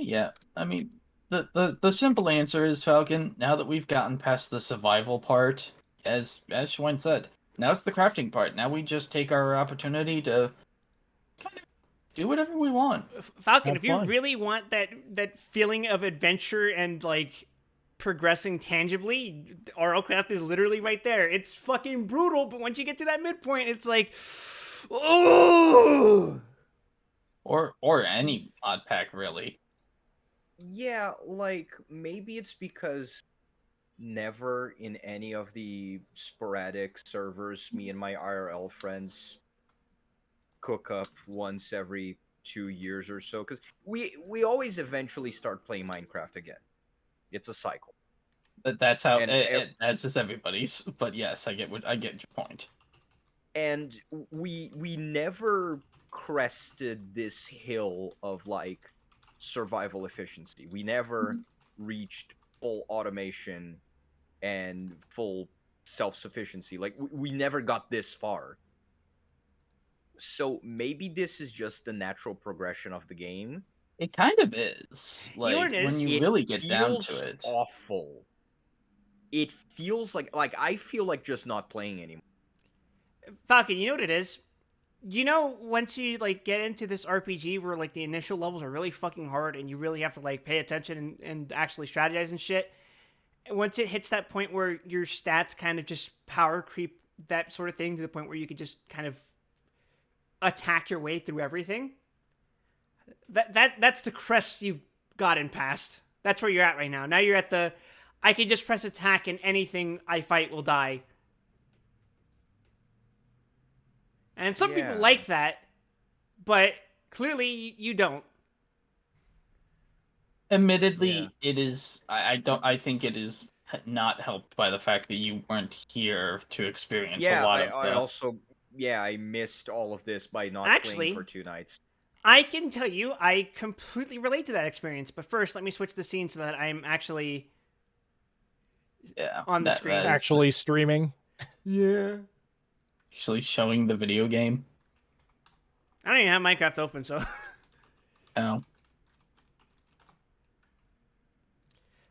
Yeah, I mean, the simple answer is Falcon. Now that we've gotten past the survival part, as Schwein said, now it's the crafting part. Now we just take our opportunity to kind of do whatever we want. Falcon, Have if you fun. really want that feeling of adventure and like progressing tangibly, RLCraft is literally right there. It's fucking brutal, but once you get to that midpoint, it's like, oh, Or any mod pack really. Yeah, like maybe it's because never in any of the sporadic servers, me and my IRL friends cook up once every 2 years or so. Because we always eventually start playing Minecraft again. It's a cycle, That's how and that's just everybody's. But yes, I get your point. and we never crested this hill of like survival efficiency. We never reached full automation and full self-sufficiency. Like we never got this far. So maybe this is just the natural progression of the game. It kind of is. you know what Like it when is? you It really get down to feels it. awful. It feels like I feel like just not playing anymore. Falcon, you know what it is? You know, once you like get into this RPG where like the initial levels are really fucking hard and you really have to like pay attention and actually strategize and shit. Once it hits that point where your stats kind of just power creep that sort of thing to the point where you can just kind of attack your way through everything. That's the crest you've gotten past. That's where you're at right now. Now you're at the I can just press attack and anything I fight will die. And some people Yeah. like that, but clearly you don't. Yeah. Admittedly, it is. I don't. I think it is not helped by the fact that you weren't here to experience a Yeah, lot I of I the. also I missed all of this by not playing for Actually, 2 nights. I can tell you I completely relate to that experience. But first, let me switch the scene so that I'm actually Yeah, on the that screen. is Actually streaming. Yeah. actually showing the video game. I don't even have Minecraft open, so Oh,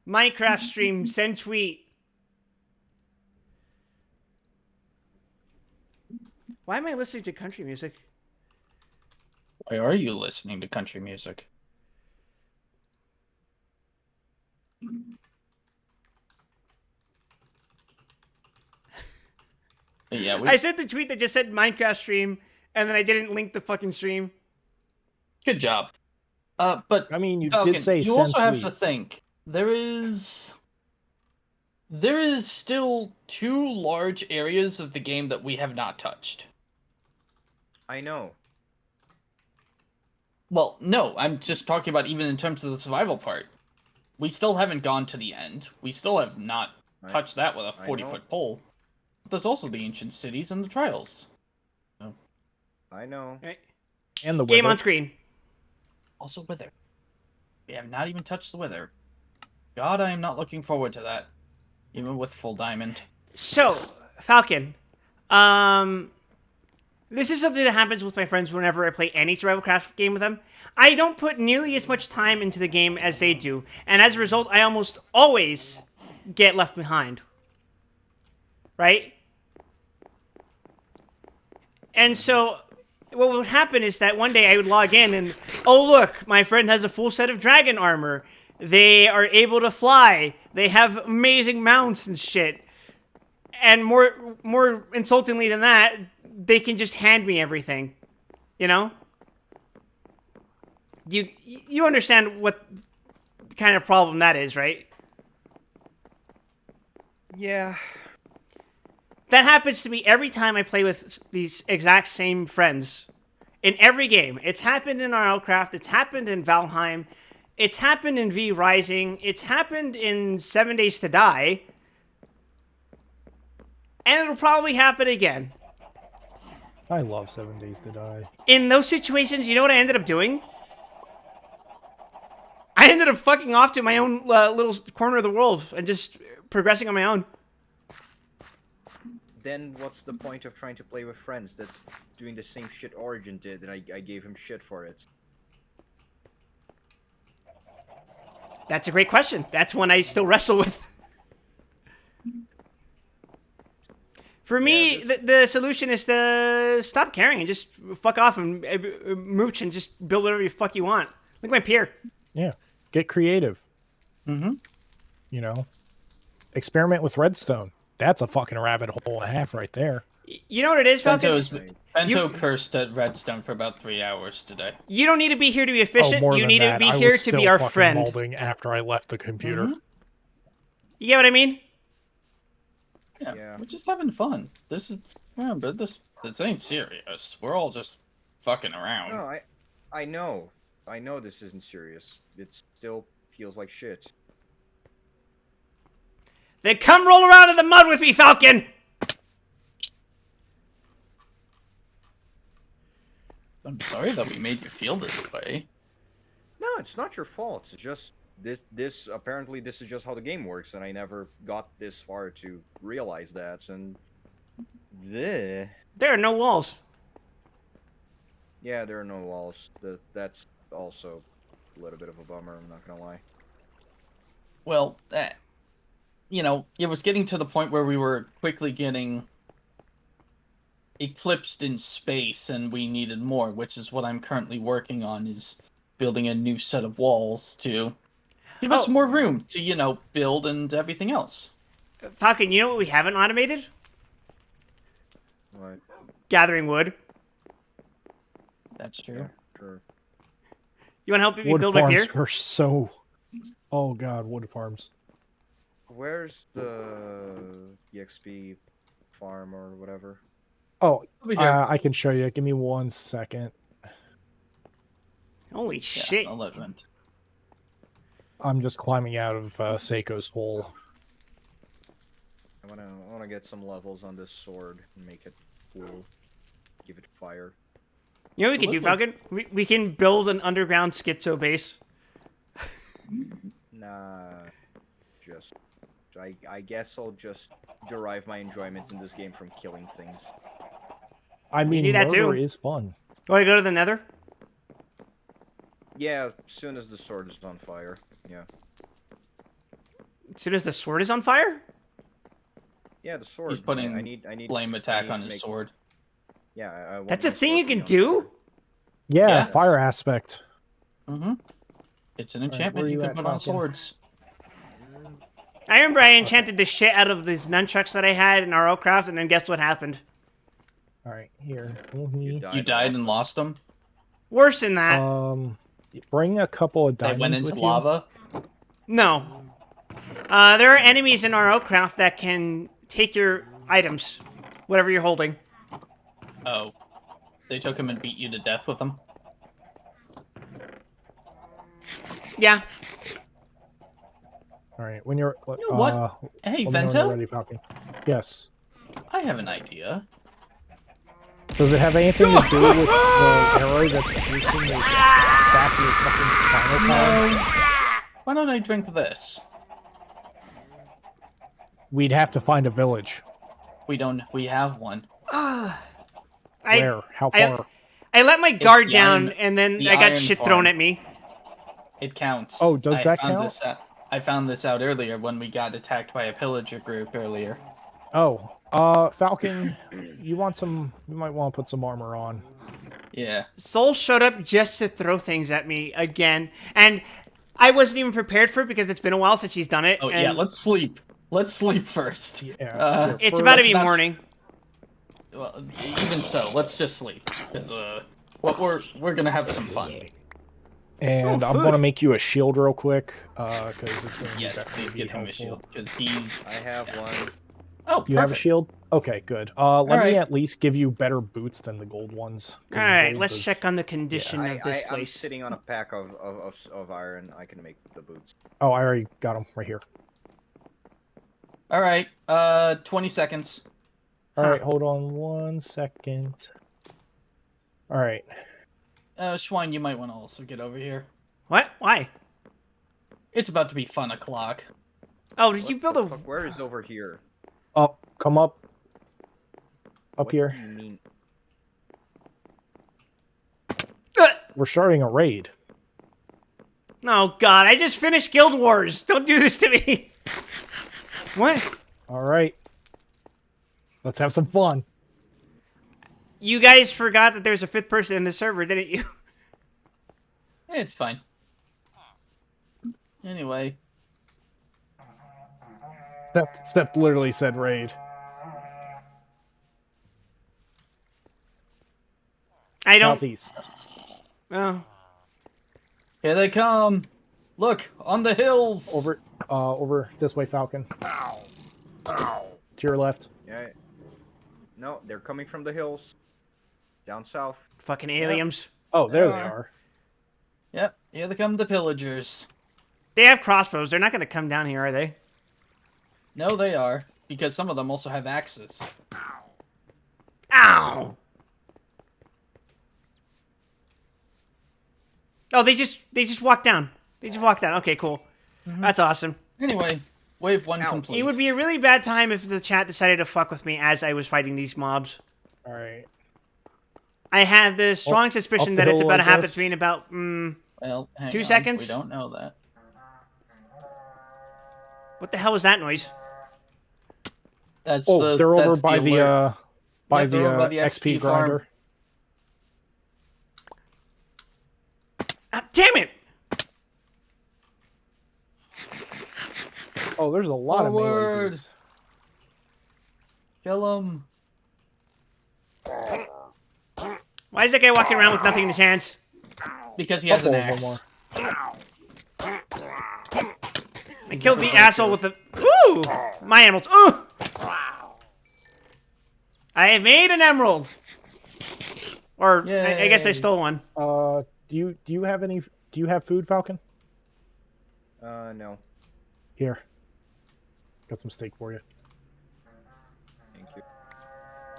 Minecraft stream, send tweet. Why am I listening to country music? why are you listening to country music? Yeah, I we sent the tweet that just said Minecraft stream, and then I didn't link the fucking stream. good job. But I mean, you did Falcon, say you send also have to tweet. think there is still two large areas of the game that we have not touched. I know. Well, no, I'm just talking about even in terms of the survival part. We still haven't gone to the end. We still have not I touched that with a I know. 40-foot pole. But there's also the ancient cities and the trials. So, I know. Right. And the Game wither. on screen. also Wither. We have not even touched the Wither. God, I am not looking forward to that. Even with full diamond. So, Falcon, um, this is something that happens with my friends whenever I play any survival craft game with them. I don't put nearly as much time into the game as they do, and as a result, I almost always get left behind. Right? And so, what would happen is that one day I would log in and, oh look, my friend has a full set of dragon armor. They are able to fly. They have amazing mounts and shit. And more insultingly than that, they can just hand me everything. You know? You understand what kind of problem that is, right? Yeah. That happens to me every time I play with these exact same friends. In every game. It's happened in RLCraft, it's happened in Valheim, it's happened in V Rising, it's happened in 7 Days to Die, and it'll probably happen again. I love 7 Days to Die. In those situations, you know what I ended up doing? I ended up fucking off to my own little corner of the world and just progressing on my own. Then what's the point of trying to play with friends that's doing the same shit Origin did, and I gave him shit for it? That's a great question. That's one I still wrestle with. For me, the solution is to stop caring and just fuck off and mooch and just build whatever the fuck you want. Look at my peer. Yeah. Get creative. Mm-hmm. You know, experiment with redstone. That's a fucking rabbit hole and a half right there. You know what it is, Falcon? Bento cursed at redstone for about 3 hours today. You don't need to be here to be efficient. More You than need that. to be I here was to be still our fucking friend. molding after I left the computer. Mhm. You get what I mean? Yeah, we're just having fun. This is remember this ain't serious. We're all just fucking around. No, I know. I know this isn't serious. It still feels like shit. Then come roll around in the mud with me, Falcon! I'm sorry that we made you feel this way. No, it's not your fault. It's just this apparently this is just how the game works, and I never got this far to realize that. And there are no walls. Yeah, there are no walls. That's also a little bit of a bummer. I'm not gonna lie. Well, you know, it was getting to the point where we were quickly getting eclipsed in space, and we needed more, which is what I'm currently working on, is building a new set of walls to give us more room to, you know, build and everything else. Falcon, you know what we haven't automated? What? Gathering wood. That's true. Yeah, sure. You want to help me Wood build my farms pier? are so... Oh god, wood farms. Where's the EXP farm or whatever? Oh, Over here. I can show you. Give me 1 second. Holy Yeah, shit. 11. I'm just climbing out of Seiko's hole. I wanna get some levels on this sword and make it cool. Give it fire. You know what we can do, Falcon? We can build an underground schizo base. Nah, just I guess I'll just derive my enjoyment in this game from killing things. I mean, do that murder too. is fun. You want to go to the nether? Yeah, as soon as the sword is on fire. Yeah. As soon as the sword is on fire? Yeah, the sword. He's putting I need flame attack need on to his make- sword. Yeah, I want That's a my thing sword you to be can on do? fire. Yeah, Yeah. fire aspect. Mm-hmm. It's an right, enchantment where you you can at, put on Falcon? swords. I remember I enchanted the shit out of these nunchucks that I had in RLCraft, and then guess what happened? All right, here. You died and lost them? Worse than that. Bring a couple of They diamonds went into with lava? No. There are enemies in RLCraft that can take your items, whatever you're holding. Oh. They took him and beat you to death with them? Yeah. you. All right, when you're... You know what? Hey, let me know when you're Vento? ready, Falcon. Yes. I have an idea. Does it have anything to do with the arrow that's piercing the back of your fucking spinal column? Why don't I drink this? We'd have to find a village. We have one. Where? How far? I let my guard the down, iron- and then the I got iron shit farm. thrown at me. It counts. Oh, does that found count? This out, I found this out earlier when we got attacked by a pillager group earlier. Oh, Falcon, you want some... You might want to put some armor on. Yeah. Soul showed up just to throw things at me again, and I wasn't even prepared for it because it's been a while since she's done it. Oh, and yeah, let's sleep. Let's sleep first. Yeah. Here, it's for- about to let's be not- morning. Well, even so, let's just sleep. Because, we're gonna have some fun. And I'm food. going to make you a shield real quick, because it's going to be Yes, definitely please be get him a helpful. shield. Because he's... I have one. Oh, perfect. You have a shield? Okay, good. Let me Alright. at least give you better boots than the gold ones. All right, Gold let's is- check on the condition of this I'm place. sitting on a pack of iron. I can make the boots. Oh, I already got them right here. Alright, 20 seconds. All right, hold on 1 second. All right. Schwein, you might want to also get over here. What? Why? It's about to be fun o'clock. Oh, did you build a? Fuck, where is over here? Up, come up. Up What here. do you mean? We're starting a raid. Oh God! I just finished Guild Wars. Don't do this to me. What? All right. Let's have some fun. You guys forgot that there's a 5th person in the server, didn't you? It's fine. Anyway, Step literally said raid. I don't. Southeast. Oh. here they come. Look, on the hills. Over this way, Falcon. To your left. Yeah. No, they're coming from the hills. Down south. Fucking aliens. Oh, there they There are. Yep, here they come the pillagers. They have crossbows. They're not going to come down here, are they? No, they are, because some of them also have axes. Ow! Oh, they just walked down. They just walked down. Okay, cool. That's awesome. Anyway, wave 1 complete. It would be a really bad time if the chat decided to fuck with me as I was fighting these mobs. All right. I have the strong suspicion up that the it's hill, about to I happen guess. to me in about, Well, hang 2 on, seconds? We don't know that. what the hell was that noise? That's Oh, they're over by the alert. by Yeah, the they're over by the XP XP farm. grinder. Ah, damn it! Oh, there's a lot of melee Forward. dudes. Kill him. Why is that guy walking around with nothing in his hands? Because he has an Couple of them axe. I killed the asshole with the... Ooh! My emeralds. Ooh! I have made an emerald. Or, I guess I Yay. stole one. Do you have any? Do you have food, Falcon? No. Here. Got some steak for you. Thank you.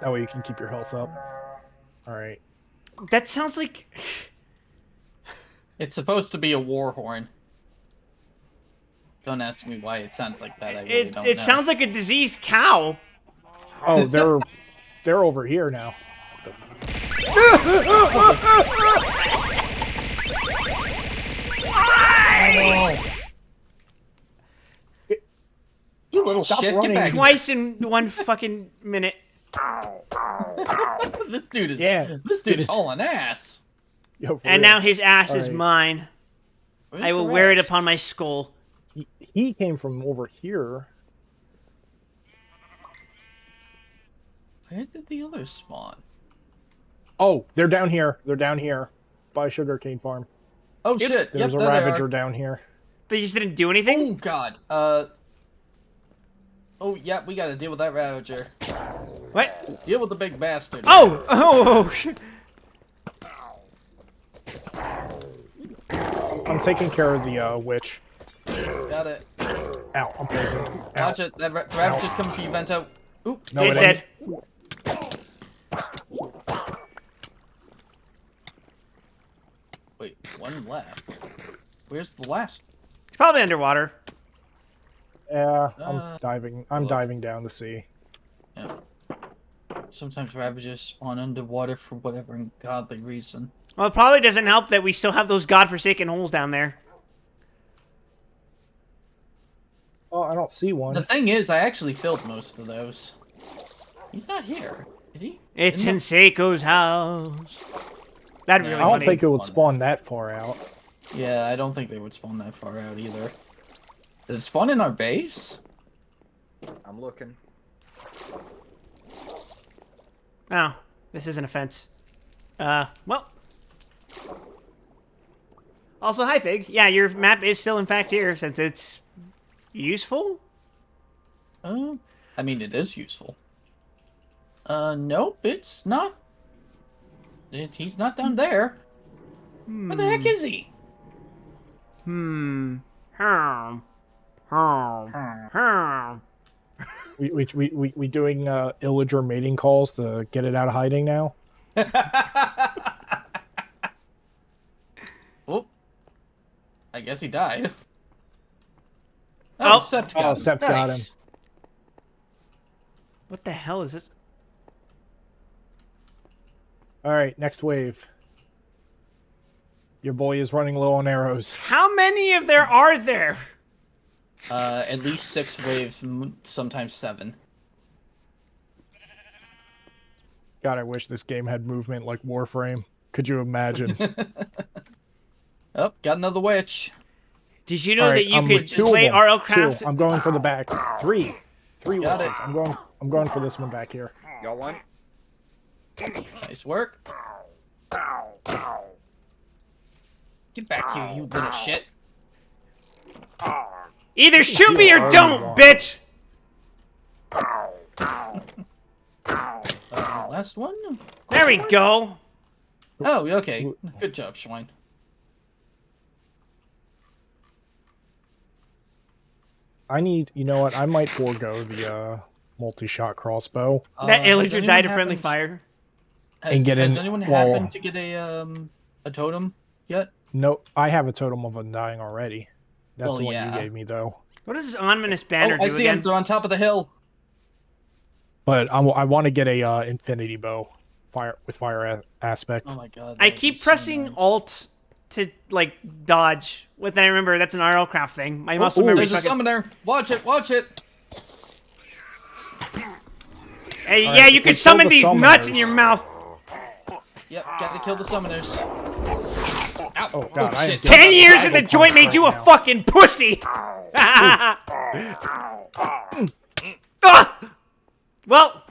That way you can keep your health up. All right. That sounds like... It's supposed to be a war horn. Don't ask me why it sounds like that. I really It don't know. sounds like a diseased cow. Oh, they're over here now. You little Stop shit! running. Get back! Twice in one fucking minute. This dude is. Yeah. This dude's hauling ass. Yo, for And real. now his ass is Alright. mine. Where's I the will wear it rest? upon my skull. He came from over here. Where did the others spawn? Oh, they're down here. They're down here by sugarcane farm. Oh shit! There's Yep, a there they Ravager are. down here. They just didn't do anything? Oh god. Oh yeah, we gotta deal with that Ravager. What? Deal with the big bastard. Oh! Oh! Shit. I'm taking care of the witch. Got it. Ow, I'm poisoned. Ow. Watch it. That Ravager's coming for you, Vento. Oop. No, It's it ain't. dead. Wait, one left. Where's the last? It's probably underwater. Yeah, Uh, I'm diving. I'm look. diving down to sea. Yeah. Sometimes Ravagers spawn underwater for whatever ungodly reason. Well, it probably doesn't help that we still have those godforsaken holes down there. Oh, I don't see The one. thing is, I actually filled most of those. He's not here, is he? It's Isn't in Seiko's house. That'd be No, really I don't funny. think it would spawn that far out. Yeah, I don't think they would spawn that far out either. Did it spawn in our base? I'm looking. Oh, this isn't a fence. Well. Also, hi, Fig. Yeah, your map is still, in fact, here, since it's useful? I mean, it is useful. Nope, it's not. He's not down there. Where the heck is he? Hmm. Hmm. Hmm. We doing illager mating calls to get it out of hiding now. Oh, I guess he died. Oh. Sept got him. Sept got him. Nice. What the hell is this? All right, next wave. Your boy is running low on arrows. How many of there are there? At least 6 waves, sometimes 7. God, I wish this game had movement like Warframe. Could you imagine? Oh, got another witch. Did you know Alright, that you I'm could with 2 of play them. RL 2. Craft? I'm going for the back. 3. 3 Got witches. it. I'm going for this one back here. Got one? Nice work. Get back here, you little shit. Either shoot me or all you don't, want. bitch! Last one? There we go. Oh, okay. Good job, Schwein. I need, you know what? I might forego the multi-shot crossbow. That aliens has would die to anyone friendly happened- fire. And get has in- anyone well- happened to get a totem yet? No, I have a totem of undying already. That's Well, the one yeah. you gave me, though. What does this ominous banner I do see again? them. They're on top of the hill. But I want to get a infinity bow, fire aspect. Oh my god. I that would keep be so pressing nice. Alt to, like, dodge. With I remember, that's an RL Craft thing. My muscle ooh, memory There's a fucking... summoner. Watch it. Watch it. Hey, Alright, yeah, you if we can kill summon the these nuts in summoners- your mouth. Yep. Gotta kill the summoners. Ow. Oh, God, I am shit. getting 10 years in the Dragon joint punch made you a right now. fucking pussy! Ah! Well,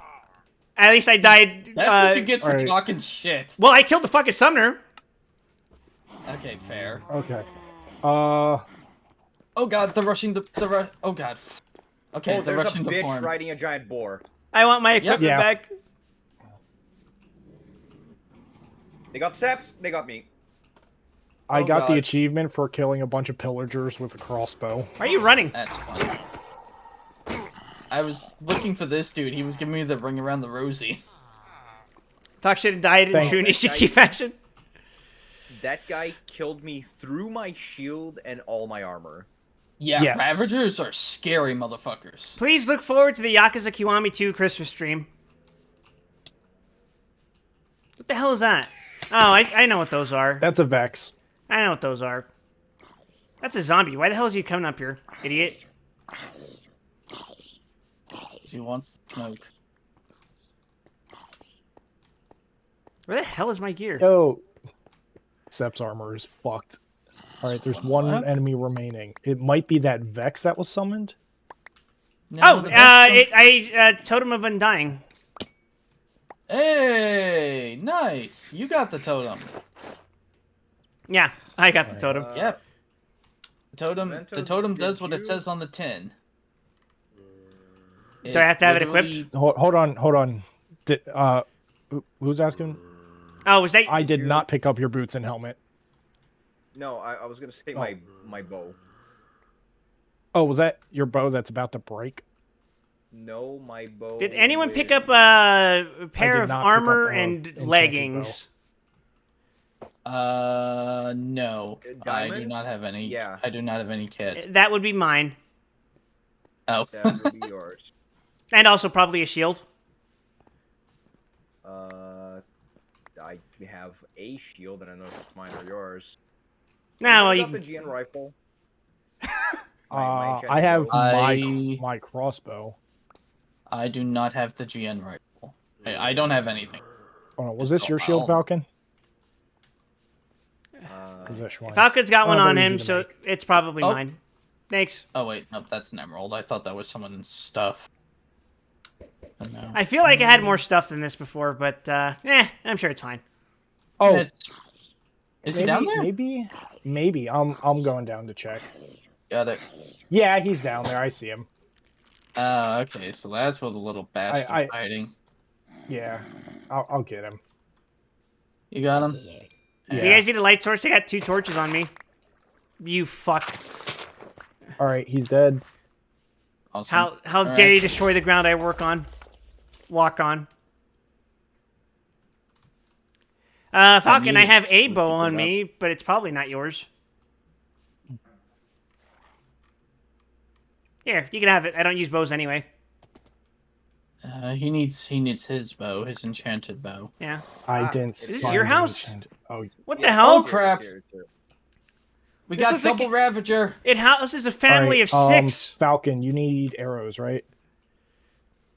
at least I died. That's what you get for alright. talking shit. Well, I killed the fucking summoner. Okay, fair. Okay. Oh god, they're rushing the oh god. Okay, Oh, they're there's a rushing the bitch farm. riding a giant boar. I want my equipment Yeah. back. They got Seps, they got me. I Oh, got the God. achievement for killing a bunch of pillagers with a crossbow. Why are you running? That's funny. I was looking for this dude. He was giving me the ring around the rosy. Talk shit and died in Thank- true Nishiki fashion. That guy killed me through my shield and all my armor. Yeah, Yes. Ravagers are scary motherfuckers. Please look forward to the Yakuza Kiwami 2 Christmas stream. What the hell is that? Oh, I know what those are. That's a Vex. I know what those are. That's a zombie. Why the hell is he coming up here, idiot? He wants the smoke. Where the hell is my gear? Yo, Sep's armor is fucked. Alright, there's one What? enemy remaining. It might be that Vex that was summoned. No, Oh, the best one- Totem of Undying. Hey, nice. You got the totem. Yeah, I got the totem. Yep. The totem. Memento, The totem does did what you- it says on the tin. Do I have to have it literally- equipped? Hold on. Who's asking? Oh, was that? I did not pick up your boots and helmet. No, I was gonna say my bow. Oh, was that your bow that's about to break? No, my bow. Did anyone pick with- up a pair did of not pick armor up a and enchanted leggings? No. I do Diamonds? not have any. Yeah. I do not have any kit. That would be mine, Oh. That would be yours. and also probably a shield. I have a shield, and I don't know if it's mine or yours. Now I you got the GN rifle. My I enchanted have bow. my crossbow. I do not have the GN rifle. I don't have anything. Oh, was this your shield, Oh. Falcon? Or is that Schwein? Falcon's got one Oh, they're on easy him, to so make. it's probably Oh. mine. Thanks. Oh wait, nope, that's an emerald. I thought that was someone's stuff. But no. I feel like I had more stuff than this before, but I'm sure it's fine. Oh, Is he down there? Maybe. I'm going down to check. Got it. Yeah, he's down there. I see him. Okay, so that's where the little bastard's hiding. Yeah, I'll get him. You got him? Do you guys need a light source? I got 2 torches on me. You fuck. All right, he's dead. Awesome. How All dare right. you destroy the ground I walk on? Falcon, I need have a to bow keep on it me, but it's probably not yours. Here, you can have it. I don't use bows anyway. He needs his bow, his enchanted bow. Yeah. I Ah, didn't. is this find your the house? enchanted- Oh, What Yeah, the hell? Oh, it's crap. here, too. We This got looks like double Ravager. It houses a family of alright, 6. Falcon, you need arrows, right?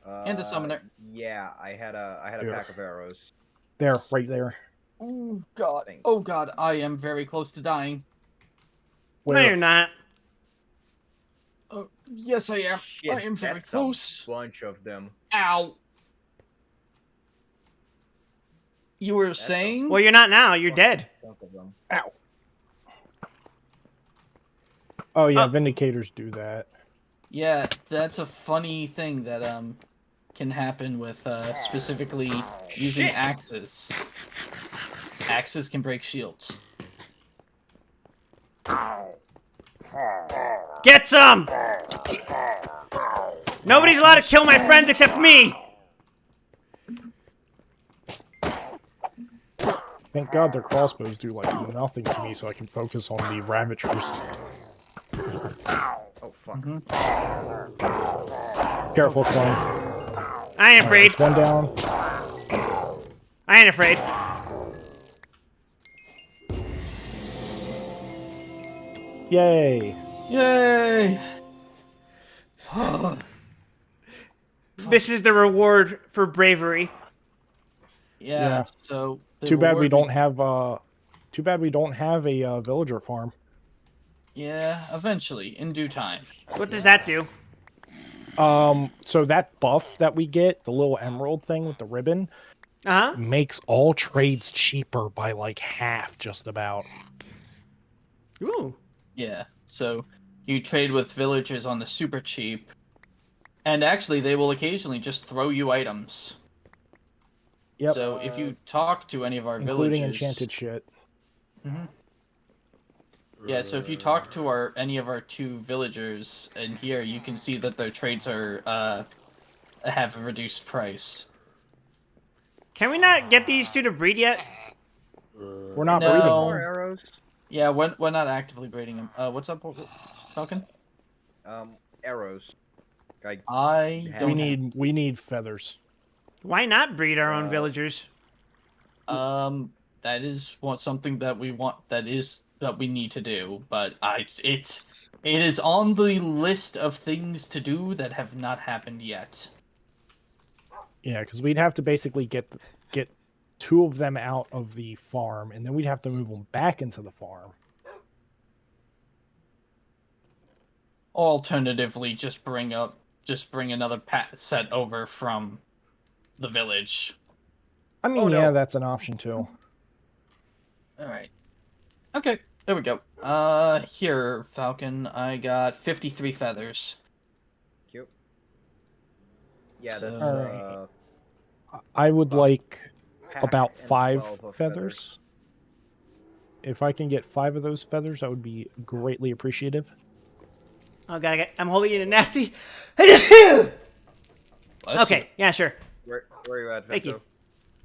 And a summoner. Yeah, I had a Here. pack of arrows. There, right there. Oh god. Thank Oh god, I am very close to dying. No, you're not. Oh, yes, I am. Shit, I am very that's close. a bunch of them. Ow. You were That's saying? Well, you're not now. You're dead. Chunk of them. Ow. Oh yeah, Oh. Vindicators do that. Yeah, that's a funny thing that can happen with specifically using Shit. axes. Axes can break shields. Get some! Nobody's allowed to kill my friends except me! Thank God their crossbows do like nothing to me, so I can focus on the Ravagers. Oh fuck. Careful, Sean. I ain't afraid. One down. I ain't afraid. Yay! Yay! This is the reward for bravery. Yeah, Yeah. so the Too bad we reward don't have Too bad we don't have a villager farm. Yeah, eventually, in due time. What does that do? So that buff that we get, the little emerald thing with the ribbon, Uh-huh. makes all trades cheaper by like half, just about. Ooh. Yeah, so you trade with villagers on the super cheap, and actually they will occasionally just throw you items. Yep. So if you talk to any of our Including villagers, enchanted shit. yeah, so if you talk to any of our 2 villagers in here, you can see that their trades are have a reduced price. Can we not get these 2 to breed yet? We're not No. breeding More them. arrows. Yeah, we're not actively breeding them. What's up, Falcon? Arrows. I Yeah. don't. We need feathers. Why not breed our own villagers? That is something that we want. That we need to do. But it is on the list of things to do that have not happened yet. Yeah, because we'd have to basically get 2 of them out of the farm, and then we'd have to move them back into the farm. Alternatively, just bring another set over from the village. I mean, Oh, no. yeah, that's an option too. All right. Okay, there we go. Here, Falcon, I got 53 feathers. Cute. Yeah, So- that's Alright. I would About like pack about and 5 12 of feathers. If I can get 5 of those feathers, I would be greatly appreciative. Oh, God, I'm holding it in nasty. Bless Okay, yeah, sure. Where are you at, Thank you. Vento?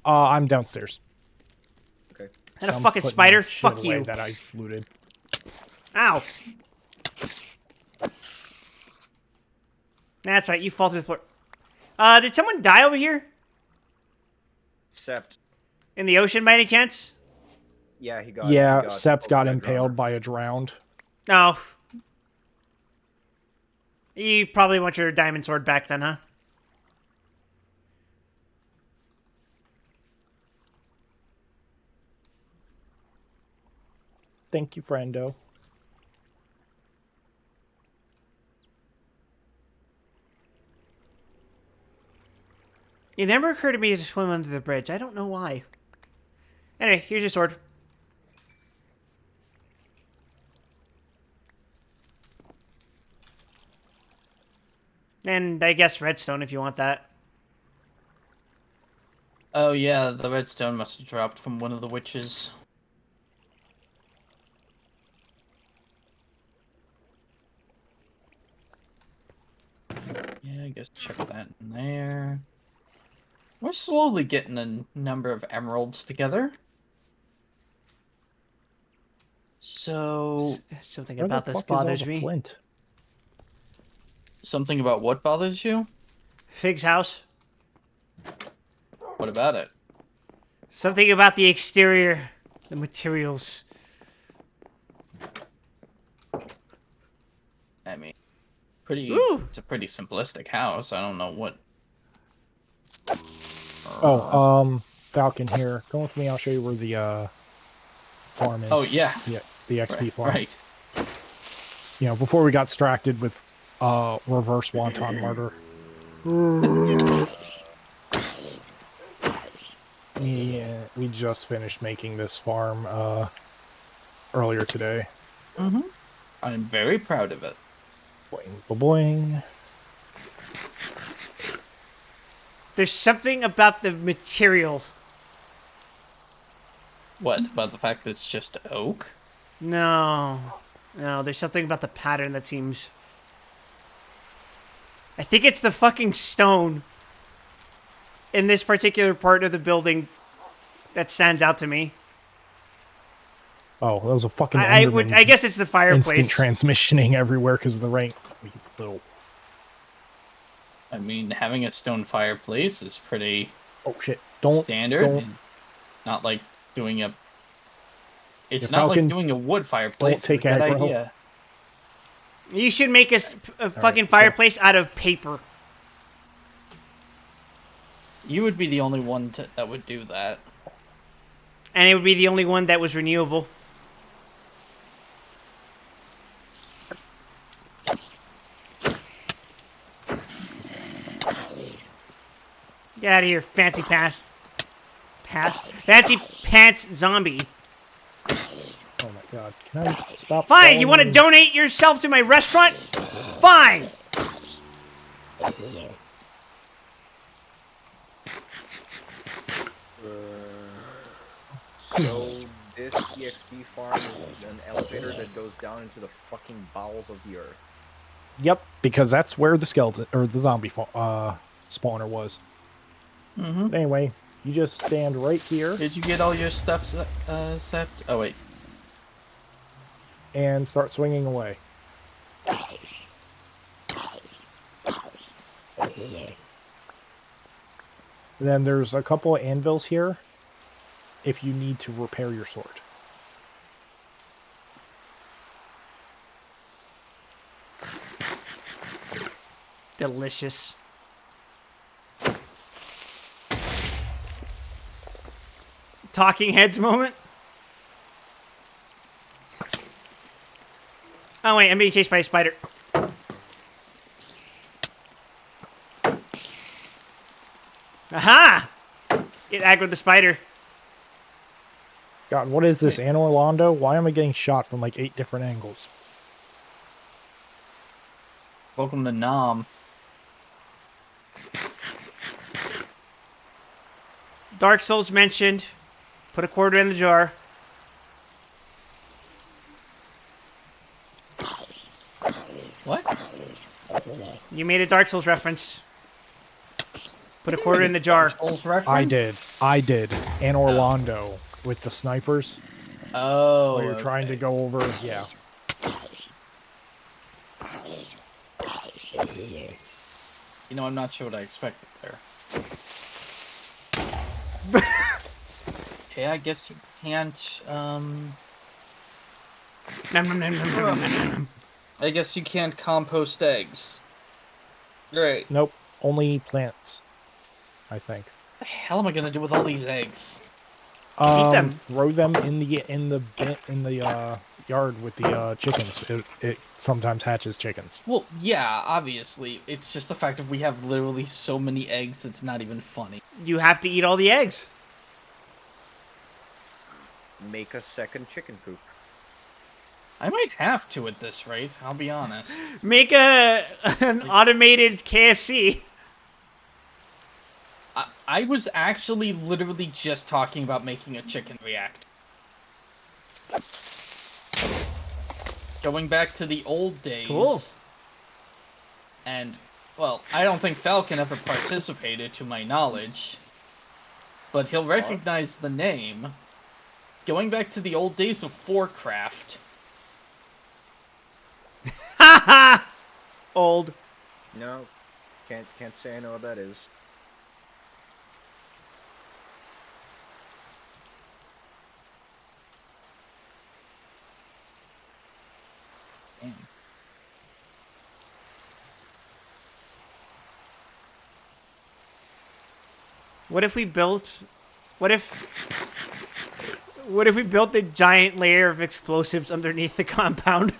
I'm downstairs. Okay. That a I'm fucking putting spider? shit Fuck away you. That I looted. Ow. That's right, you fall through the floor. Did someone die over here? Sept. In the ocean by any chance? Yeah, he got. Yeah, he Sept got poked by a impaled drummer. by a drowned. No. You probably want your diamond sword back then, huh? Thank you, friendo. It never occurred to me to swim under the bridge. I don't know why. Anyway, here's your sword. And I guess redstone if you want that. Oh yeah, the redstone must have dropped from one of the witches. Yeah, I guess check that in there. We're slowly getting a number of emeralds together. So, Something Where the about this fuck is all bothers the me. Flint? something about what bothers you? Fig's house. What about it? Something about the exterior, the materials. I mean, pretty. Ooh. It's a pretty simplistic house. I don't know what. Oh, Falcon here. Come with me. I'll show you where the farm is. Oh yeah, the XP right. farm. Right. You know, before we got distracted with reverse wonton murder. Yeah, we just finished making this farm earlier today. Mm-hmm. I'm very proud of it. Boing, boing. There's something about the material. What about the fact that it's just oak? No, there's something about the pattern that seems... I think it's the fucking stone in this particular part of the building that stands out to me. Oh, that was a fucking I guess it's the fireplace. instant transmissioning everywhere because of the rain. Little. I mean, having a stone fireplace is pretty Oh shit! Don't standard. Don't, Not like doing a. It's Yeah, not Falcon, like doing a wood fireplace. don't take is a good aggro. idea. You should make a fucking so- fireplace out of paper. You would be the only one that would do that. And it would be the only one that was renewable. Get out of here, fancy pass. Fancy pants zombie. Oh my god! Can I stop? Fine, you want to following- donate yourself to my restaurant? Fine. So this EXP farm is an elevator that goes down into the fucking bowels of the earth. Yep, because that's where the skeleton or the zombie spawner was. Mm-hmm. Anyway, you just stand right here Did you get all your stuff set? Oh wait. and start swinging away. And then there's a couple of anvils here if you need to repair your sword. Delicious. Talking heads moment. Oh wait, I'm being chased by a spider. Aha! Get aggroed the spider. God, what is this, Anne Orlando? Why am I getting shot from like 8 different angles? Welcome to Nam. Dark Souls mentioned. Put a quarter in the jar. What? You made a Dark Souls reference. Put a quarter in the jar. Souls reference? I did. Anne Orlando with the snipers. Oh. While you're trying to go over, yeah. You know, I'm not sure what I expected there. Okay, I guess you can't. Nom, nom, nom, nom, nom, nom, nom, nom. I guess you can't compost eggs. Great. Nope, only plants, I think. What the hell am I gonna do with all these eggs? them. Throw them in the yard with the chickens. It sometimes hatches chickens. Well, yeah, obviously. It's just the fact that we have literally so many eggs, it's not even funny. You have to eat all the eggs. Make a second chicken coop. I might have to at this rate, I'll be honest. Make an automated KFC. I was actually literally just talking about making a chicken reactor. Going back to the old days. Cool. And, well, I don't think Falcon ever participated to my knowledge. But he'll recognize the name. Going back to the old days of Forecraft. Ha ha! Old. No, can't say I know what that is. Damn. What if we built? What if? What if we built a giant layer of explosives underneath the compound?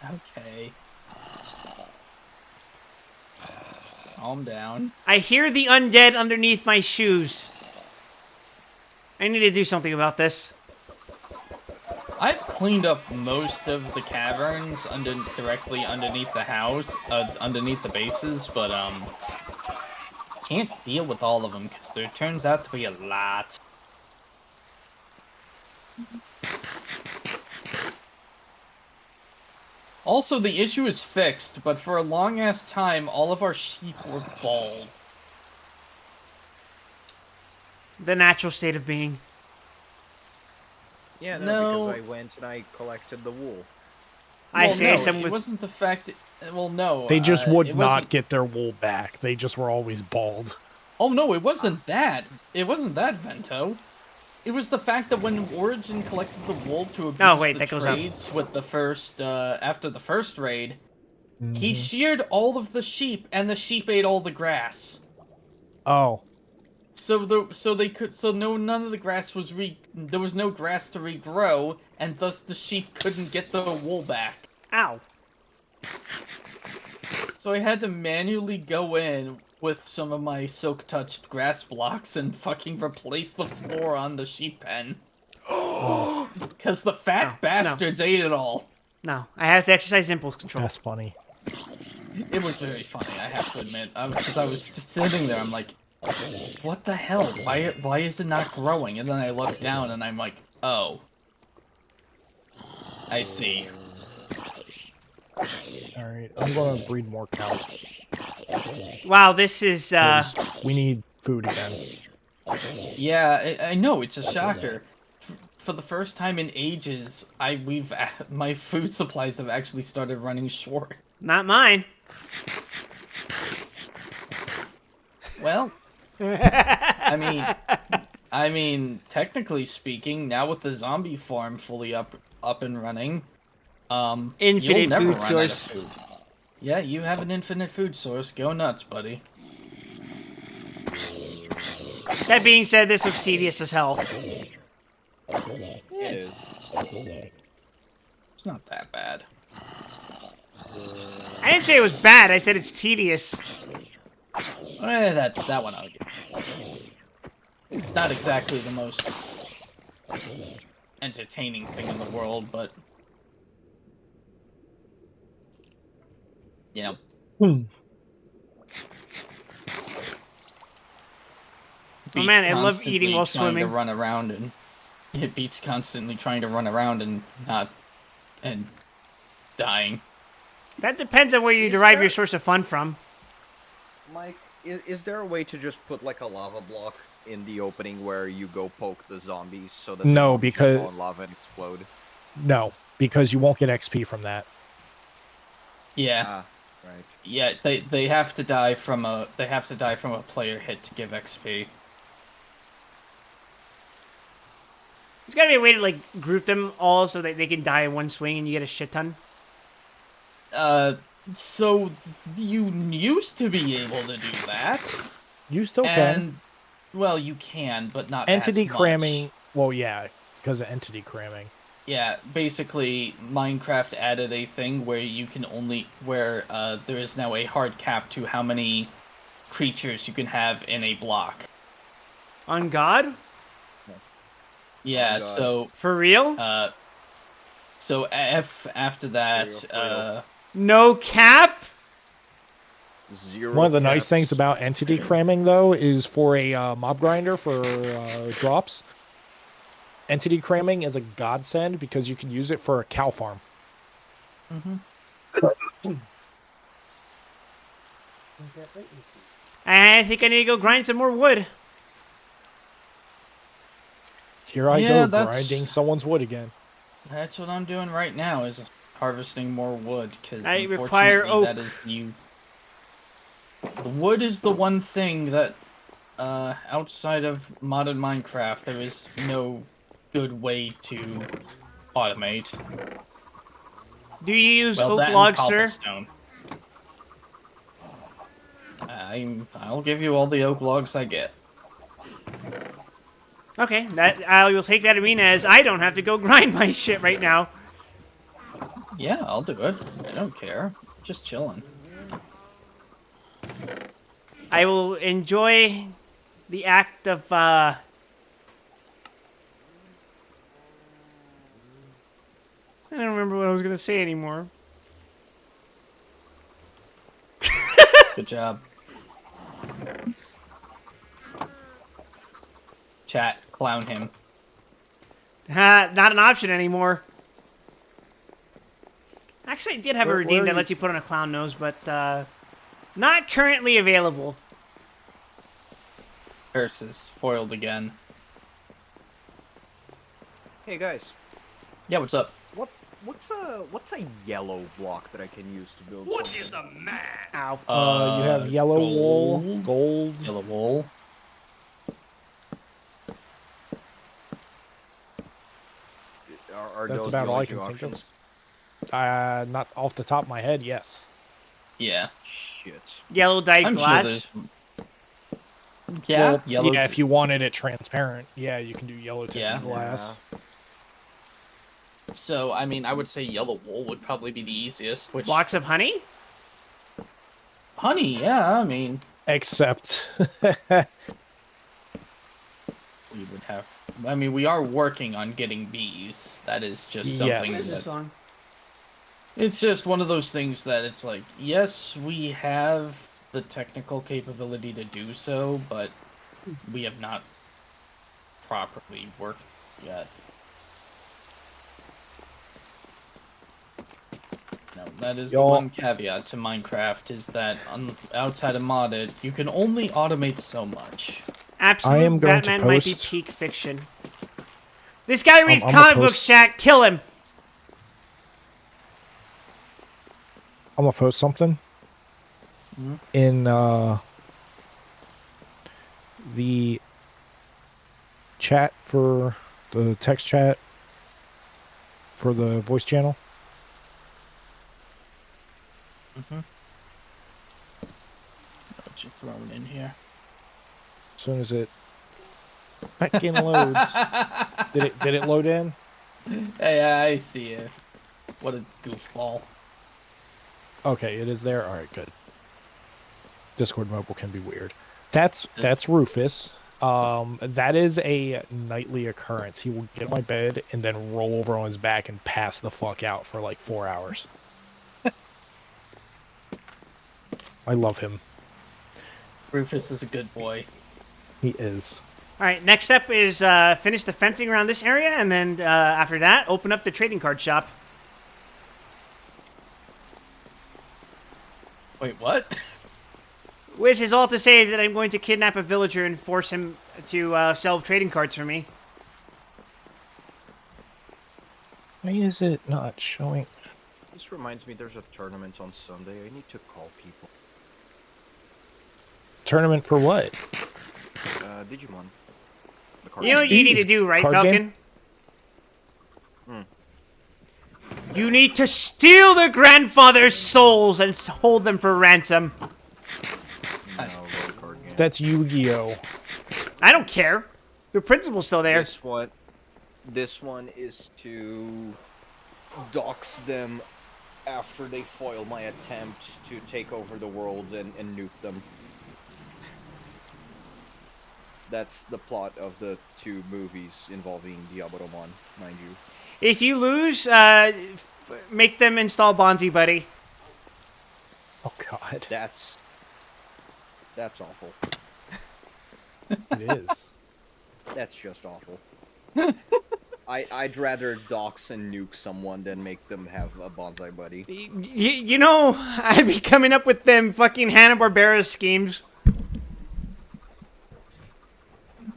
Okay. Calm down. I hear the undead underneath my shoes. I need to do something about this. I've cleaned up most of the caverns directly underneath the house, underneath the bases, but can't deal with all of them because there turns out to be a lot. Also, the issue is fixed, but for a long ass time, all of our sheep were bald. The natural state of being. Yeah, no, No. because I went and I collected the wool. I Well, say no, someone it with. wasn't the fact that, well, no. They just would it not wasn't- get their wool back. They just were always bald. Oh, no, it wasn't that. It wasn't that, Vento. It was the fact that when Origin collected the wool to abuse Oh, wait, the that goes up. trades with the first, after the first raid, he Mhm. sheared all of the sheep, and the sheep ate all the grass. Oh, So none of the grass was there was no grass to regrow, and thus the sheep couldn't get the wool back. Ow. So I had to manually go in with some of my silk-touched grass blocks and fucking replace the floor on the sheep pen. Because the fat No. bastards ate it all. No, I have to exercise impulse control. that's funny. It was very funny, I have to admit. Because I was sitting there, I'm like, what the hell? Why is it not growing? And then I look down and I'm like, oh. I see. Alright, I'm gonna breed more cows. Wow, this is 'Cause we need food again. Yeah, I know, it's a shocker. For the first time in ages, my food supplies have actually started running short. not mine. Well, I mean, technically speaking, now with the zombie farm fully up and running, Infinite you'll never food run out of source. food. Yeah, you have an infinite food source. Go nuts, buddy. That being said, this looks tedious as hell. It is. It's not that bad. I didn't say it was bad. I said it's tedious. That one I'll give. It's not exactly the most entertaining thing in the world, but you know. Oh, man, I love Constantly eating while trying swimming. To run around and it beats constantly trying to run around and dying. That depends on where you Is derive there- your source of fun from. Mike, is there a way to just put like a lava block in the opening where you go poke the zombies so that the No, zombies because- fall in lava and explode? No, because you won't get XP from that. Yeah, Ah, right. yeah. They have to die from a player hit to give XP. There's gotta be a way to like group them all so that they can die in one swing and you get a shit ton. So you used to be able to do that, You still can. and well, you can, but not Entity as much. cramming. Well, yeah, because of entity cramming. Yeah, basically, Minecraft added a thing where you can only there is now a hard cap to how many creatures you can have in a block. On God? Yeah, God. so For real? after that, For real. No cap? Zero. One of the nice cap. things about entity cramming, though, is for a mob grinder for drops. Entity cramming is a godsend because you can use it for a cow farm. I think I need to go grind some more wood. Here I Yeah, go, that's- grinding someone's wood again. that's what I'm doing right now is harvesting more wood because I require unfortunately oak. that is the wood is the one thing that outside of modded Minecraft, there is no good way to automate. Do you use Well, oak that and logs, sir? cobblestone. I'll give you all the oak logs I get. Okay, that I will take that to mean as I don't have to go grind my shit right now. Yeah, I'll do it. I don't care. Just chilling. I will enjoy the act of I don't remember what I was gonna say anymore. Good job. Chat, clown him. Not an option anymore. Actually, I did have a Where redeem are that you? lets you put on a clown nose, but not currently available. Curses. Foiled again. Hey guys, Yeah, what's up? what's a yellow block that I can use to build? What something? is a man? Ow. You have yellow wool, gold. gold. Yellow wool. Are That's those about the all only I can two think of. options? Not off the top of my head, yes. Yeah. Shit. Yellow dyed I'm glass. sure there's... Yeah, Well, yellow... yeah, if you wanted it transparent, yeah, you can do yellow tinted Yeah. glass. So, I mean, I would say yellow wool would probably be the easiest, which... Blocks of honey. Honey, yeah, I mean... Except, We would have... I mean, we are working on getting bees. That is just something Yes. What is this that... song? It's just one of those things that it's like, yes, we have the technical capability to do so, but we have not properly worked yet. No, that is the Y'all- one caveat to Minecraft, is that outside of modded, you can only automate so much. Absolute I am going to Batman might be post- peak fiction. This guy reads I'm gonna comic books, post- chat. Kill him. I'm gonna post something Mhm. in the chat for the text chat for the voice channel. Mm-hmm. What you throwing in here? As soon as it fucking loads. Did it load in? Hey, I see it. What a goofball. Okay, it is there. All right, good. Discord mobile can be weird. That's Rufus. That is a nightly occurrence. He will get in my bed and then roll over on his back and pass the fuck out for like 4 hours. I love him. Rufus is a good boy. He is. All right. Next up is finish the fencing around this area, and then after that, open up the trading card shop. Wait, what? Which is all to say that I'm going to kidnap a villager and force him to sell trading cards for me. Why is it not showing? This reminds me, there's a tournament on Sunday. I need to call people. Tournament for what? Digimon. The card You know what game. you need to do, right, Card Falcon? game? You need to steal the grandfather's souls and hold them for ransom. No, road card game. That's Yu-Gi-Oh. I don't care. The principal's still there. This one is to dox them after they foil my attempt to take over the world and nuke them. That's the plot of the two movies involving Diaboromon, mind you. If you lose, make them install Bonzi Buddy. Oh God, That's awful. it is. That's just awful. I'd rather dox and nuke someone than make them have a bonsai buddy. You know, I'd be coming up with them fucking Hanna-Barbera schemes.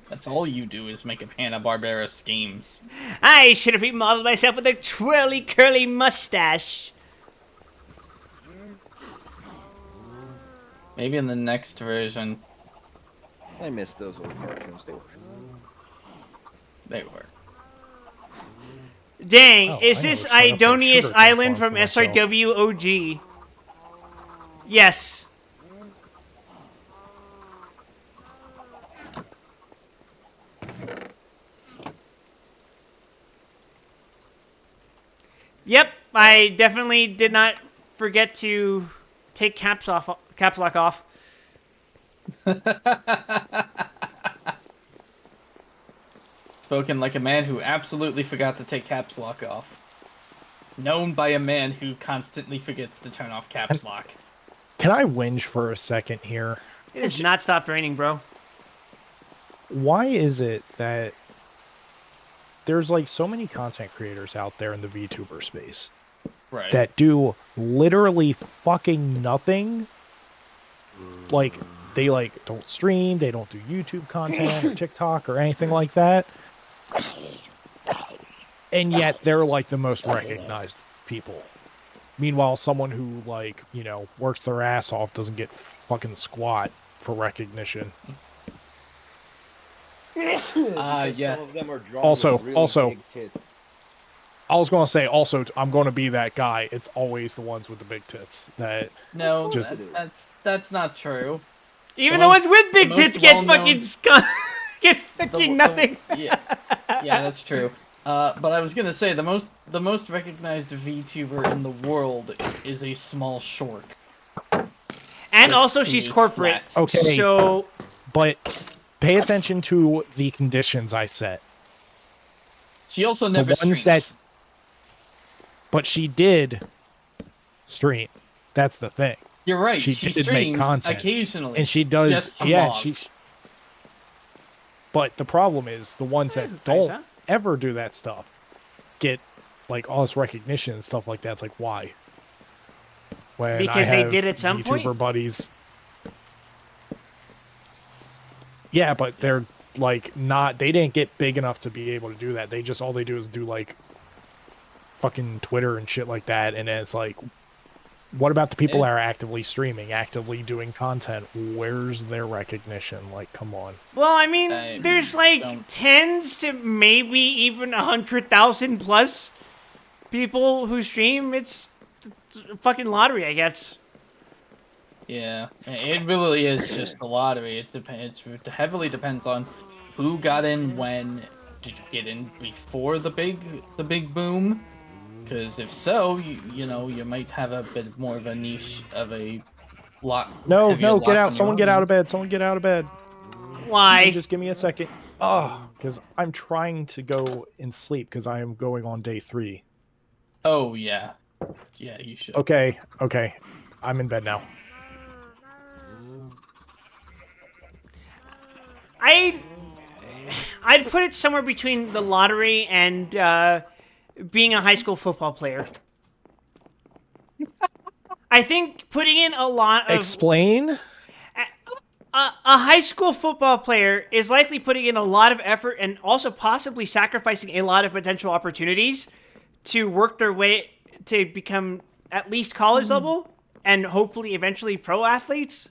That's all you do is make up Hanna-Barbera schemes. I should have remodeled myself with a twirly curly mustache. Maybe in the next version. I miss those old cartoons. They were. They were. Dang, Oh, is I this never set up that Idonius sugar Island farm from for myself. SRWOG? Yes. Yep, I definitely did not forget to take caps lock off. Spoken like a man who absolutely forgot to take caps lock off. Known by a man who constantly forgets to turn off caps lock. Can I whinge for a second here? It has not stopped raining, bro. Why is it that there's like so many content creators out there in the VTuber space Right. that do literally fucking nothing? Like, they like don't stream, they don't do YouTube content or TikTok or anything like that. And yet they're like the most recognized people. Meanwhile, someone who like, you know, works their ass off doesn't get fucking squat for recognition. Yeah. Some of them are drawn Also- with really also- big tits. I was going to say also, I'm going to be that guy. It's always the ones with the big tits that No, Just- that's not true. Even The the most- ones with big the tits most get well-known- fucking get fucking nothing. Yeah, that's true. But I was gonna say the most recognized VTuber in the world is a small shork. And also, she's Who's corporate. flat. Okay. So but pay attention to the conditions I set. She also never ones streams. that- But she did stream. That's the thing. You're right. she She did make streams content. occasionally, And she does just to yeah, mob. she But the problem is the ones that Nice, don't huh? ever do that stuff get like all this recognition and stuff like that. It's like why? When I Because they have did at some YouTuber point? buddies. Yeah, but they're like not. They didn't get big enough to be able to do that. They just all they do is do like fucking Twitter and shit like that. And then it's like, what about the people that are actively streaming, actively doing content? Where's their recognition? Like, come on. well, I mean, I there's like don't- tens to maybe even 100,000 plus people who stream. It's a fucking lottery, I guess. Yeah, it really is just the lottery. It heavily depends on who got in when. Did you get in before the big boom? Because if so, you know you might have a bit more of a niche of a lot. No, heavier no, lock get out. on your Someone get out of audience. bed. Someone get out of bed. Why? Just give me a second. Oh, because I'm trying to go and sleep because I am going on day 3. Oh yeah, yeah, you should. Okay, okay. I'm in bed now. I'd put it somewhere between the lottery and being a high school football player. I think putting in a lot of Explain? a high school football player is likely putting in a lot of effort and also possibly sacrificing a lot of potential opportunities to work their way to become at least college level and hopefully eventually pro athletes.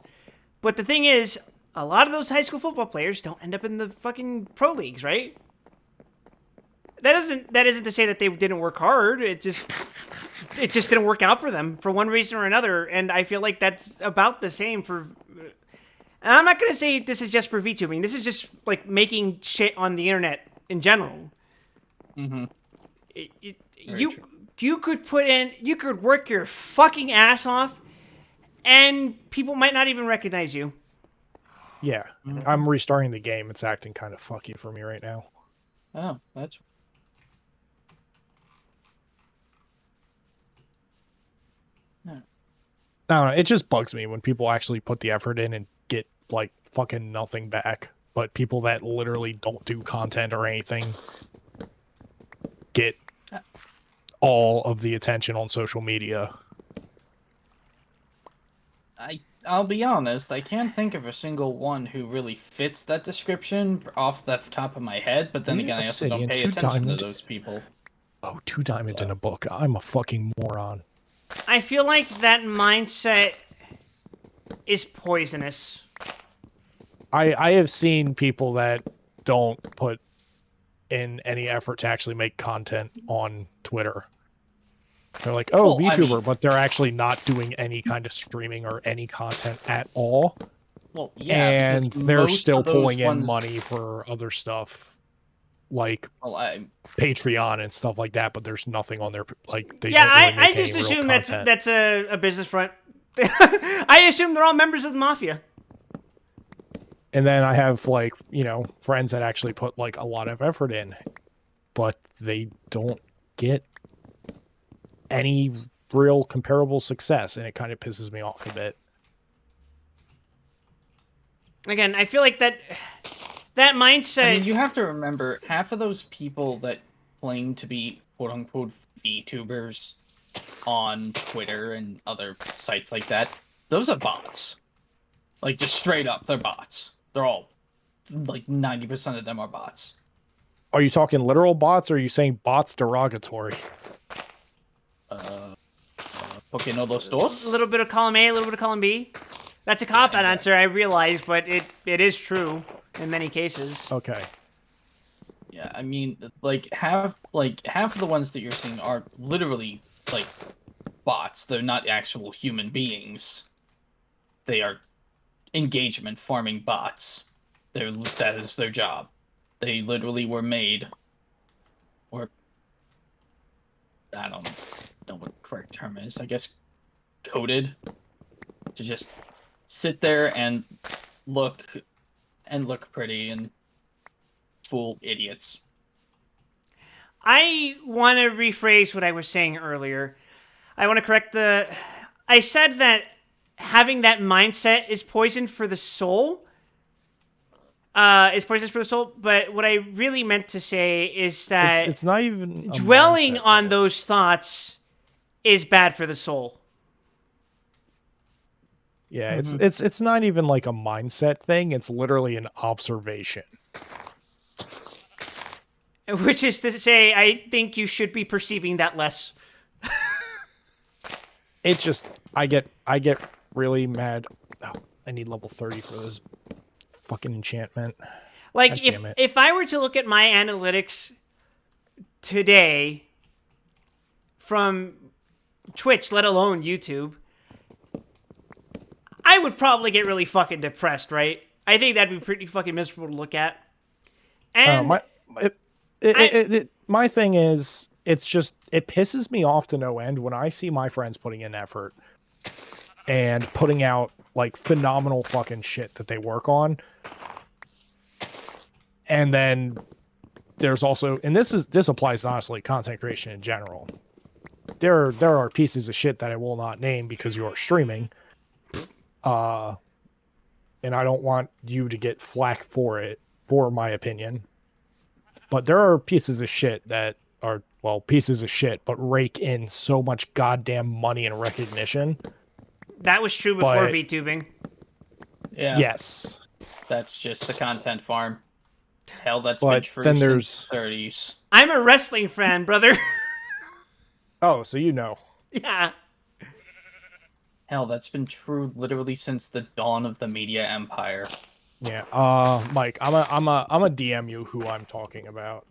But the thing is, a lot of those high school football players don't end up in the fucking pro leagues, right? That isn't to say that they didn't work hard. It just didn't work out for them for one reason or another. And I feel like that's about the same for. And I'm not gonna say this is just for VTubing. This is just like making shit on the internet in general. Mm-hmm. You could work your fucking ass off, and people might not even recognize you. Yeah. I'm restarting the game. It's acting kind of fucky for me right now. Oh, that's. I don't know. It just bugs me when people actually put the effort in and get like fucking nothing back. But people that literally don't do content or anything get all of the attention on social media. I'll be honest, I can't think of a single one who really fits that description off the top of my head, but then again, I also don't Obsidian, pay 2 attention diamond. to those people. Oh, 2 diamond in a book. I'm a fucking moron. I feel like that mindset is poisonous. I have seen people that don't put in any effort to actually make content on Twitter. They're like, oh, Well, I VTuber, mean- but they're actually not doing any kind of streaming or any content at all. Well, yeah, because And they're most still of those pulling in ones, money for other stuff like well, Patreon and stuff like that, but there's nothing on their like they Yeah, don't really I make just any real assume content. that's a business front. I assume they're all members of the mafia. And then I have like, you know, friends that actually put like a lot of effort in, but they don't get any real comparable success, and it kind of pisses me off a bit. Again, I feel like that mindset. I mean, you have to remember, half of those people that claim to be quote-unquote VTubers on Twitter and other sites like that, those are bots. Like, just straight up, they're bots. They're all, like, 90% of them are bots. Are you talking literal bots, or are you saying bots derogatory? Okay, no los A dos? little bit of column A, a little bit of column B. That's a cop-out exactly. answer, I realize, but it is true in many cases. Okay. Yeah, I mean, like half of the ones that you're seeing are literally like bots. They're not actual human beings. They are engagement farming bots. That is their job. They literally were made, or I don't know what the correct term is. I guess coded to just sit there and look pretty and fool idiots. I want to rephrase what I was saying earlier. I want to correct I said that having that mindset is poison for the soul. Is poisonous for the soul, but what I really meant to say is that It's not even a dwelling mindset, on though. those thoughts is bad for the soul. Yeah, it's not even like a mindset thing. It's literally an observation. Which is to say, I think you should be perceiving that less. It just I get really mad. Oh, I need level 30 for this fucking enchantment. Like, God damn it. if I were to look at my analytics today from Twitch, let alone YouTube, I would probably get really fucking depressed, right? I think that'd be pretty fucking miserable to look at. And My thing is, it's just it pisses me off to no end when I see my friends putting in effort and putting out like phenomenal fucking shit that they work on. And then there's also, and this applies to, honestly, content creation in general. There are pieces of shit that I will not name because you are streaming. And I don't want you to get flack for it, for my opinion. But there are pieces of shit that are, well, pieces of shit, but rake in so much goddamn money and recognition. that was true before But- VTubing. Yeah, Yes. that's just the content farm. Hell, that's been But true then since the 30s. I'm a wrestling fan, brother. Oh, so you know. Yeah. Hell, that's been true literally since the dawn of the media empire. Yeah. Mike, I'm a DM you who I'm talking about.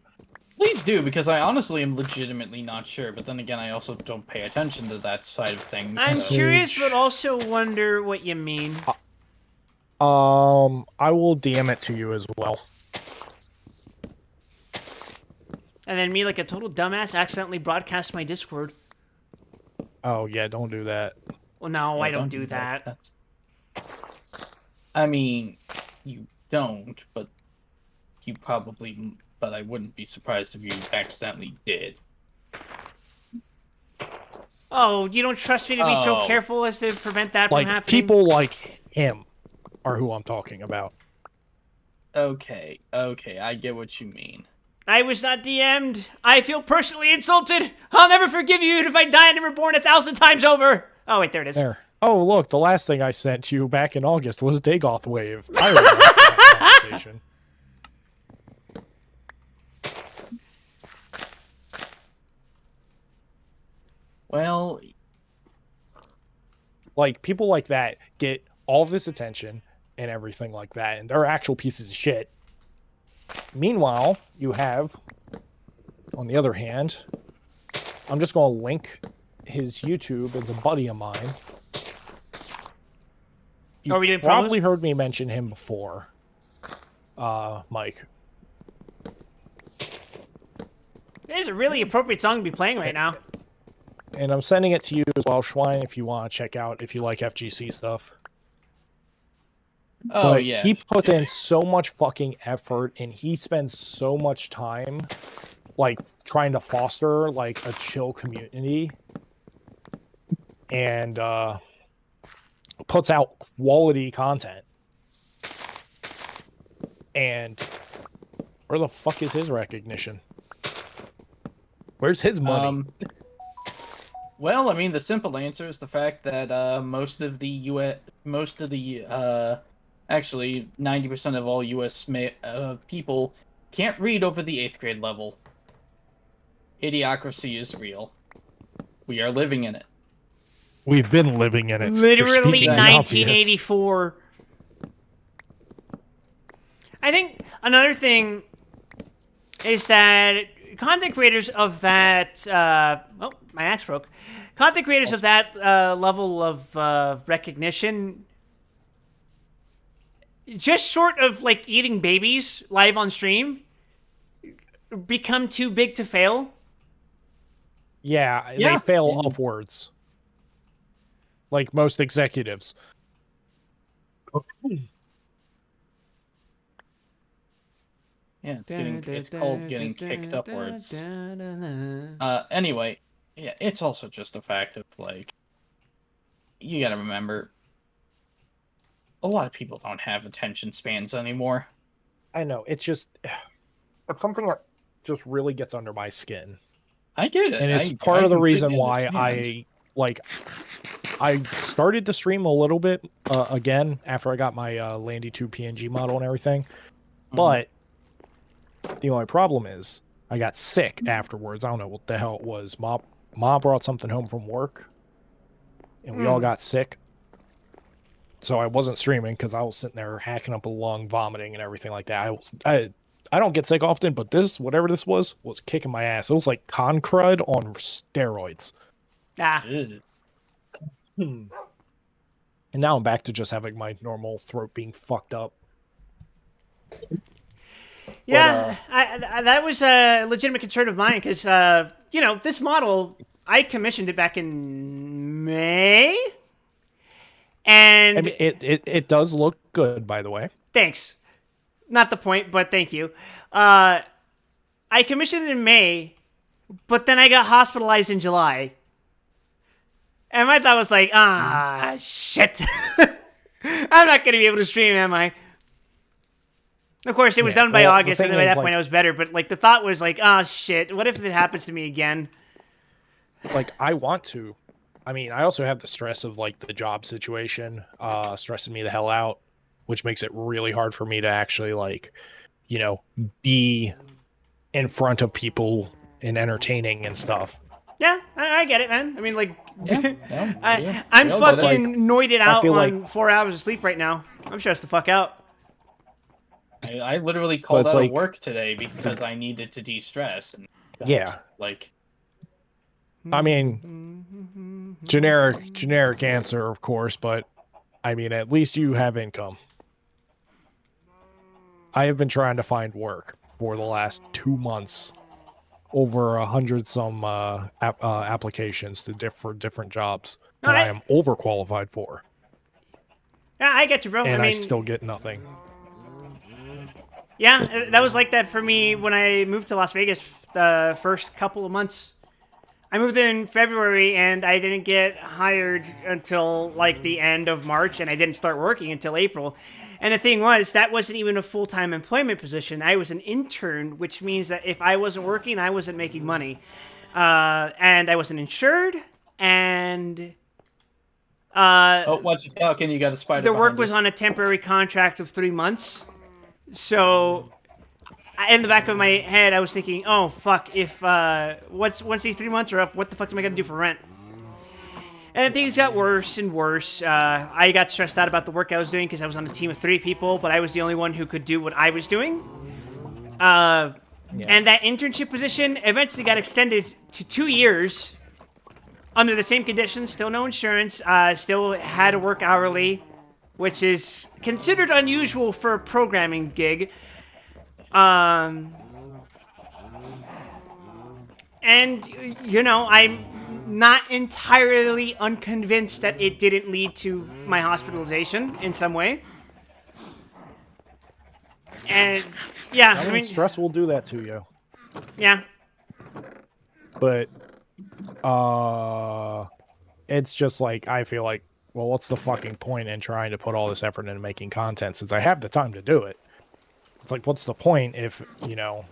Please do, because I honestly am legitimately not sure. But then again, I also don't pay attention to that side of things. I'm so- curious, but also wonder what you mean. I will DM it to you as well. And then me, like a total dumbass, accidentally broadcast my Discord. Oh yeah, don't do that. Well, no, Yeah, I don't do that. That's- I mean, you don't, but you probably. But I wouldn't be surprised if you accidentally did. Oh, you don't trust me to be so Oh. careful as to prevent that Like from happening? people like him are who I'm talking about. Okay, I get what you mean. I was not DM'd. I feel personally insulted. I'll never forgive you if I die and am reborn 1,000 times over. Oh, wait, there it is. There. Oh, look, the last thing I sent you back in August was Dagoth Wave. I remember that conversation. Well, Like, people like that get all this attention, and everything like that, and they're actual pieces of shit. Meanwhile, you have, on the other hand, I'm just going to link his YouTube as a buddy of mine. Are we You doing probably promos? heard me mention him before, Mike. It is a really appropriate song to be playing right now. And I'm sending it to you as well, Schwein, if you want to check out, if you like FGC stuff. Oh But yeah. he puts in so much fucking effort, and he spends so much time, like, trying to foster, like, a chill community. And, puts out quality content. And where the fuck is his recognition? Where's his money? Well, I mean, the simple answer is the fact that actually 90% of all U.S. People can't read over the 8th grade level. Idiocracy is real. We are living in it. We've been living in it. You're Literally speaking the obvious. 1984. I think another thing is that content creators of that oh, my axe broke. Content creators of that level of recognition, just short of like eating babies live on stream, become too big to fail. Yeah, Yeah. they fail And- upwards. Like most executives. Yeah, it's called getting kicked upwards. Anyway, yeah, it's also just a fact of like, you gotta remember, a lot of people don't have attention spans anymore. I know, it's just it's something that just really gets under my skin. I get it. And it's I part of the reason completely why understand. I started to stream a little bit again after I got my Landy 2 PNG model and everything. Mhm. But the only problem is I got sick afterwards. I don't know what the hell it was. Ma brought something home from work, and we all got sick. So I wasn't streaming because I was sitting there hacking up a lung, vomiting, and everything like that. I don't get sick often, but this, whatever this was kicking my ass. It was like con crud on steroids. Ew. And now I'm back to just having my normal throat being fucked up. Yeah, that was a legitimate concern of mine because, this model, I commissioned it back in May. And I mean, it does look good, by the way. thanks. Not the point, but thank you. I commissioned it in May, but then I got hospitalized in July. And my thought was like, shit. I'm not going to be able to stream, am I? Of course, it was done by well, the August, and thing then by is, that point I was better. But like the thought was like, shit, what if it happens to me again? Like, I want to. I mean, I also have the stress of like the job situation, stressing me the hell out, which makes it really hard for me to actually like, be in front of people and entertaining and stuff. Yeah, I get it, man. I mean, like, Yeah, I'm we all get it. fucking noided out feel on like- 4 hours of sleep right now. I'm stressed the fuck out. I literally called it's out of like- work today because I needed to de-stress. And Yeah. like, I mean, generic answer, of course, but I mean, at least you have income. I have been trying to find work for the last 2 months. Over 100 some applications to different jobs that I am overqualified for, Yeah, I get you, bro. and I I mean, still get nothing. yeah, that was like that for me when I moved to Las Vegas the first couple of months. I moved in February and I didn't get hired until like the end of March, and I didn't start working until April. And the thing was, that wasn't even a full-time employment position. I was an intern, which means that if I wasn't working, I wasn't making money. And I wasn't insured, and watch it, Falcon, you got a spider the work behind was you. on a temporary contract of 3 months. So in the back of my head, I was thinking, oh, fuck, if once these 3 months are up, what the fuck am I going to do for rent? And then things got worse and worse. I got stressed out about the work I was doing because I was on a team of 3 people, but I was the only one who could do what I was doing. And that internship position eventually got extended to 2 years under the same conditions, still no insurance, still had to work hourly, which is considered unusual for a programming gig. And, you know, I'm not entirely unconvinced that it didn't lead to my hospitalization in some way. And, yeah, I mean, stress will do that to you. yeah. But it's just like, I feel like, well, what's the fucking point in trying to put all this effort into making content since I have the time to do it? It's like, what's the point if, you know,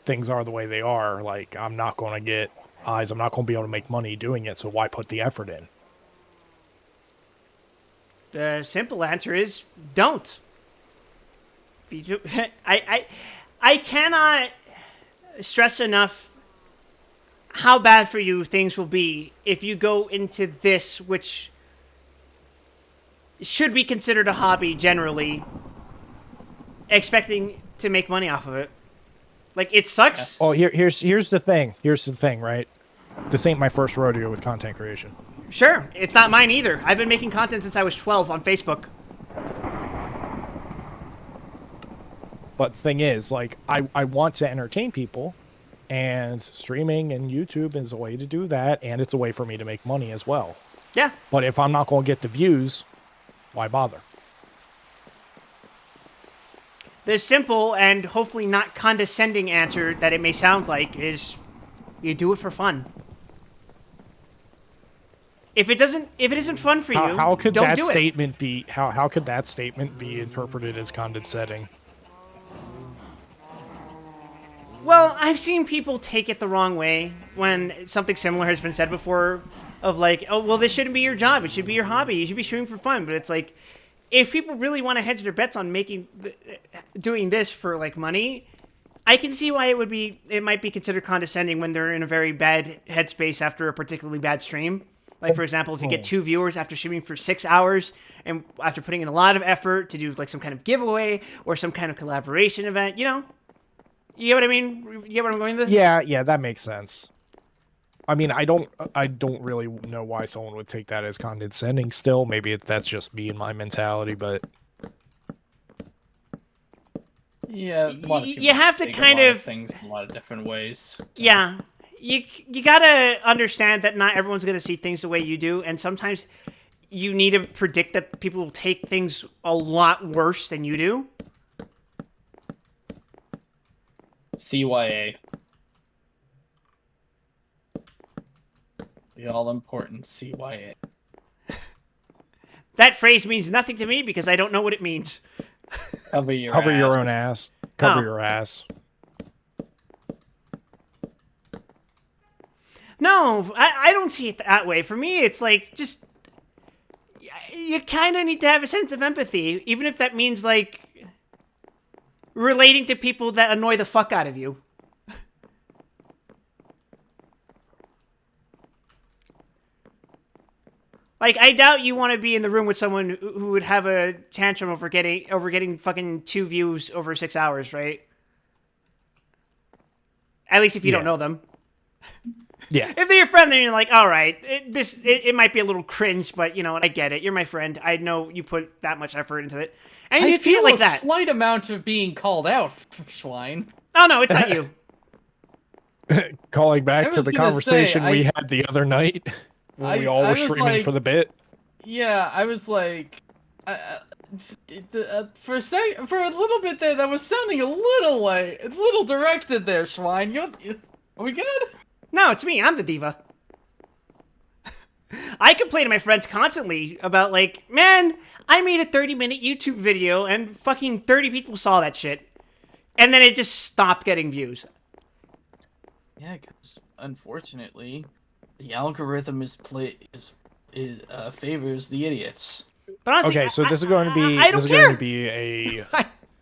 things are the way they are? Like, I'm not going to get eyes, I'm not going to be able to make money doing it, so why put the effort in? The simple answer is don't. I cannot stress enough how bad for you things will be if you go into this, which should be considered a hobby generally, expecting to make money off of it. Like, it sucks. Oh, here's the thing. Here's the thing, right? This ain't my first rodeo with content creation. Sure, it's not mine either. I've been making content since I was 12 on Facebook. But the thing is, like, I want to entertain people, and streaming and YouTube is a way to do that, and it's a way for me to make money as well. Yeah. But if I'm not going to get the views, why bother? The simple and hopefully not condescending answer that it may sound like is you do it for fun. If it isn't fun for you, how could don't that do it. statement be how could that statement be interpreted as condescending? Well, I've seen people take it the wrong way when something similar has been said before, of like, oh, well, this shouldn't be your job. It should be your hobby. You should be streaming for fun. But it's like, if people really want to hedge their bets on doing this for like money, I can see why it might be considered condescending when they're in a very bad headspace after a particularly bad stream. Like, for example, if you get 2 viewers after streaming for 6 hours and after putting in a lot of effort to do like some kind of giveaway or some kind of collaboration event, you know? You get what I mean? You get where I'm going with this? Yeah, that makes sense. I mean, I don't really know why someone would take that as condescending still. Maybe that's just me and my mentality, but Yeah, a lot of people you have to take kind a lot of things in a lot of different ways. Yeah. You gotta understand that not everyone's gonna see things the way you do, and sometimes you need to predict that people will take things a lot worse than you do. CYA. The all-important CYA. That phrase means nothing to me because I don't know what it means. Cover your own ass. Cover your ass. No, I don't see it that way. For me, it's like, just, you kind of need to have a sense of empathy, even if that means, like, relating to people that annoy the fuck out of you. Like, I doubt you want to be in the room with someone who would have a tantrum over getting fucking 2 views over 6 hours, right? At least if you don't know them. Yeah. If they're your friend, then you're like, all right, it might be a little cringe, but you know what? I get it. You're my friend. I know you put that much effort into it, and you feel like a that. Slight amount of being called out, Schwein. Oh no, it's not you. Calling back to the conversation we had the other night when we all were streaming like, for the bit. Yeah, I was like, for a little bit there, that was sounding a little directed there, Schwein. Are we good? No, it's me. I'm the diva. I complain to my friends constantly about, like, man, I made a 30-minute YouTube video and fucking 30 people saw that shit. And then it just stopped getting views. Yeah, because unfortunately, the algorithm favors the idiots. But honestly, okay, so this is going to be a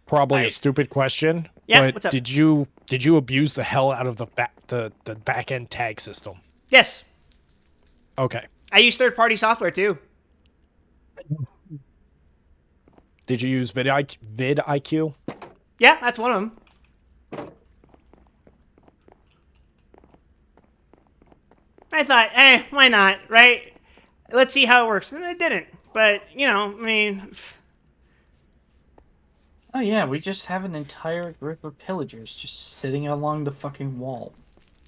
probably a stupid question. Yeah, but what's up? Did you abuse the hell out of the back end tag system? Yes. Okay. I use third-party software too. Did you use vidIQ? Yeah, that's one of them. I thought, why not, right? Let's see how it works. And it didn't. But, you know, I mean... Oh yeah, we just have an entire group of pillagers just sitting along the fucking wall.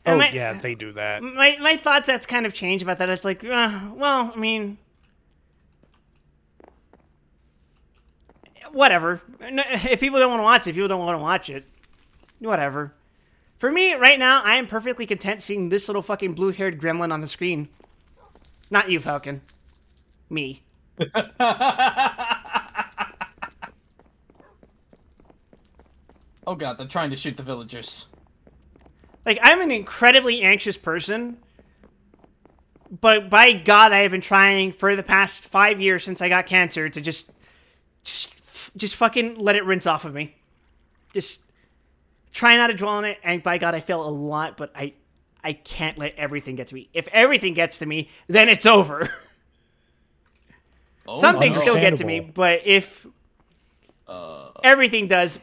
Oh, my, yeah, they do that. My thoughts that's kind of changed about that. It's like, well, I mean... Whatever. If people don't want to watch it, people don't want to watch it. Whatever. For me, right now, I am perfectly content seeing this little fucking blue-haired gremlin on the screen. Not you, Falcon. Me. Oh god, they're trying to shoot the villagers. Like, I'm an incredibly anxious person, but by God, I have been trying for the past 5 years since I got cancer to just fucking let it rinse off of me. Just try not to dwell on it, and by God, I fail a lot, but I can't let everything get to me. If everything gets to me, then it's over. Oh, Some things still get to me, Understandable. but if everything does,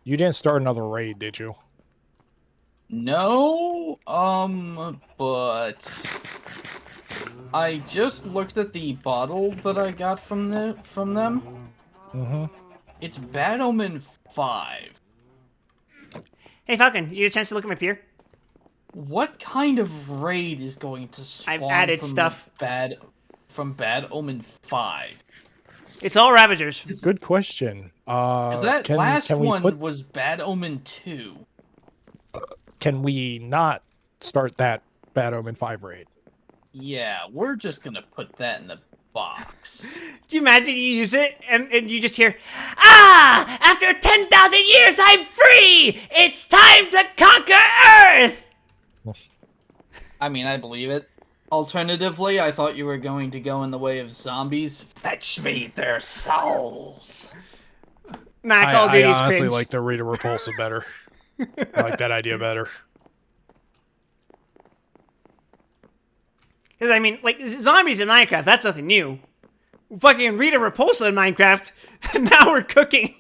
You didn't start another raid, did you? No, but I just looked at the bottle that I got from them. Mm-hmm. It's Bad Omen 5. hey Falcon, you get a chance to look at my pier? What kind of raid is going to spawn I've added from stuff. Bad Omen 5? It's all Ravagers. Good question. Because that last can we one was Bad Omen 2. Can we not start that Bad Omen 5 raid? Yeah, we're just gonna put that in the box. Do you imagine you use it and you just hear, "Ah! After 10,000 years, I'm free! It's time to conquer Earth!" I mean, I believe it. Alternatively, I thought you were going to go in the way of zombies. Fetch me their souls. Nah, Call of Duty I is honestly cringe. like the Rita Repulsa better. I like that idea better. Because, I mean, like, zombies in Minecraft, that's nothing new. Fucking Rita Repulsa in Minecraft, and now we're cooking.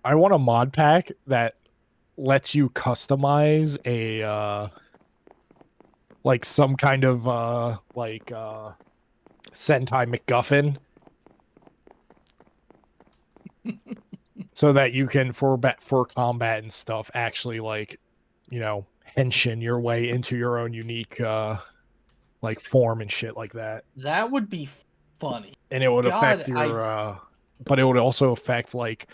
I want a mod pack that lets you customize a like some kind of Sentai MacGuffin. So that you can for combat and stuff actually like, you know, henshin your way into your own unique like form and shit like that. That would be funny. And it would God, affect your but it would also affect like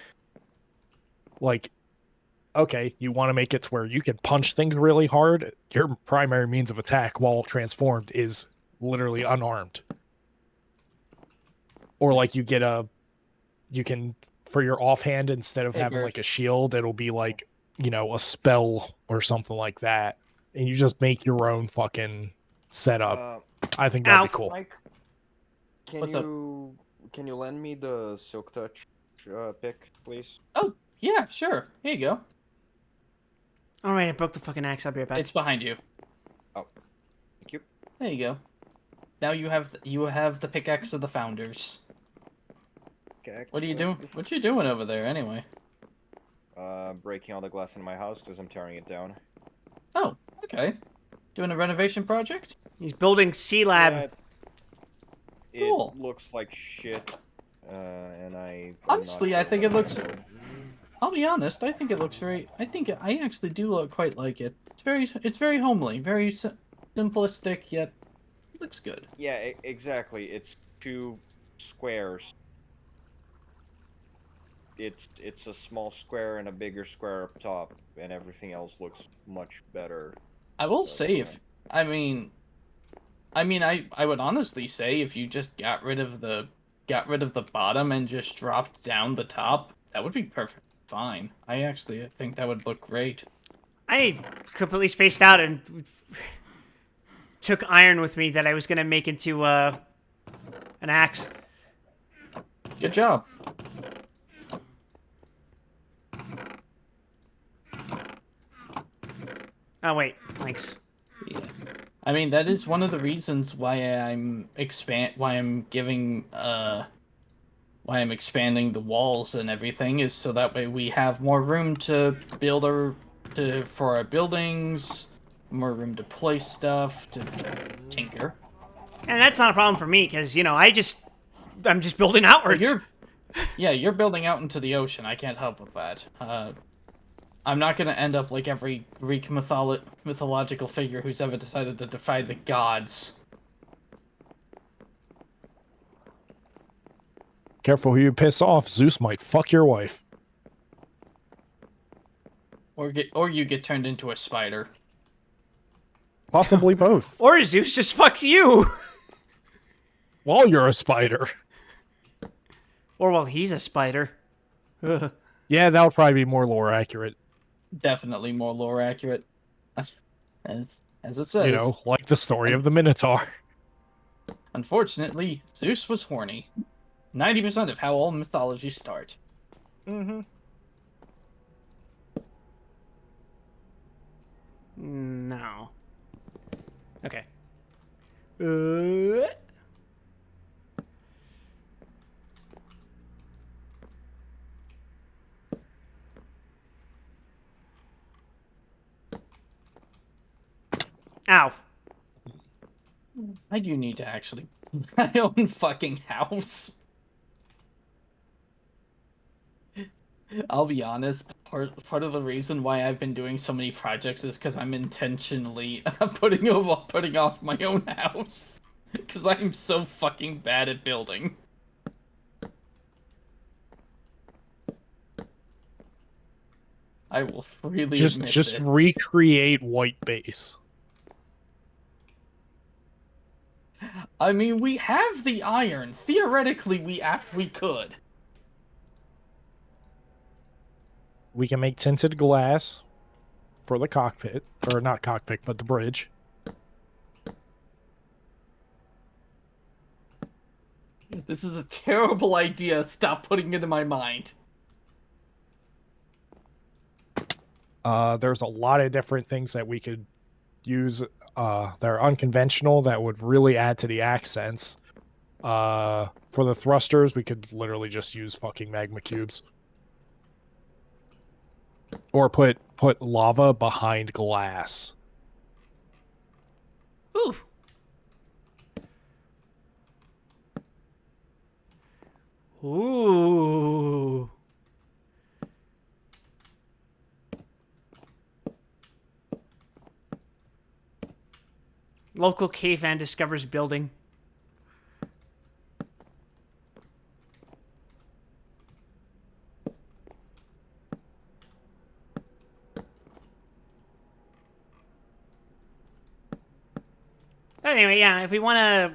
okay, you want to make it to where you can punch things really hard. Your primary means of attack while transformed is literally unarmed. Or like you can for your offhand, instead of having Bird. like a shield, it'll be like, you know, a spell or something like that. And you just make your own fucking setup. I think that'd be cool. Mike, can What's you can you lend me the Silk Touch pick, please? Oh, yeah, sure. Here you go. Alright, I broke the fucking axe. I'll be right back. It's behind you. Oh, thank you. There you go. Now you have the pickaxe of the founders. Okay, What are you doing? What you doing over there anyway? Breaking all the glass in my house because I'm tearing it down. Oh, okay. Doing a renovation project? He's building C-Lab. It Cool. looks like shit, and I'm Honestly, not I think sure it looks. what to do. I'll be honest. I think it looks very. I actually do quite like it. It's very homely, very simplistic, yet it looks good. Yeah, exactly. It's 2 squares. It's a small square and a bigger square up top, and everything else looks much better. I will So, say I would honestly say if you just got rid of the bottom and just dropped down the top, that would be perfect. Fine. I actually think that would look great. I completely spaced out and took iron with me that I was going to make into an axe. Good job. Oh wait, thanks. Yeah. I mean, that is one of the reasons why why I'm expanding the walls and everything, is so that way we have more room to build for our buildings, more room to place stuff, to tinker. And that's not a problem for me, because, you know, I'm just building Well, outwards. you're building out into the ocean. I can't help with that. I'm not gonna end up like every Greek mythological figure who's ever decided to defy the gods. Careful who you piss off. Zeus might fuck your wife. Or you get turned into a spider. Possibly both. Or Zeus just fucks you. While you're a spider. Or, well, he's a spider. Yeah, that would probably be more lore accurate. Definitely more lore accurate. As it says. You know, like the story of the Minotaur. Unfortunately, Zeus was horny. 90% of how all mythologies start. Mm-hmm. No. Okay. Ow. I do need to actually my own fucking house. I'll be honest, part of the reason why I've been doing so many projects is because I'm intentionally putting off my own house. Because I'm so fucking bad at building. I will freely admit Just this. recreate white base. I mean, we have the iron. Theoretically, we could. We can make tinted glass for the cockpit. Or not cockpit, but the bridge. This is a terrible idea. Stop putting it in my mind. There's a lot of different things that we could use that are unconventional that would really add to the accents. For the thrusters, we could literally just use fucking magma cubes. Or put lava behind glass. Ooh. Ooh. Local caveman discovers building. Anyway, yeah, if we want to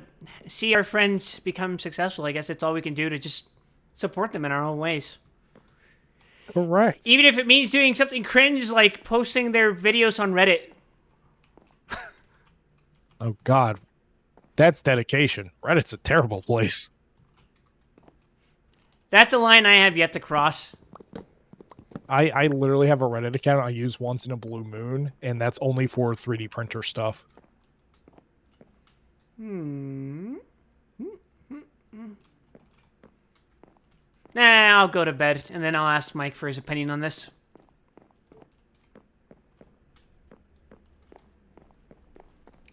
see our friends become successful, I guess that's all we can do to just support them in our own ways. Correct. Even if it means doing something cringe like posting their videos on Reddit. Oh, God. That's dedication. Reddit's a terrible place. That's a line I have yet to cross. I literally have a Reddit account I use once in a blue moon, and that's only for 3D printer stuff. Nah, I'll go to bed, and then I'll ask Mike for his opinion on this.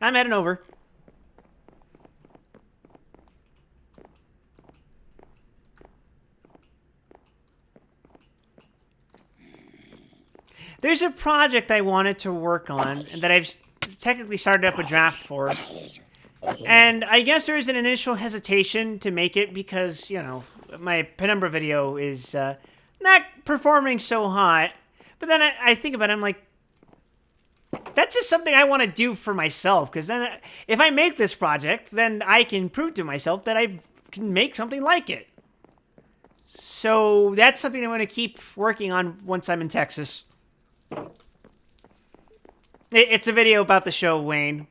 I'm heading over. There's a project I wanted to work on, and that I've technically started up a draft for. And I guess there is an initial hesitation to make it because, you know, my penumbra video is not performing so hot. But then I think about it, I'm like, that's just something I want to do for myself. Because then if I make this project, then I can prove to myself that I can make something like it. So that's something I'm going to keep working on once I'm in Texas. It's a video about the show, Wayne.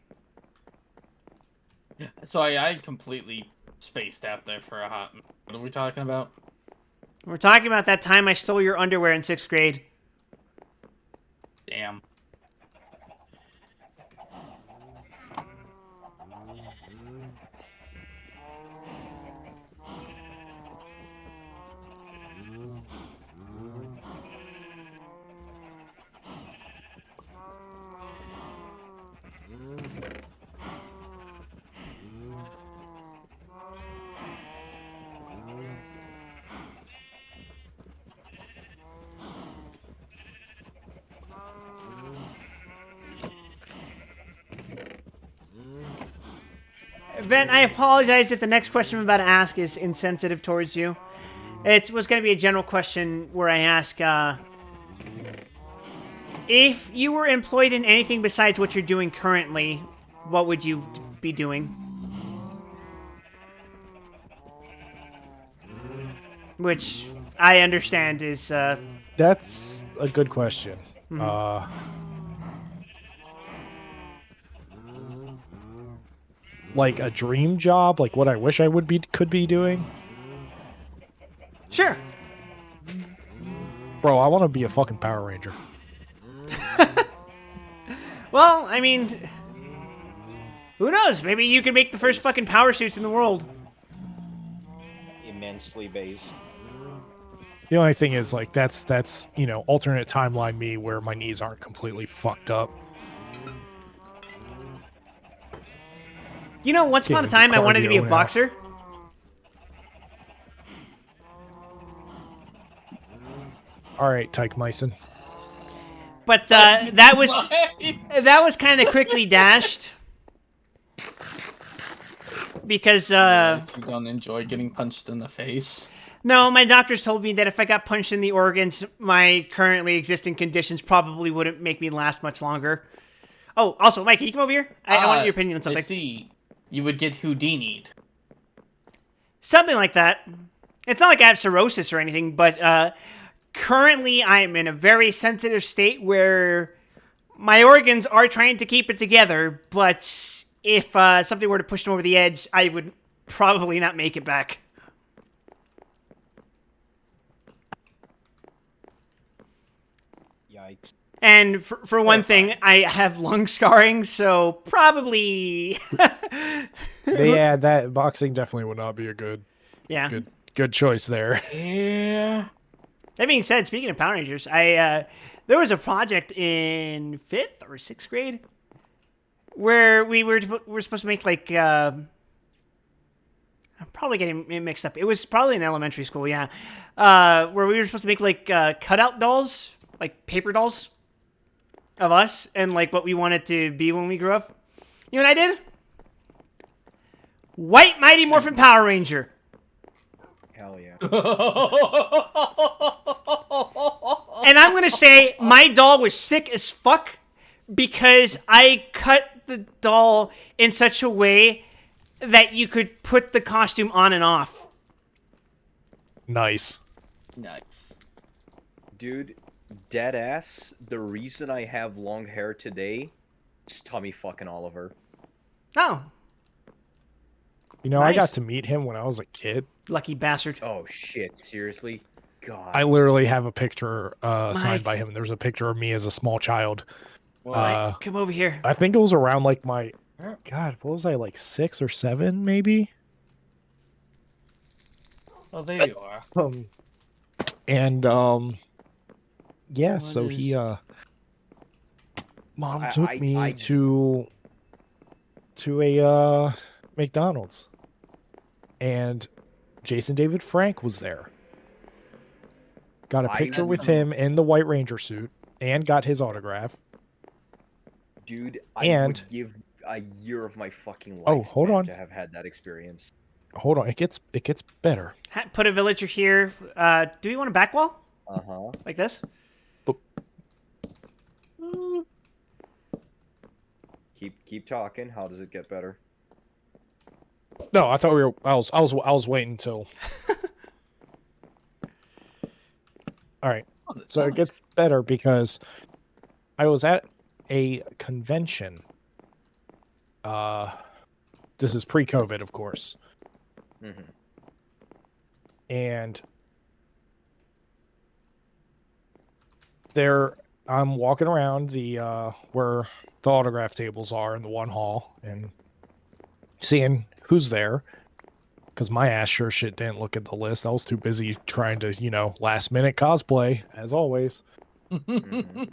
Sorry, I completely spaced out there for a hot minute. What are we talking about? We're talking about that time I stole your underwear in 6th grade. Damn. Ben, I apologize if the next question I'm about to ask is insensitive towards you. It was going to be a general question where I ask, if you were employed in anything besides what you're doing currently, what would you be doing? Which I understand is, That's a good question. Like a dream job, like what I wish I could be doing. sure. Bro, I want to be a fucking Power Ranger. Well, I mean, who knows? Maybe you could make the first fucking power suits in the world. Immensely based. The only thing is, like, that's alternate timeline me where my knees aren't completely fucked up. You know, once upon a time, I wanted to be a cardio now. boxer. All right, Tyke Myson. But that was kind of quickly dashed because You don't enjoy getting punched in the face. no, my doctors told me that if I got punched in the organs, my currently existing conditions probably wouldn't make me last much longer. Oh, also, Mike, can you come over here? I want your opinion on I something. see. You would get Houdini'd. Something like that. It's not like I have cirrhosis or anything, but currently I am in a very sensitive state where my organs are trying to keep it together, but if something were to push them over the edge, I would probably not make it back. Yikes. And for one thing, I have lung scarring, so probably... Yeah, that boxing definitely would not be a good choice there. Yeah. That being said, speaking of Power Rangers, there was a project in 5th or 6th grade where we were supposed to make, like, I'm probably getting it mixed up. It was probably in elementary school, yeah, where we were supposed to make, like, cutout dolls, like paper dolls of us and, like, what we wanted to be when we grew up. You know what I did? White Mighty Morphin Power Ranger. Hell yeah. And I'm going to say my doll was sick as fuck because I cut the doll in such a way that you could put the costume on and off. Nice. Nice. Dude, dead ass, the reason I have long hair today is Tommy fucking Oliver. Oh, You know, I got Nice. to meet him when I was a kid. lucky bastard. Oh shit, seriously? God. I literally have a picture Mike. signed by him, and there's a picture of me as a small child. Well, Come over here. I think it was around like my, God, what was I, like 6 or 7 maybe? well, there you are. And yeah, What so he is- mom I- took I- me I- to a McDonald's, and Jason David Frank was there. Got a I- picture with him in the White Ranger suit and got his autograph. Dude, I And- would give a year of my fucking life Oh, hold on. to have had that experience. Hold on, it gets better. Put a villager here. Do you want a back wall? Uh-huh. Like this? Keep talking. How does it get better? No, I thought I was waiting until. All right. Oh, that's So it nice. gets better because I was at a convention. This is pre-COVID, of course, Mm-hmm. and there I'm walking around the where the autograph tables are in the one hall and seeing who's there. Because my ass sure shit didn't look at the list. I was too busy trying to, last minute cosplay, as always. Mm-hmm.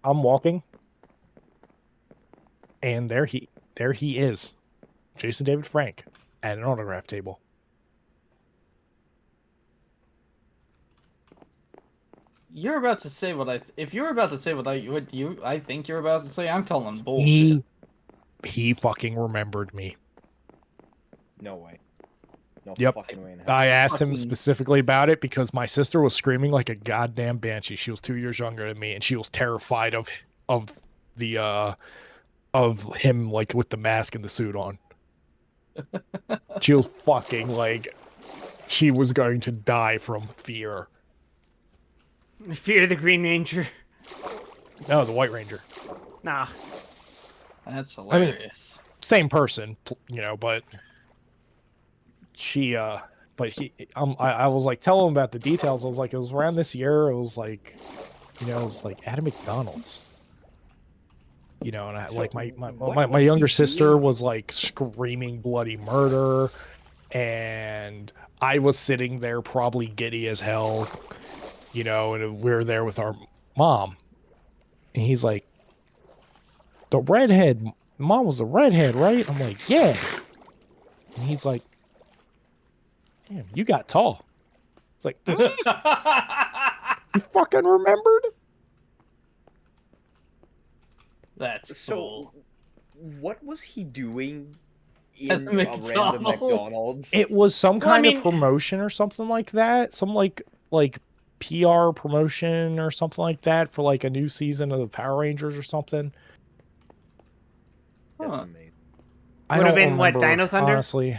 I'm walking, and there he is, Jason David Frank, at an autograph table. You're about to say what if you're about to say what I think you're about to say, I'm calling bullshit. He he fucking remembered me. No way. No Yep. fucking way in hell. I asked him Fucking- specifically about it because my sister was screaming like a goddamn banshee. She was 2 years younger than me, and she was terrified of the of him like with the mask and the suit on. She was fucking like she was going to die from fear. Fear the Green Ranger. No, the White Ranger. Nah. That's mean- hilarious. Same person, you know, but she but he I was like telling him about the details. I was like, it was around this year, it was like, you know, it was like at a McDonald's. You know, and I So, like what my was he younger sister doing? was like screaming bloody murder, and I was sitting there probably giddy as hell, you know, and we were there with our mom, and he's like, the redhead, mom was a redhead, right? I'm like, yeah, and he's like, damn, you got tall. It's like, you fucking remembered? That's So, cool. what was he doing At in the a random McDonald's? McDonald's? It was some Well, I kind mean- of promotion or something like that. Some like PR promotion or something like that for like a new season of the Power Rangers or something. That's Huh. amazing. I Would've don't been, what, remember, Dino Thunder? honestly.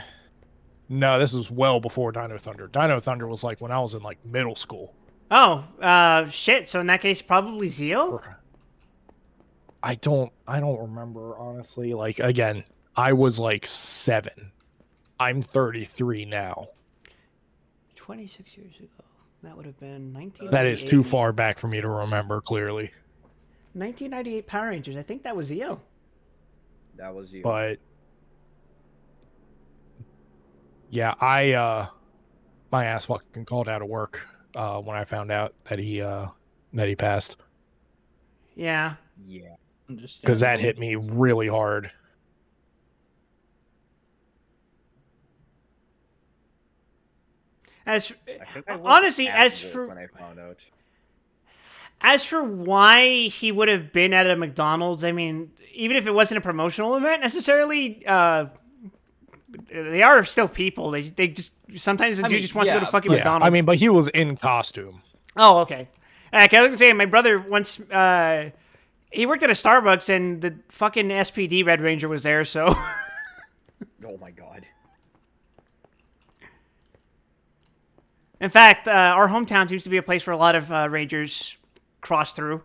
No, this was well before Dino Thunder. Dino Thunder was like when I was in like middle school. Oh, shit. So in that case, probably Zeo? I don't remember, honestly. Like, again, I was like 7. I'm 33 now. 26 years ago. That would have been 1998. That is too far back for me to remember clearly. 1998 Power Rangers. I think that was Zeo. That was you. But yeah, I my ass fucking called out of work when I found out that he passed, Yeah. Yeah. because that hit me really hard. As I think I was honestly, at as work for when I found out. as for why he would have been at a McDonald's, I mean, even if it wasn't a promotional event necessarily, they are still people. They just sometimes the I dude mean, just wants to go to yeah, fucking Yeah, McDonald's. I mean, but he was in costume. Oh, okay. 'Cause I was gonna say my brother once he worked at a Starbucks and the fucking SPD Red Ranger was there, so Oh my god. in fact, our hometown seems to be a place where a lot of Rangers cross through.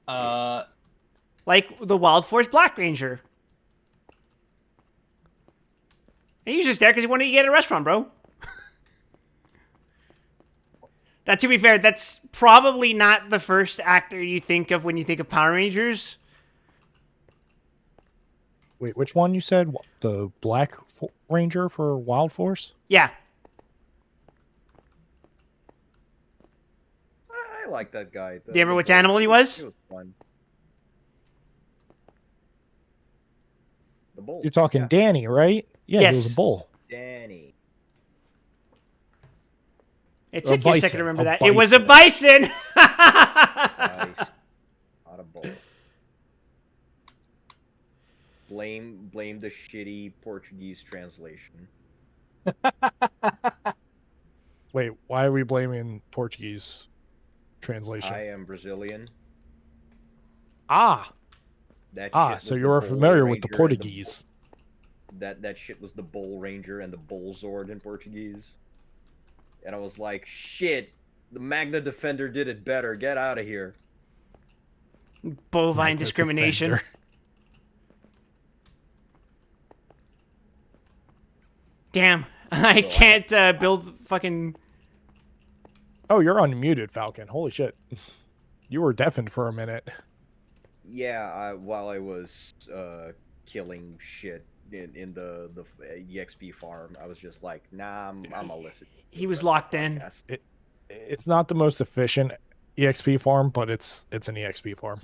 Like the Wild Force Black Ranger. And he was just there because he wanted to get at a restaurant, bro. Now, to be fair, that's probably not the first actor you think of when you think of Power Rangers. Wait, which one you said? The Black Ranger for Wild Force? Yeah. I like that guy. Do you remember which bull. animal he was? He was fun. The bull. You're talking Yeah. Danny, right? Yeah, he was Yes. a bull. Danny. It A took you a second bison, to remember a that. It was a bison. bison! Nice. Not a bull. Blame the shitty Portuguese translation. Wait, why are we blaming Portuguese translation? I am Brazilian. Ah, That shit was so the you're Bull familiar with the Ranger and Portuguese. that shit was the Bull Ranger and the Bull Zord in Portuguese. And I was like, shit, the Magna Defender did it better. Get out of here. Bovine Magna discrimination. Defender. Damn. I can't build fucking... Oh, you're unmuted, Falcon. Holy shit. You were deafened for a minute. Yeah, while I was killing shit in the EXP farm, I was just like, nah, I'm gonna listen. He was locked in. It's not the most efficient EXP farm, but it's an EXP farm.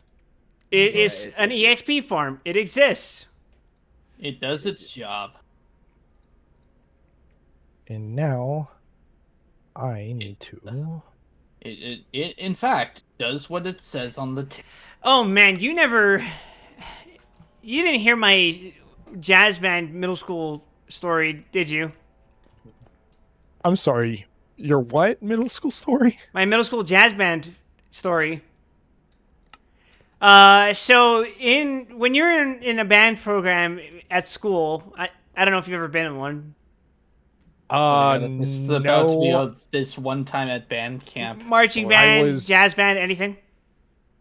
It Yeah, is an EXP farm. It exists. It does its job. And now I need to. It in fact does what it says on the. Oh man, you never. You didn't hear my jazz band middle school story, did you? I'm sorry. Your what middle school story? My middle school jazz band story. So when you're in a band program at school, I don't know if you've ever been in one. This is about to be No. this one time at band camp. Marching or- band, jazz band, anything?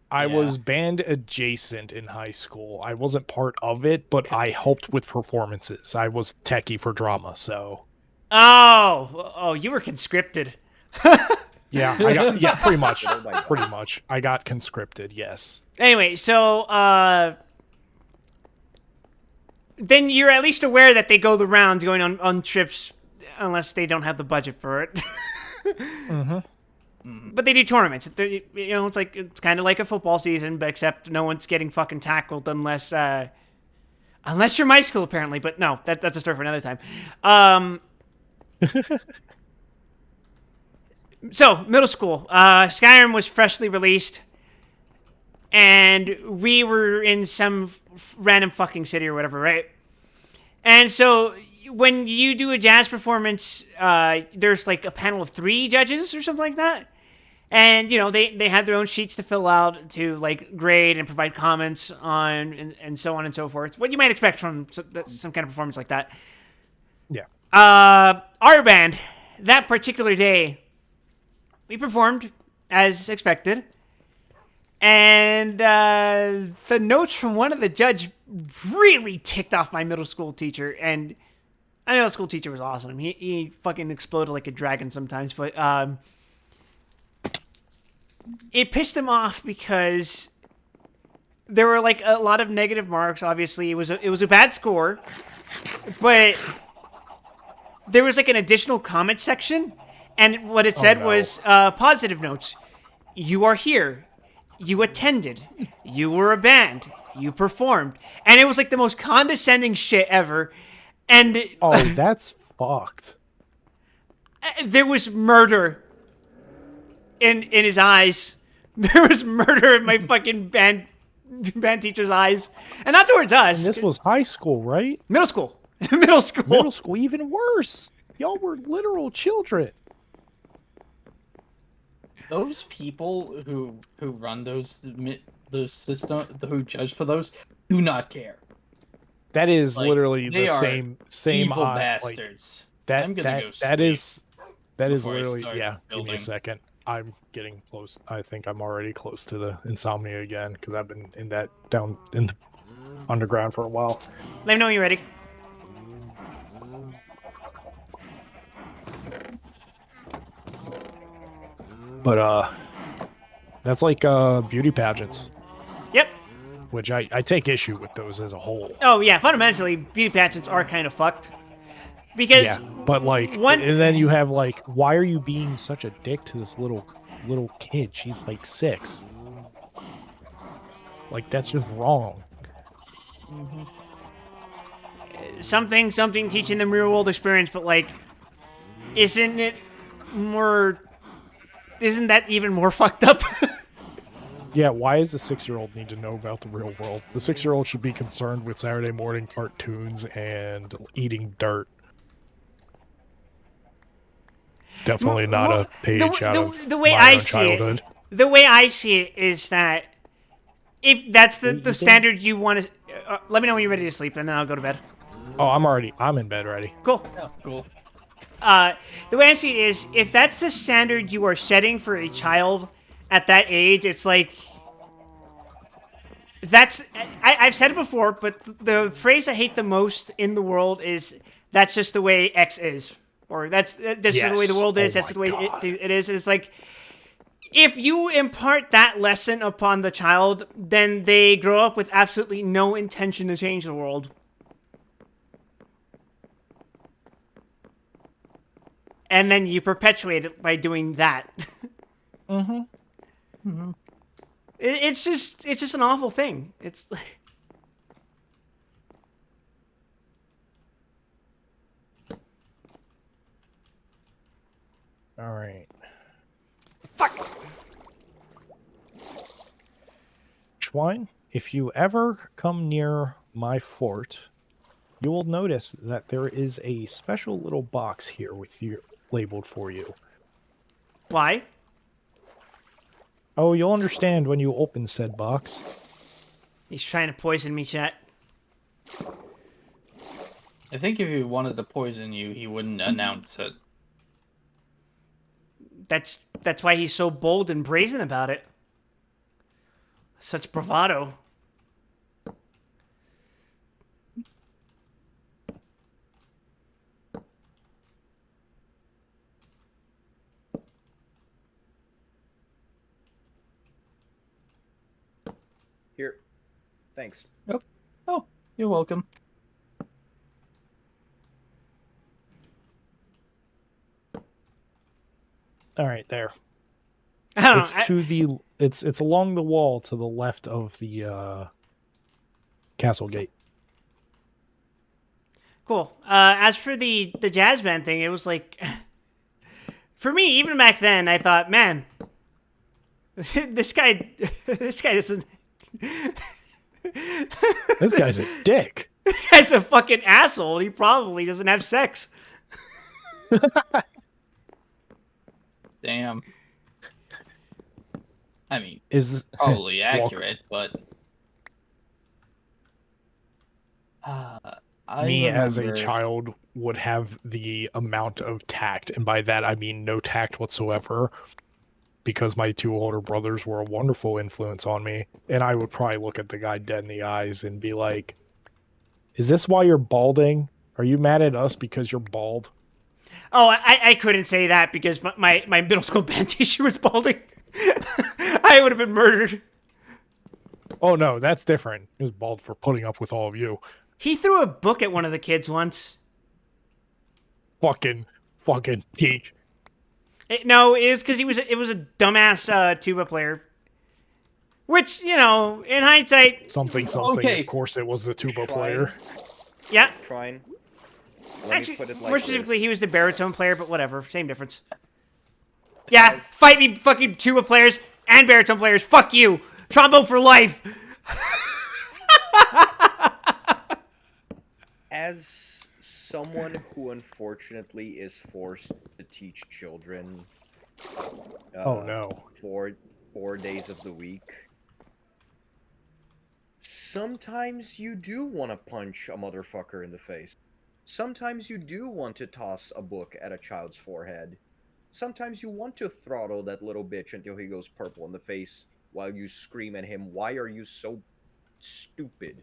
I Yeah. was band adjacent in high school. I wasn't part of it, but I helped with performances. I was techie for drama, so Oh, you were conscripted. yeah, pretty much. Pretty much. I got conscripted, yes. Anyway, so then you're at least aware that they go the rounds going on trips unless they don't have the budget for it. Mm-hmm. But they do tournaments. It's kind of like a football season, but except no one's getting fucking tackled unless you're my school apparently. But no, that's a story for another time. So middle school, Skyrim was freshly released, and we were in some random fucking city or whatever, right? And so when you do a jazz performance, there's like a panel of 3 judges or something like that. And, they have their own sheets to fill out to, like, grade and provide comments on and so on and so forth. What you might expect from some kind of performance like that. Yeah. Our band, that particular day, we performed as expected. And the notes from one of the judge really ticked off my middle school teacher. And my middle school teacher was awesome. He fucking exploded like a dragon sometimes, but it pissed him off because there were like a lot of negative marks. Obviously, it was a bad score, but there was like an additional comment section, and what it said was positive notes. You are here. You attended. You were a band. You performed, and it was like the most condescending shit ever. And Oh, that's fucked. there was murder in his eyes. There was murder in my fucking band teacher's eyes, and not towards us. And this was high school, right? middle school. Middle school. Middle school, even worse. Y'all were literal children. Those people who run those system, who judge for those, do not care. That is Like, literally they the are same Evil like, bastards. that I'm gonna go that is before I literally start yeah. Give me building. a second. I'm getting close. I think I'm already close to the insomnia again because I've been in that down in the underground for a while. Let me know when you're ready. But that's like beauty pageants, Yep. which I take issue with those as a whole. Oh yeah. Fundamentally, beauty pageants are kind of fucked because Yeah, but like, one- and then you have like, why are you being such a dick to this little kid? She's like 6. Like that's just wrong. something teaching them real world experience, but like, isn't that even more fucked up? Yeah, why does the 6-year-old need to know about the real world? The 6-year-old should be concerned with Saturday morning cartoons and eating dirt. Definitely not Well, a page out of the way my I own see childhood. it. The way I see it is that if that's the standard you want to, let me know when you're ready to sleep, and then I'll go to bed. Oh, I'm in bed already. Cool. Yeah, cool. The way I see it is, if that's the standard you are setting for a child at that age, it's like I've said it before, but the phrase I hate the most in the world is "that's just the way X is," or "that's just the way the world is. Oh That's the way my God. it is." And it's like, if you impart that lesson upon the child, then they grow up with absolutely no intention to change the world. And then you perpetuate it by doing that. It's just an awful thing. It's like, All right. fuck. Schwein, if you ever come near my fort, you will notice that there is a special little box here with you labeled for you. Why? Oh, you'll understand when you open said box. He's trying to poison me, chat. I think if he wanted to poison you, he wouldn't announce it. That's why he's so bold and brazen about it. Such bravado. Here. Thanks. Yep. Oh, you're welcome. All right, there. I don't It's know. to the it's along the wall to the left of the castle gate. Cool. As for the jazz band thing, it was like, for me, even back then, I thought, man, this guy doesn't. This guy's a dick. This guy's a fucking asshole. He probably doesn't have sex. Damn. I mean, Is probably Walk- accurate, but I me as a remember- child would have the amount of tact, and by that I mean no tact whatsoever, because my two older brothers were a wonderful influence on me, and I would probably look at the guy dead in the eyes and be like, "Is this why you're balding? Are you mad at us because you're bald?" Oh, I couldn't say that because my middle school band teacher was balding. I would have been murdered. Oh no, that's different. He was bald for putting up with all of you. He threw a book at one of the kids once. Fucking geek. No, it was because it was a dumbass tuba player. Which, you know, in hindsight, Something. Okay. Of course, it was the tuba Trying. player. yeah. Trying. Let Actually, me put it like more specifically, this. he was the baritone player, but whatever, same difference. Yeah, As- fight me, fucking tuba players and baritone players. Fuck you, trombone for life. As someone who unfortunately is forced to teach children Oh no. 4 days of the week, sometimes you do want to punch a motherfucker in the face. Sometimes you do want to toss a book at a child's forehead. Sometimes you want to throttle that little bitch until he goes purple in the face while you scream at him, "Why are you so stupid?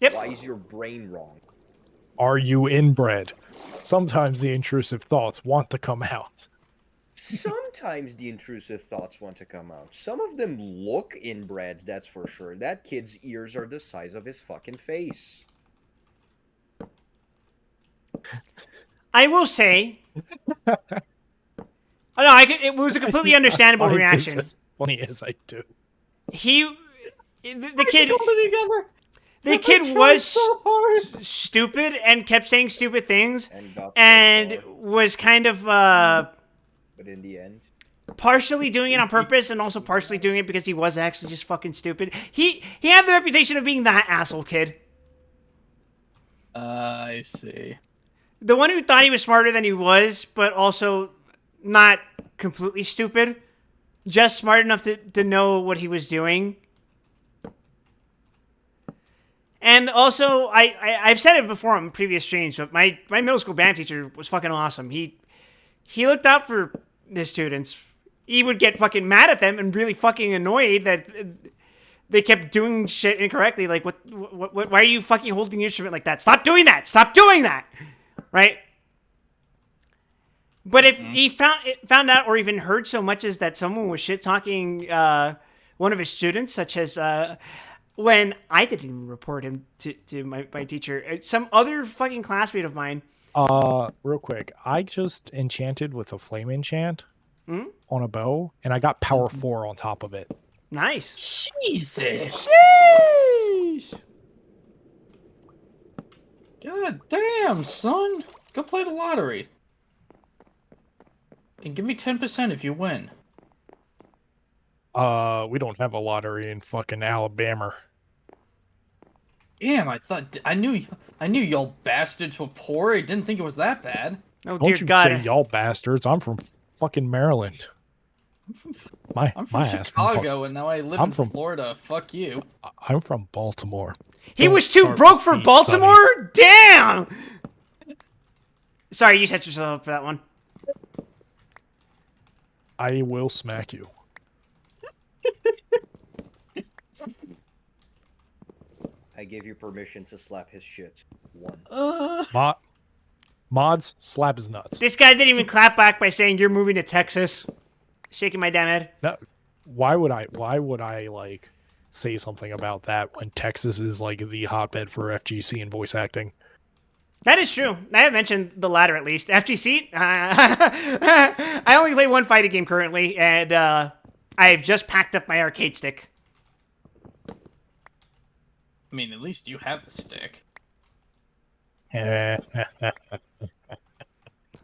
Yep. Why is your brain wrong?" Are you inbred? Sometimes the intrusive thoughts want to come out. Sometimes the intrusive thoughts want to come out. Some of them look inbred, that's for sure. That kid's ears are the size of his fucking face. I will say, oh no, it was a completely understandable Find this reaction. as funny as I do. The kid was stupid and kept saying stupid things And got so and far, was kind of but in the end, partially doing it on purpose and also partially doing it because he was actually just fucking stupid. He had the reputation of being that asshole kid. I see. The one who thought he was smarter than he was, but also not completely stupid. Just smart enough to know what he was doing. And also, I've said it before on previous streams, but my middle school band teacher was fucking awesome. He looked out for his students. He would get fucking mad at them and really fucking annoyed that they kept doing shit incorrectly. Like, what why are you fucking holding the instrument like that? Stop doing that! Stop doing that! Right? But if he found out or even heard so much as that someone was shit talking one of his students, such as when I didn't even report him to my teacher, some other fucking classmate of mine. Real quick, I just enchanted with a flame enchant on a bow, and I got power 4 on top of it. Nice. Jesus. Sheesh. God damn, son. Go play the lottery. And give me 10% if you win. We don't have a lottery in fucking Alabama. Damn, I knew y'all bastards were poor. I didn't think it was that bad. Oh dear Don't you God. say y'all bastards. I'm from fucking Maryland. I'm from ass from Chicago, and now I live I'm in from- Florida. Fuck you. I'm from Baltimore. He Don't was too start broke with for me, Baltimore? Sonny. Damn! Sorry, you set yourself up for that one. I will smack you. I gave you permission to slap his shit once. Mods, slap his nuts. This guy didn't even clap back by saying you're moving to Texas. Shaking my damn head. No, why would I like say something about that when Texas is like the hotbed for FGC and voice acting? That is true. I have mentioned the latter at least. FGC? I only play one fighting game currently, and I've just packed up my arcade stick. I mean, at least you have a stick.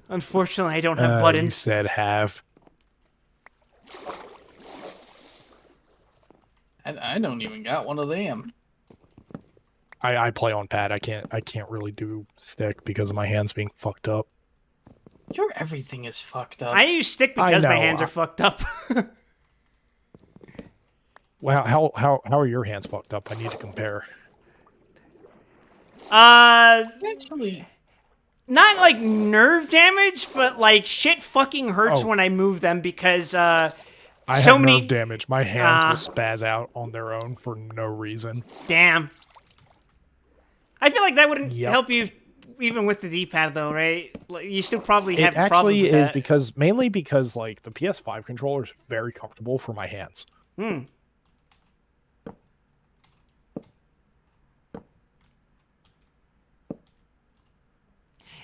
Unfortunately, I don't have You buttons. said have. I don't even got one of them. I play on pad. I can't really do stick because of my hands being fucked up. Your everything is fucked up. I use stick because my know, hands are fucked up. Well, how are your hands fucked up? I need to compare. Actually, Not like nerve damage, but like shit fucking hurts Oh. when I move them because I so have many. nerve damage. My hands will spaz out on their own for no reason. Damn. I feel like that wouldn't Yep. help you even with the D-pad though, right? Like, you still probably have It problems actually with is that. mainly because like the PS5 controller is very comfortable for my hands. Hmm.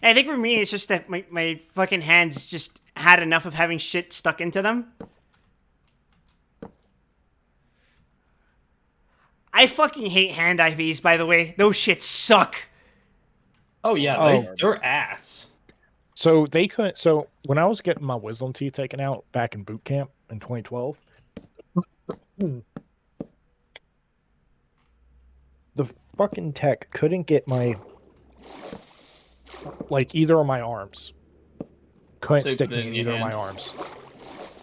And I think for me, it's just that my fucking hands just had enough of having shit stuck into them. I fucking hate hand IVs, by the way. Those shits suck. oh yeah, they're ass. So they couldn't. So when I was getting my wisdom teeth taken out back in boot camp in 2012, the fucking tech couldn't get my either of my arms. Couldn't So you stick put it me in in your either of my hand. arms.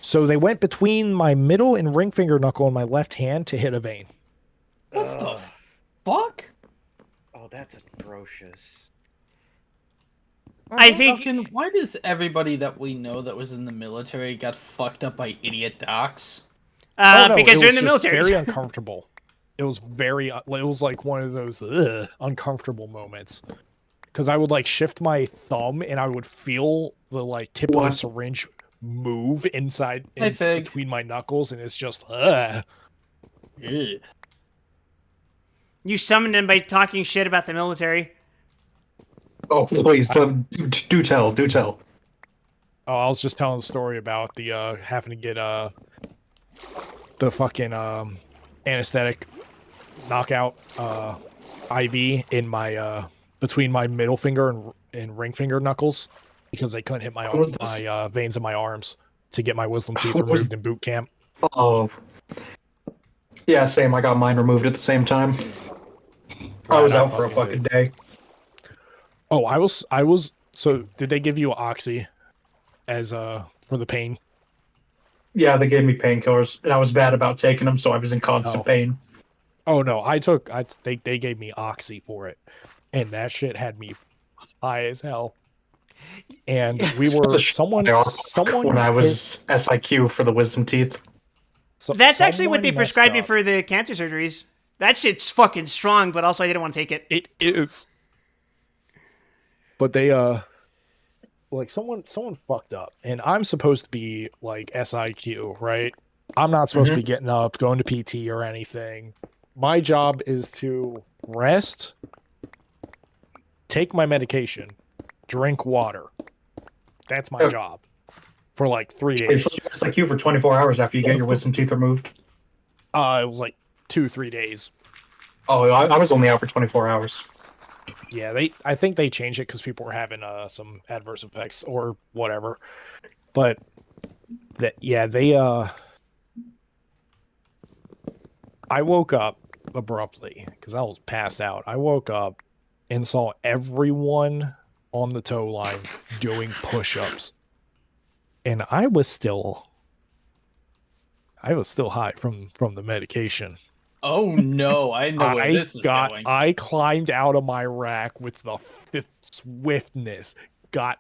So they went between my middle and ring finger knuckle in my left hand to hit a vein. What the fuck? Oh, that's atrocious. I think Fucking, why does everybody that we know that was in the military got fucked up by idiot docs? Oh, no, because it they're in was the just military. very uncomfortable. It was like one of those uncomfortable moments. Because I would like shift my thumb and I would feel the like tip of the syringe move inside Hey, Fig. between my knuckles, and it's just Ugh. You summoned him by talking shit about the military. Oh, please, do tell, do tell. Oh, I was just telling the story about the having to get the fucking anesthetic knockout IV in my between my middle finger and ring finger knuckles because they couldn't hit my What was this? my veins in my arms to get my wisdom teeth What was- removed in boot camp. Oh, yeah, same. I got mine removed at the same time. I was Right, out for a fucking day. Oh, I was. So, did they give you Oxy as for the pain? Yeah, they gave me painkillers, and I was bad about taking them, so I was in constant Oh. pain. Oh no, they gave me Oxy for it, and that shit had me high as hell. And we were someone when I was SIQ for the wisdom teeth. That's actually what someone they messed prescribed me up. for the cancer surgeries. That shit's fucking strong, but also I didn't want to take it. It is. But they like someone fucked up, and I'm supposed to be like SIQ, right? I'm not supposed to be getting up, going to PT or anything. My job is to rest, take my medication, drink water. That's my Oh. job for like 3 You're days. supposed to be SIQ for 24 hours after you get your wisdom teeth removed. It was like 2-3 days. Oh, I was only out for 24 hours. Yeah, I think they changed it because people were having some adverse effects or whatever. But they I woke up abruptly because I was passed out. I woke up and saw everyone on the tow line doing push-ups, and I was still high from the medication. Oh no, I know where this is going. I climbed out of my rack with the swiftness, got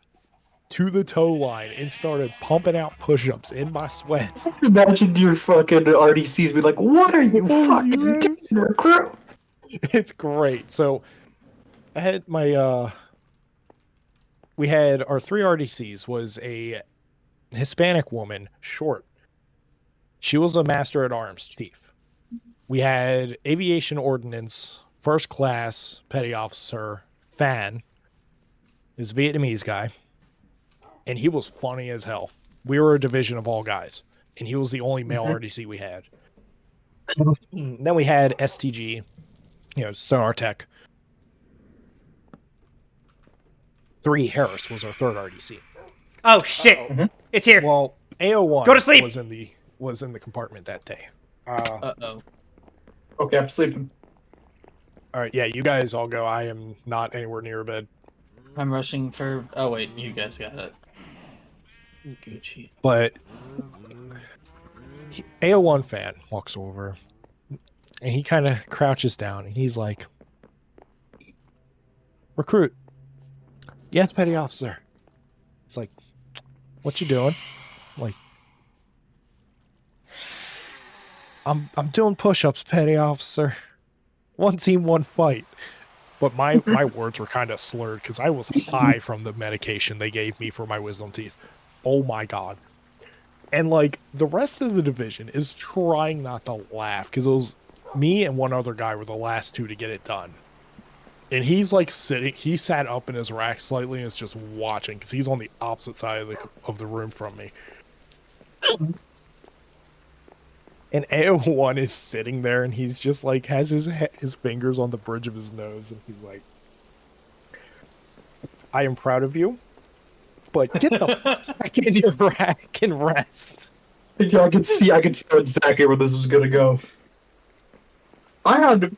to the tow line, and started pumping out push-ups in my sweats. Imagine your fucking RDCs be like, "What are you Oh, fucking yes. doing, recruit?" It's great. So I had my we had our 3 RDCs was a Hispanic woman, short. She was a master at arms chief. We had aviation ordnance, first class petty officer, Fan, who's a Vietnamese guy, and he was funny as hell. We were a division of all guys, and he was the only male RDC we had. Then we had STG, Sonar Tech. 3 Harris was our 3rd RDC. Oh shit! It's here. Well, AO1 Go to sleep! was in the compartment that day. Uh-oh. Okay, I'm sleeping. All right, yeah, you guys all go. I am not anywhere near bed. I'm rushing for... Oh, wait, you guys got it. Gucci. But AO1 Fan walks over, and he kind of crouches down, and he's like, "Recruit." "Yes, petty officer." It's like, "What you doing?" I'm like, I'm doing push-ups, petty officer. One team, one fight. But my words were kind of slurred because I was high from the medication they gave me for my wisdom teeth. Oh my god. And like the rest of the division is trying not to laugh because it was me and one other guy were the last 2 to get it done. And he's like he sat up in his rack slightly and is just watching because he's on the opposite side of the room from me. And AO1 is sitting there and he's just like has his fingers on the bridge of his nose and he's like, "I am proud of you, but get the fuck in your rack and rest." Yeah, I could see exactly where this was gonna go. I had to.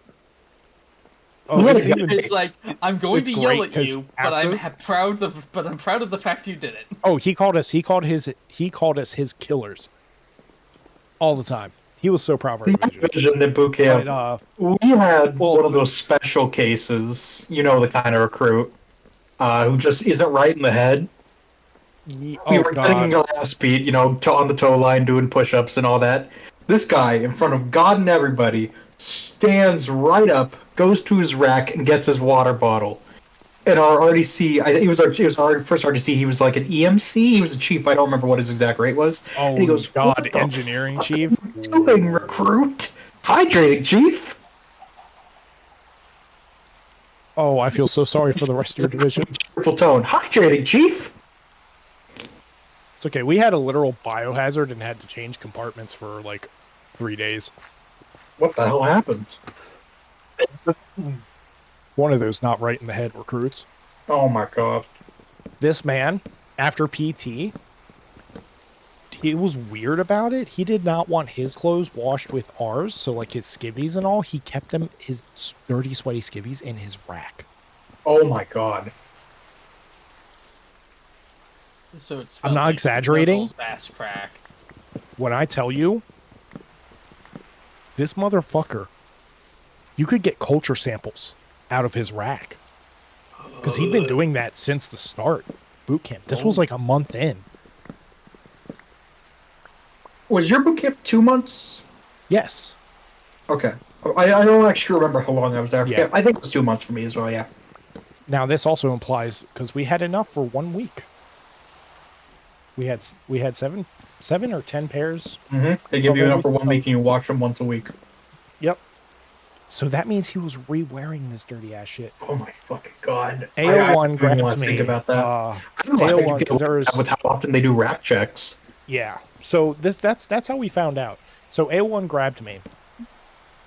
Oh, Wait, it's even, It's like, I'm going It's to yell great, at 'cause you, but I'm after- proud of the fact you did it. oh, he called us his killers all the time. He was so proud of our My division. division in boot camp, But, we had well- one of those special cases, the kind of recruit, who just isn't right in the head. We were getting our ass beat, on the tow line, doing push-ups and all that. This guy, in front of God and everybody, stands right up, goes to his rack, and gets his water bottle. And our RDC, he was our first RDC. He was like an EMC. He was a chief. I don't remember what his exact rate was. Oh, and he goes, God, "What the engineering fuck chief? are you doing, recruit? Hydrating, chief." Oh, I feel so sorry for the rest of your division. Cheerful tone. "Hydrating, chief." It's okay. We had a literal biohazard and had to change compartments for like 3 days. What the hell happened? One of those not right in the head recruits. Oh my god. This man, after PT, he was weird about it. He did not want his clothes washed with ours, so like his skivvies and all, he kept them, his dirty, sweaty skivvies, in his rack. Oh my god. So it's I'm not exaggerating. Ass crack. When I tell you, this motherfucker, you could get culture samples out of his rack. Because he'd been doing that since the start. Boot camp. This was like a month in. Was your boot camp 2 months? Yes. Okay. I don't actually remember how long I was there. Yeah. I think it was 2 months for me as well, yeah. Now this also implies, because we had enough for 1 week. We had 7 or 10 pairs. Mm-hmm. They give you enough for 1 Of- week and you wash them once a week. Yep. So that means he was re-wearing this dirty ass shit. Oh my fucking god. AO1 I don't even grabbed wanna me. think about that. I don't know. AO1, I think 'cause there was- with how often they do rack checks. Yeah. So that's how we found out. So A1 grabbed me.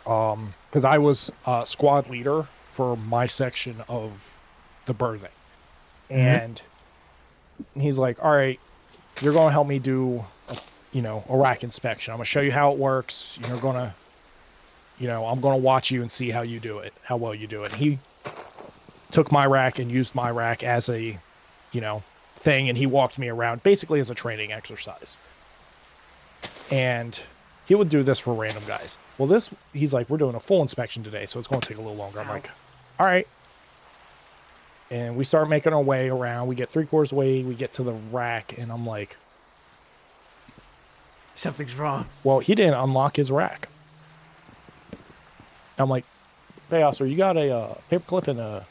Because I was squad leader for my section of the berthing. And he's like, "All right, you're going to help me do a rack inspection. I'm going to show you how it works. You're going to I'm going to watch you and see how you do it, how well you do it. And he took my rack and used my rack as a, thing, and he walked me around basically as a training exercise. And he would do this for random guys. Well, he's like, we're doing a full inspection today, so it's going to take a little longer. I'm like, all right. And we start making our way around. We get 3/4 way. We get to the rack, and I'm like, Something's wrong. well, he didn't unlock his rack. I'm like, hey, officer, you got a paperclip and a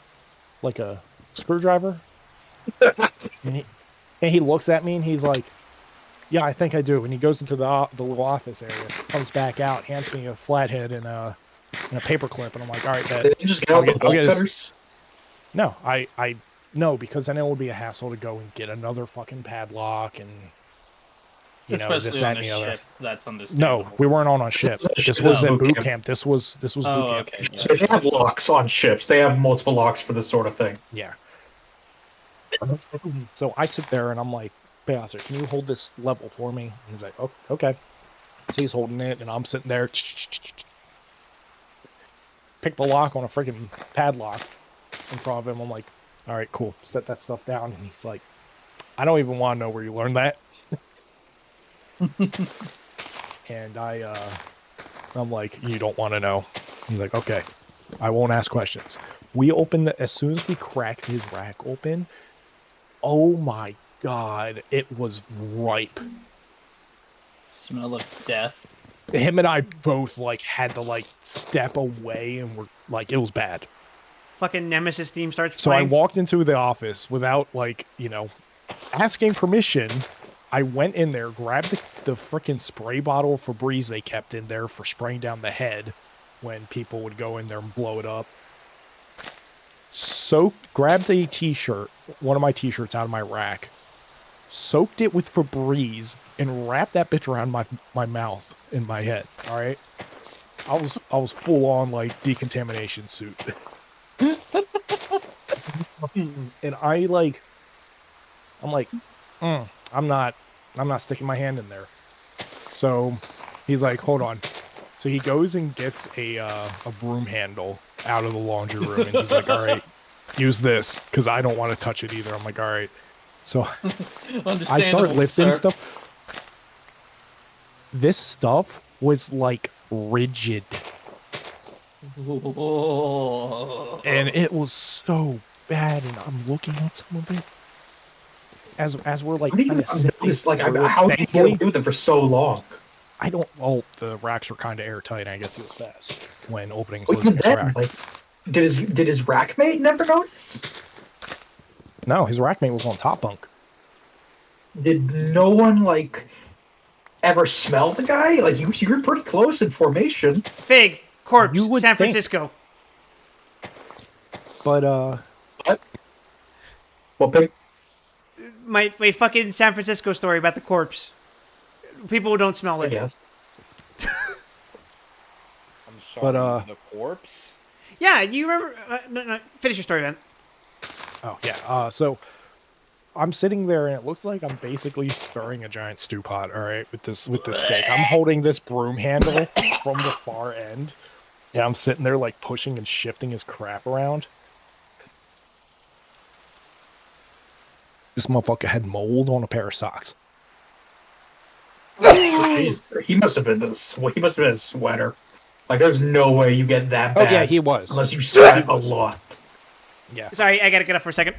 screwdriver? and he looks at me and he's like, yeah, I think I do. And he goes into the little office area, comes back out, hands me a flathead and a paperclip, and I'm like, all right, Did they just get out the bolt cutters? No, no, because then it would be a hassle to go and get another fucking padlock and Especially this, that, on and a the other. ship. That's understandable. No, we weren't on a ship. This was in boot camp. This was boot camp. Okay. So they have locks on ships. They have multiple locks for this sort of thing. Yeah. So I sit there and I'm like, hey, officer, can you hold this level for me? And he's like, oh, okay. So he's holding it, and I'm sitting there. Pick the lock on a freaking padlock in front of him. I'm like, all right, cool. Set that stuff down. And he's like, I don't even want to know where you learned that. And I'm like, you don't want to know. He's like, okay, I won't ask questions. We opened as soon as we cracked his rack open. Oh my God, it was ripe. Smell of death. Him and I both had to step away, and we're like, it was bad. Fucking Nemesis theme starts So playing. I walked into the office without asking permission. I went in there, grabbed the freaking spray bottle of Febreze they kept in there for spraying down the head when people would go in there and blow it up. Grabbed a t-shirt, one of my t-shirts out of my rack, soaked it with Febreze, and wrapped that bitch around my mouth and my head. All right, I was full on decontamination suit. And I'm like, I'm not sticking my hand in there. So he's like, hold on. So he goes and gets a broom handle out of the laundry room, and he's like, all right, use this, because I don't want to touch it either. I'm like, all right. So I start lifting stuff. This stuff was rigid. And it was so bad, and I'm looking at some of it as we're kind of sifting. How did you do them for so long? I don't. Well, the racks were kind of airtight. I guess he was fast when opening and Well, closing his then, rack. did his rack mate never notice? No, his rack mate was on top bunk. Did no one ever smell the guy? You're pretty close in formation. Fig, corpse, You would San think. Francisco. But What? Well, pig. My fucking San Francisco story about the corpse. People who don't smell it. Yes. I'm sorry. But, the corpse. Yeah, you remember? No, finish your story, man. oh yeah. So I'm sitting there, and it looks like I'm basically stirring a giant stew pot. All right, with this stick. I'm holding this broom handle from the far end, and I'm sitting there pushing and shifting his crap around. This motherfucker had mold on a pair of socks. He must have been a sweater. There's no way you get that bad. Oh yeah, he was. Unless you sweat a lot. Yeah. Sorry, I gotta get up for a second.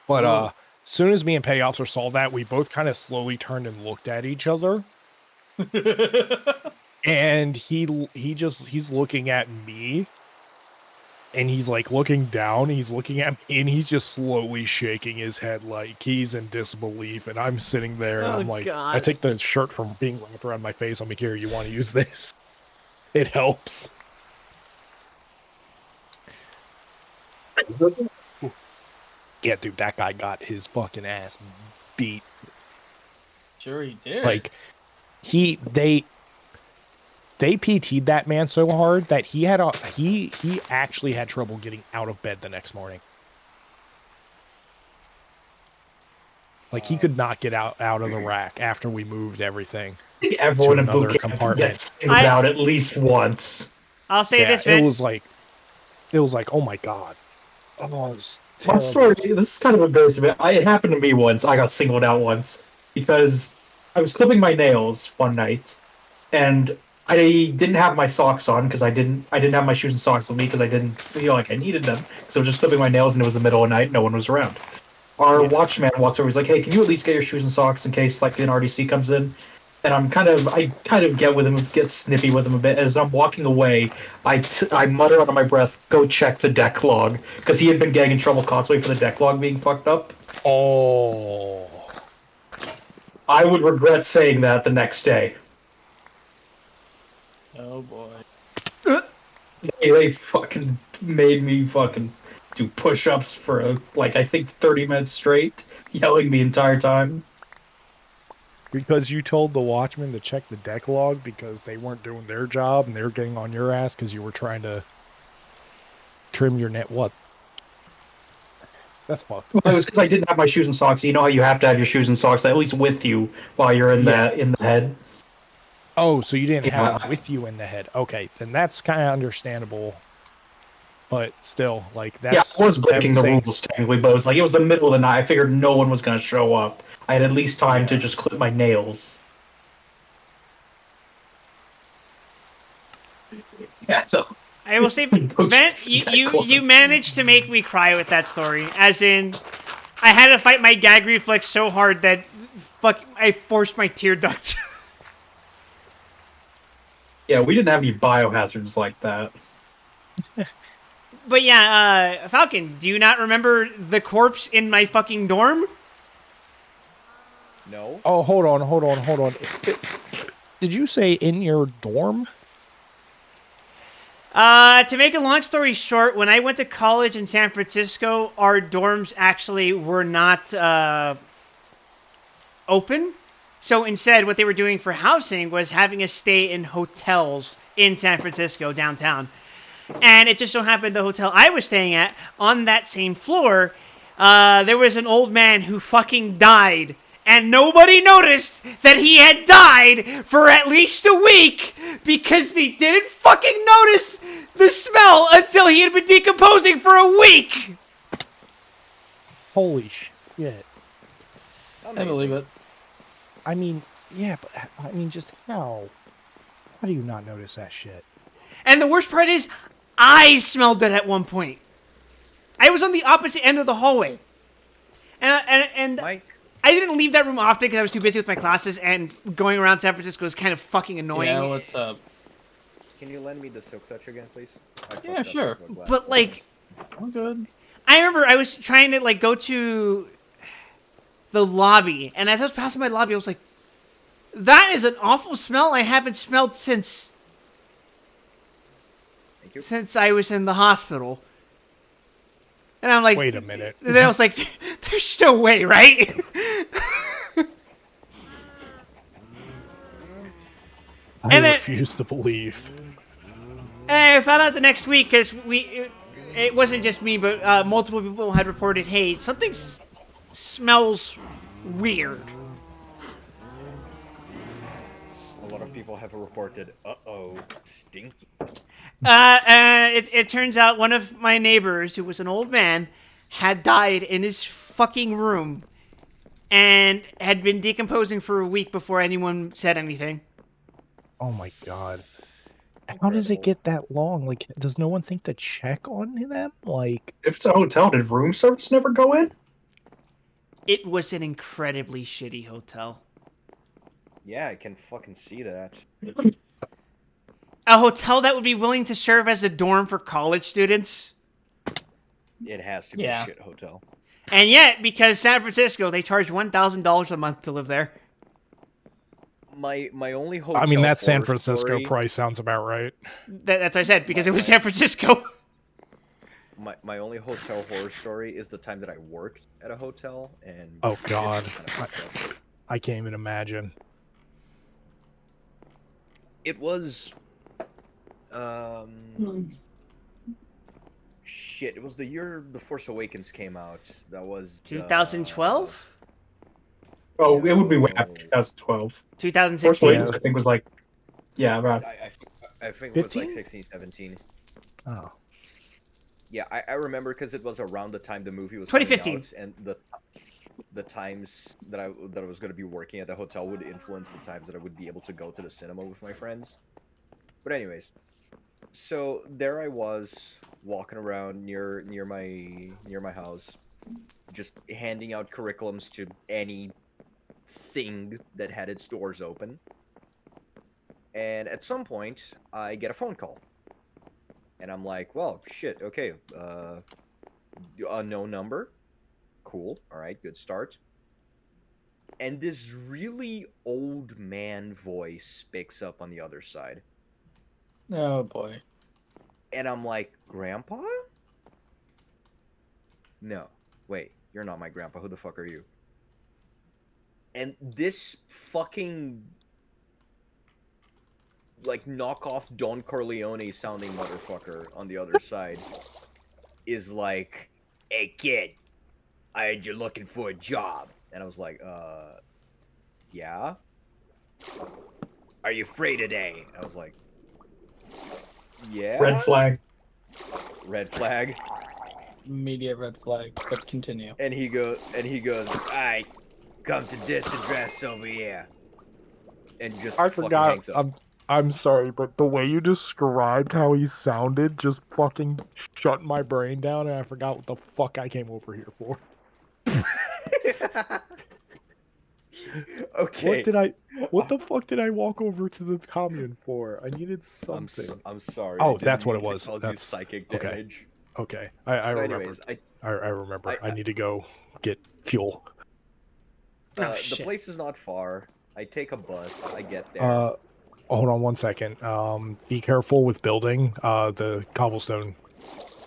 But as soon as me and Petty Officer saw that, we both kind of slowly turned and looked at each other. And he's looking at me, and he's looking down, he's looking at me, and he's just slowly shaking his head like he's in disbelief. And I'm sitting there, and I'm like, God. I take the shirt from being wrapped around my face. I'm like, here, you want to use this? It helps. Yeah, dude, that guy got his fucking ass beat. Sure he did. They PT'd that man so hard that he actually had trouble getting out of bed the next morning. Like he could not get out of the rack after we moved everything I think to everyone in boot another camp compartment. gets singled out at least once. I'll say Yeah, this, it Vin. was like, oh my god. Oh, it was My terrible. story, this is kind of embarrassing, but it happened to me once. I got singled out once because I was clipping my nails one night, and I didn't have my socks on because I didn't have my shoes and socks with me because I didn't feel like I needed them because I was just clipping my nails and it was the middle of the night, no one was around. Our watchman walks over, he's like, "Hey, can you at least get your shoes and socks in case like an RDC comes in?" And I kind of get with him, get snippy with him a bit. As I'm walking away, I mutter under my breath, "Go check the deck log," because he had been getting in trouble constantly for the deck log being fucked up. Oh. I would regret saying that the next day. Oh boy. They fucking made me fucking do push-ups for like I think 30 minutes straight, yelling the entire time. Because you told the watchman to check the deck log because they weren't doing their job and they were getting on your ass because you were trying to trim your net. What? That's fucked. Well, it was because I didn't have my shoes and socks. You know how you have to have your shoes and socks at least with you while you're in the head. Oh, so you didn't have Yeah. it with you in the head. Okay, then that's kind of understandable. But still, like that's Yeah, I was breaking the saying- rules technically, but it was like it was the middle of the night. I figured no one was gonna show up. I had at least time to just clip my nails. Yeah, so I will say, Vin, you managed to make me cry with that story. As in, I had to fight my gag reflex so hard that I forced my tear ducts. yeah, we didn't have any biohazards like that. But yeah, Falcon, do you not remember the corpse in my fucking dorm? No. Oh, hold on. Did you say in your dorm? To make a long story short, when I went to college in San Francisco, our dorms actually were not open. So instead, what they were doing for housing was having us stay in hotels in San Francisco, downtown. And it just so happened the hotel I was staying at, on that same floor, there was an old man who fucking died. And nobody noticed that he had died for at least a week because they didn't fucking notice the smell until he had been decomposing for a week. Holy shit. I believe it. I mean, yeah, but I mean, just how? How do you not notice that shit? And the worst part is, I smelled it at one point. I was on the opposite end of the hallway. And Mike, I didn't leave that room often because I was too busy with my classes, and going around San Francisco was kind of fucking annoying. Yeah, what's up? can you lend me the silk touch again, please? I fucked Yeah, up sure. with my glass. But, like, I'm good. I remember I was trying to, like, go to the lobby, and as I was passing my lobby, I was like, that is an awful smell I haven't smelled since Thank you. I was in the hospital. And I'm like, Wait a minute. And then I was like, there's no way, right? I And then- refuse to believe. And I found out the next week because it wasn't just me, but multiple people had reported, hey, something smells weird. A lot of people have reported, uh-oh, stinky. It turns out one of my neighbors, who was an old man, had died in his fucking room and had been decomposing for a week before anyone said anything. Oh my god. How does it get that long? Like, does no one think to check on them? Like, If it's a hotel, did room service never go in? It was an incredibly shitty hotel. Yeah, I can fucking see that. A hotel that would be willing to serve as a dorm for college students? It has to be Yeah. a shit hotel. And yet, because San Francisco, they charge $1,000 a month to live there. My only hotel I mean, that San horror Francisco story- price sounds about right. That's what I said, because it was San Francisco. My only hotel horror story is the time that I worked at a hotel and Oh, shit God. kinda fucked up. I can't even imagine. It was shit, it was the year The Force Awakens came out. That was 2012? Oh, it would be way No. after 2012. Force 2016. Awakens, I think, was like, yeah, right. I think it was like 15? 16, 17. Oh. Yeah, I remember because it was around the time the movie was 2015. coming out, and the times that I was going to be working at the hotel would influence the times that I would be able to go to the cinema with my friends. But anyways, so there I was walking around near my house, just handing out curriculums to any thing that had its doors open. And at some point, I get a phone call. And I'm like, well, shit, okay, unknown number. Cool, alright, good start. And this really old man voice picks up on the other side. Oh boy. And I'm like, Grandpa? No. Wait, you're not my grandpa. Who the fuck are you? And this fucking like knockoff Don Corleone sounding motherfucker on the other side is like, hey kid, I heard you're looking for a job. And I was like, yeah? Are you free today? I was like, yeah? Red flag. Red flag. Immediate red flag, but continue. And he goes, alright, come to this address over here. And just I fucking forgot. hangs up. I'm sorry, but the way you described how he sounded just fucking shut my brain down, and I forgot what the fuck I came over here for. Okay. What the fuck did I walk over to the commune for? I needed something. I'm sorry. Oh, I didn't that's what mean it to was. Cause you That's psychic okay. damage. Okay, I So remember. anyways, I remember. I I- need to go get fuel. Oh, the shit. place is not far. I take a bus. I get there. Hold on one second. Be careful with building. The cobblestone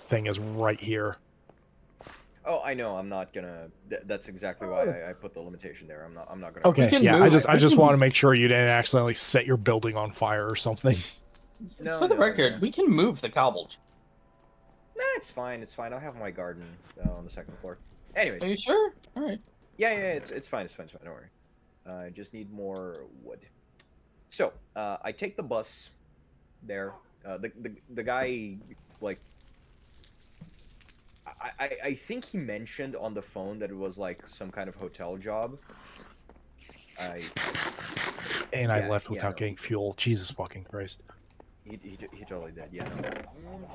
thing is right here. Oh, I know. I'm not gonna. That's exactly why I put the limitation there. I'm not gonna. Okay, can yeah. move. I We just can- want to make sure you didn't accidentally set your building on fire or something. No, For the no, record, no. we can move the cobble. Nah, it's fine. It's fine. I'll have my garden on the second floor. Anyways, Are you sure? All right. yeah. It's fine. It's fine. It's fine. Don't worry. I just need more wood. So, I take the bus there. The guy, like, I think he mentioned on the phone that it was like some kind of hotel job. And Yeah, I left yeah, without no. getting fuel. Jesus fucking Christ. He totally did. Yeah.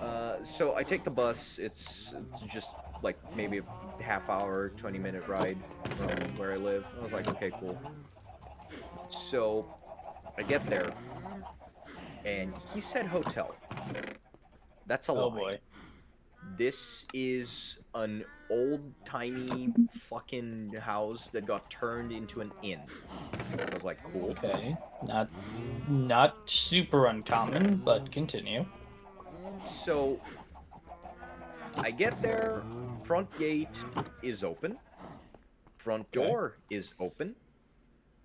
No. So I take the bus. It's just like maybe a half hour, 20-minute ride from where I live. I was like, okay, cool. So I get there, and he said hotel. That's a Oh lie. boy. This is an old-timey fucking house that got turned into an inn. I was like, cool. Okay. Not super uncommon, but continue. So I get there, front gate is open, front Okay. door is open.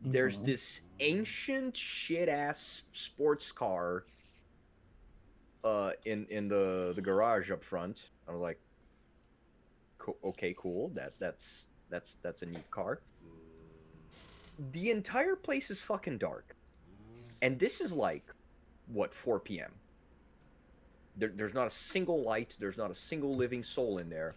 There's Mhm. this ancient shit-ass sports car in the garage up front. I was like, okay, cool. That's a neat car. The entire place is fucking dark. And this is like, what, 4 p.m. There's not a single light. There's not a single living soul in there.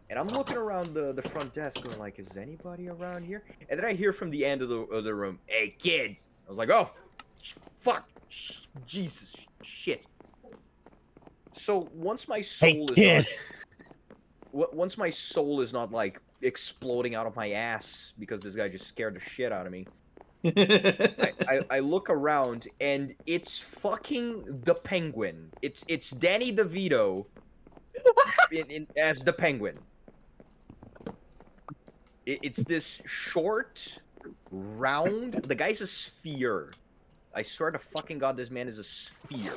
And I'm looking around the front desk going like, is anybody around here? And then I hear from the end of the room, hey, kid. I was like, oh, fuck. Jesus, shit. So once my soul once my soul is not like exploding out of my ass because this guy just scared the shit out of me, I look around and it's fucking the Penguin. It's Danny DeVito as the Penguin. It's this short, round. The guy's a sphere. I swear to fucking God, this man is a sphere.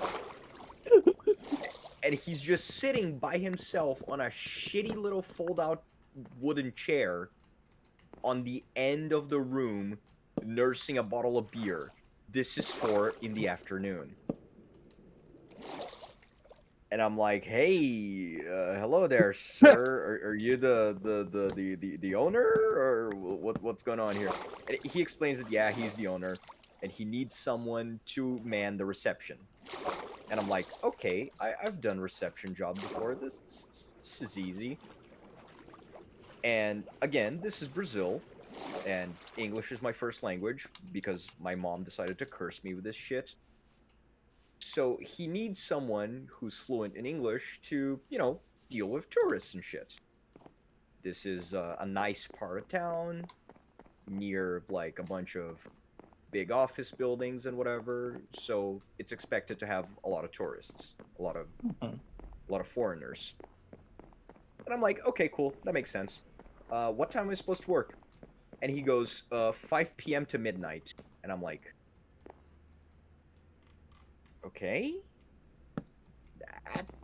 And he's just sitting by himself on a shitty little fold-out wooden chair on the end of the room, nursing a bottle of beer. This is 4 in the afternoon. And I'm like, hey, hello there, sir. Are you the owner, or what's going on here? And he explains that yeah, he's the owner, and he needs someone to man the reception. And I'm like, okay, I've done reception job before. This is easy. And again, this is Brazil, and English is my first language because my mom decided to curse me with this shit. So he needs someone who's fluent in English to, deal with tourists and shit. This is a nice part of town near like a bunch of big office buildings and whatever. So it's expected to have a lot of tourists, Mhm. a lot of foreigners. And I'm like, okay, cool, that makes sense. What time am I supposed to work? And he goes, 5 p.m. to midnight. And I'm like, okay,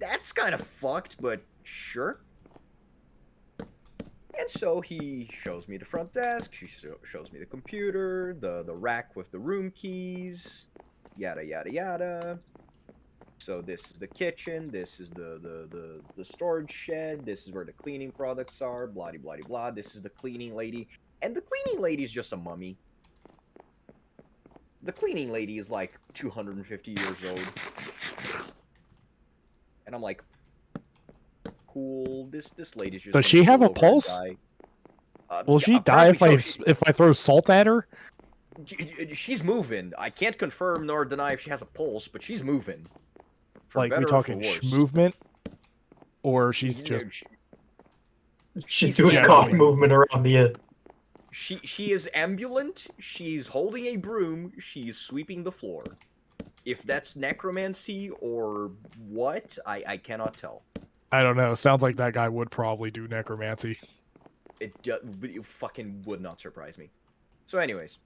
that's kind of fucked, but sure. And so he shows me the front desk, she shows me the computer, the rack with the room keys, yada yada yada. So this is the kitchen, this is the storage shed, this is where the cleaning products are, blah blah blah. This is the cleaning lady, and the cleaning lady is just a mummy. The cleaning lady is like 250 years old, and I'm like, cool. This lady's just Does gonna she have keel a over and pulse? die. Will Yeah, she die apparently if I so. if I throw salt at her? She's moving. I can't confirm nor deny if she has a pulse, but she's moving. For Like we better or for talking worse. movement, or she's You just know, She's she's doing cough genuine. movement around the. she is ambulant. She's holding a broom. She's sweeping the floor. If that's necromancy or what, I cannot tell. I don't know. Sounds like that guy would probably do necromancy. It fucking would not surprise me. So, anyways,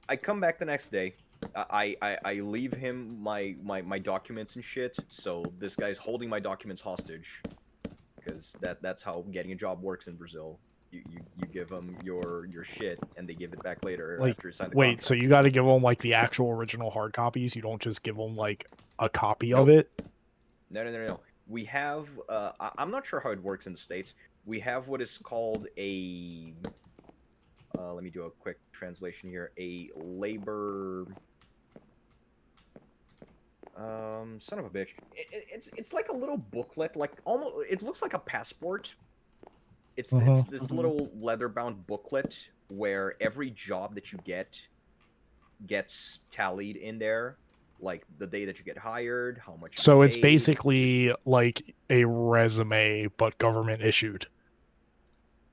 I come back the next day. I leave him my documents and shit. So this guy's holding my documents hostage because that's how getting a job works in Brazil. You give them your shit and they give it back later Like, after you sign the wait, contract. so you got to give them like the actual original hard copies. You don't just give them like a copy of Nope. it. No. We have I'm not sure how it works in the States. We have what is called a let me do a quick translation here. A labor son of a bitch. It's like a little booklet, like almost it looks like a passport. It's this Mhm. little leather bound booklet where every job that you get gets tallied in there, like the day that you get hired, how much you So get it's paid. basically like a resume, but government issued.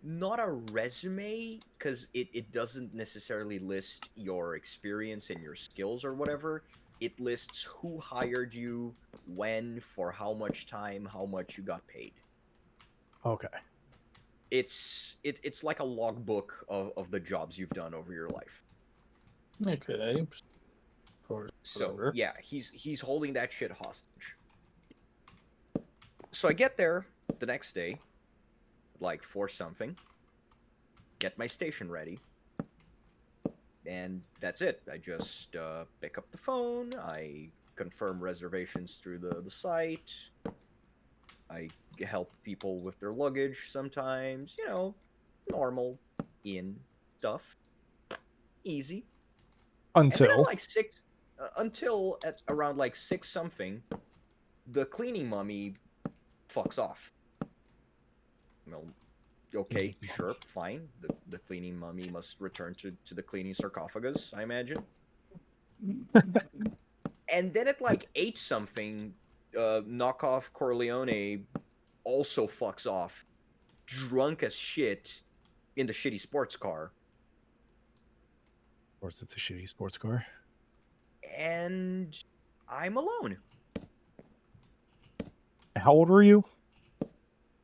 Not a resume, because it doesn't necessarily list your experience and your skills or whatever. It lists who hired you, when, for how much time, how much you got paid. Okay. It's like a logbook of the jobs you've done over your life. Okay. For So whatever. yeah, he's holding that shit hostage. So I get there the next day, like for something, get my station ready, and that's it. I just pick up the phone, I confirm reservations through the site, I help people with their luggage sometimes, normal in stuff, easy. And then at Until like six, until at around like six something, the cleaning mummy fucks off. Well, okay, sure, fine. The cleaning mummy must return to the cleaning sarcophagus, I imagine. And then at like eight something, knockoff Corleone also fucks off, drunk as shit, in the shitty sports car. of course it's a shitty sports car. And I'm alone. How old were you?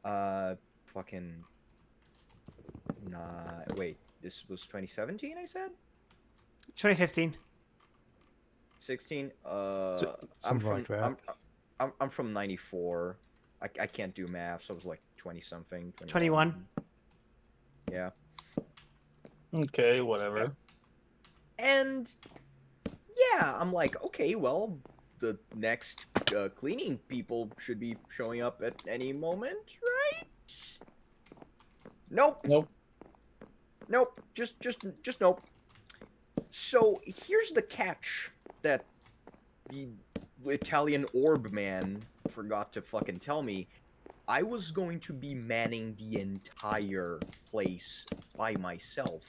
Fucking. Nah, wait. This was 2017, I said? 2015. 16? I'm Something like from. that. I'm from 94. I can't do math, so I was like 20 something. 21. Yeah. Okay, whatever. And yeah, I'm like, okay, well, the next cleaning people should be showing up at any moment, right? Nope. Nope. Nope. Just nope. So here's the catch that the Italian orb man forgot to fucking tell me. I was going to be manning the entire place by myself